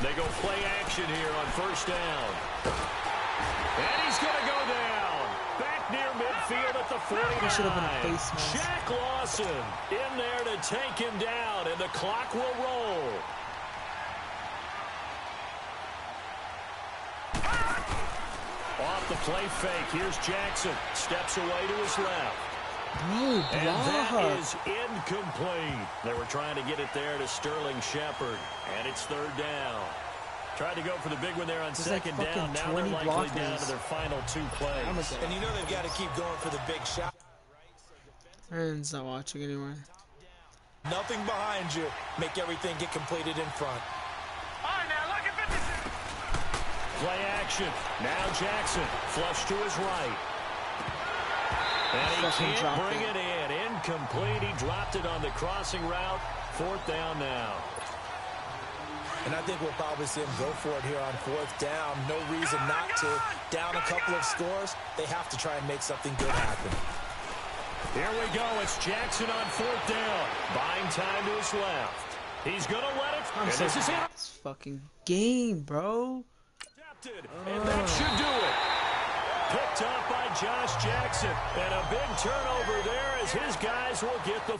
They go play action here on 1st down. And he's going to go down. Back near midfield at the 49. Should have been a face mask. Shaq Lawson in there to take him down, and the clock will roll. Off the play fake, here's Jackson. Steps away to his left. Bro, and that is incomplete. They were trying to get it there to Sterling Shepard, and it's 3rd down. Tried to go for the big one there on second down. Now they're likely down to their final 2 plays. And you know they've got to keep going for the big shot. Aaron's not watching anyway. Nothing behind you. Make everything get completed in front. Play action. Now Jackson. Flush to his right. And he can't bring it in. Incomplete. He dropped it on the crossing route. 4th down now. And I think we'll probably see him go for it here on 4th down. No reason not to. Down a couple of scores, they have to try and make something good happen. Here we go. It's Jackson on 4th down. Buying time to his left. He's going to let it. And this is it. This fucking game, bro. And that should do it. Picked up by Josh Jackson. And a big turnover there as his guys will get the...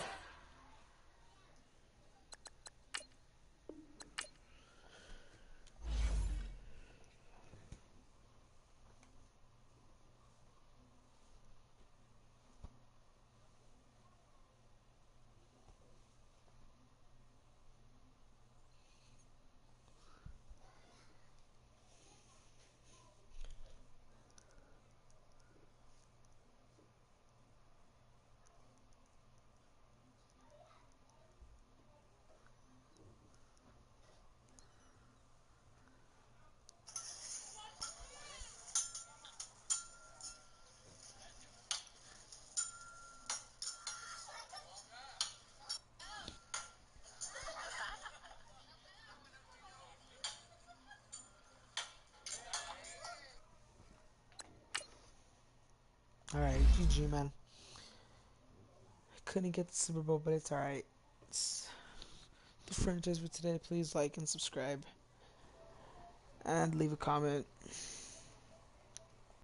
Alright, GG, man. Couldn't get the Super Bowl, but it's alright. It's the franchise for today. Please like and subscribe. And leave a comment.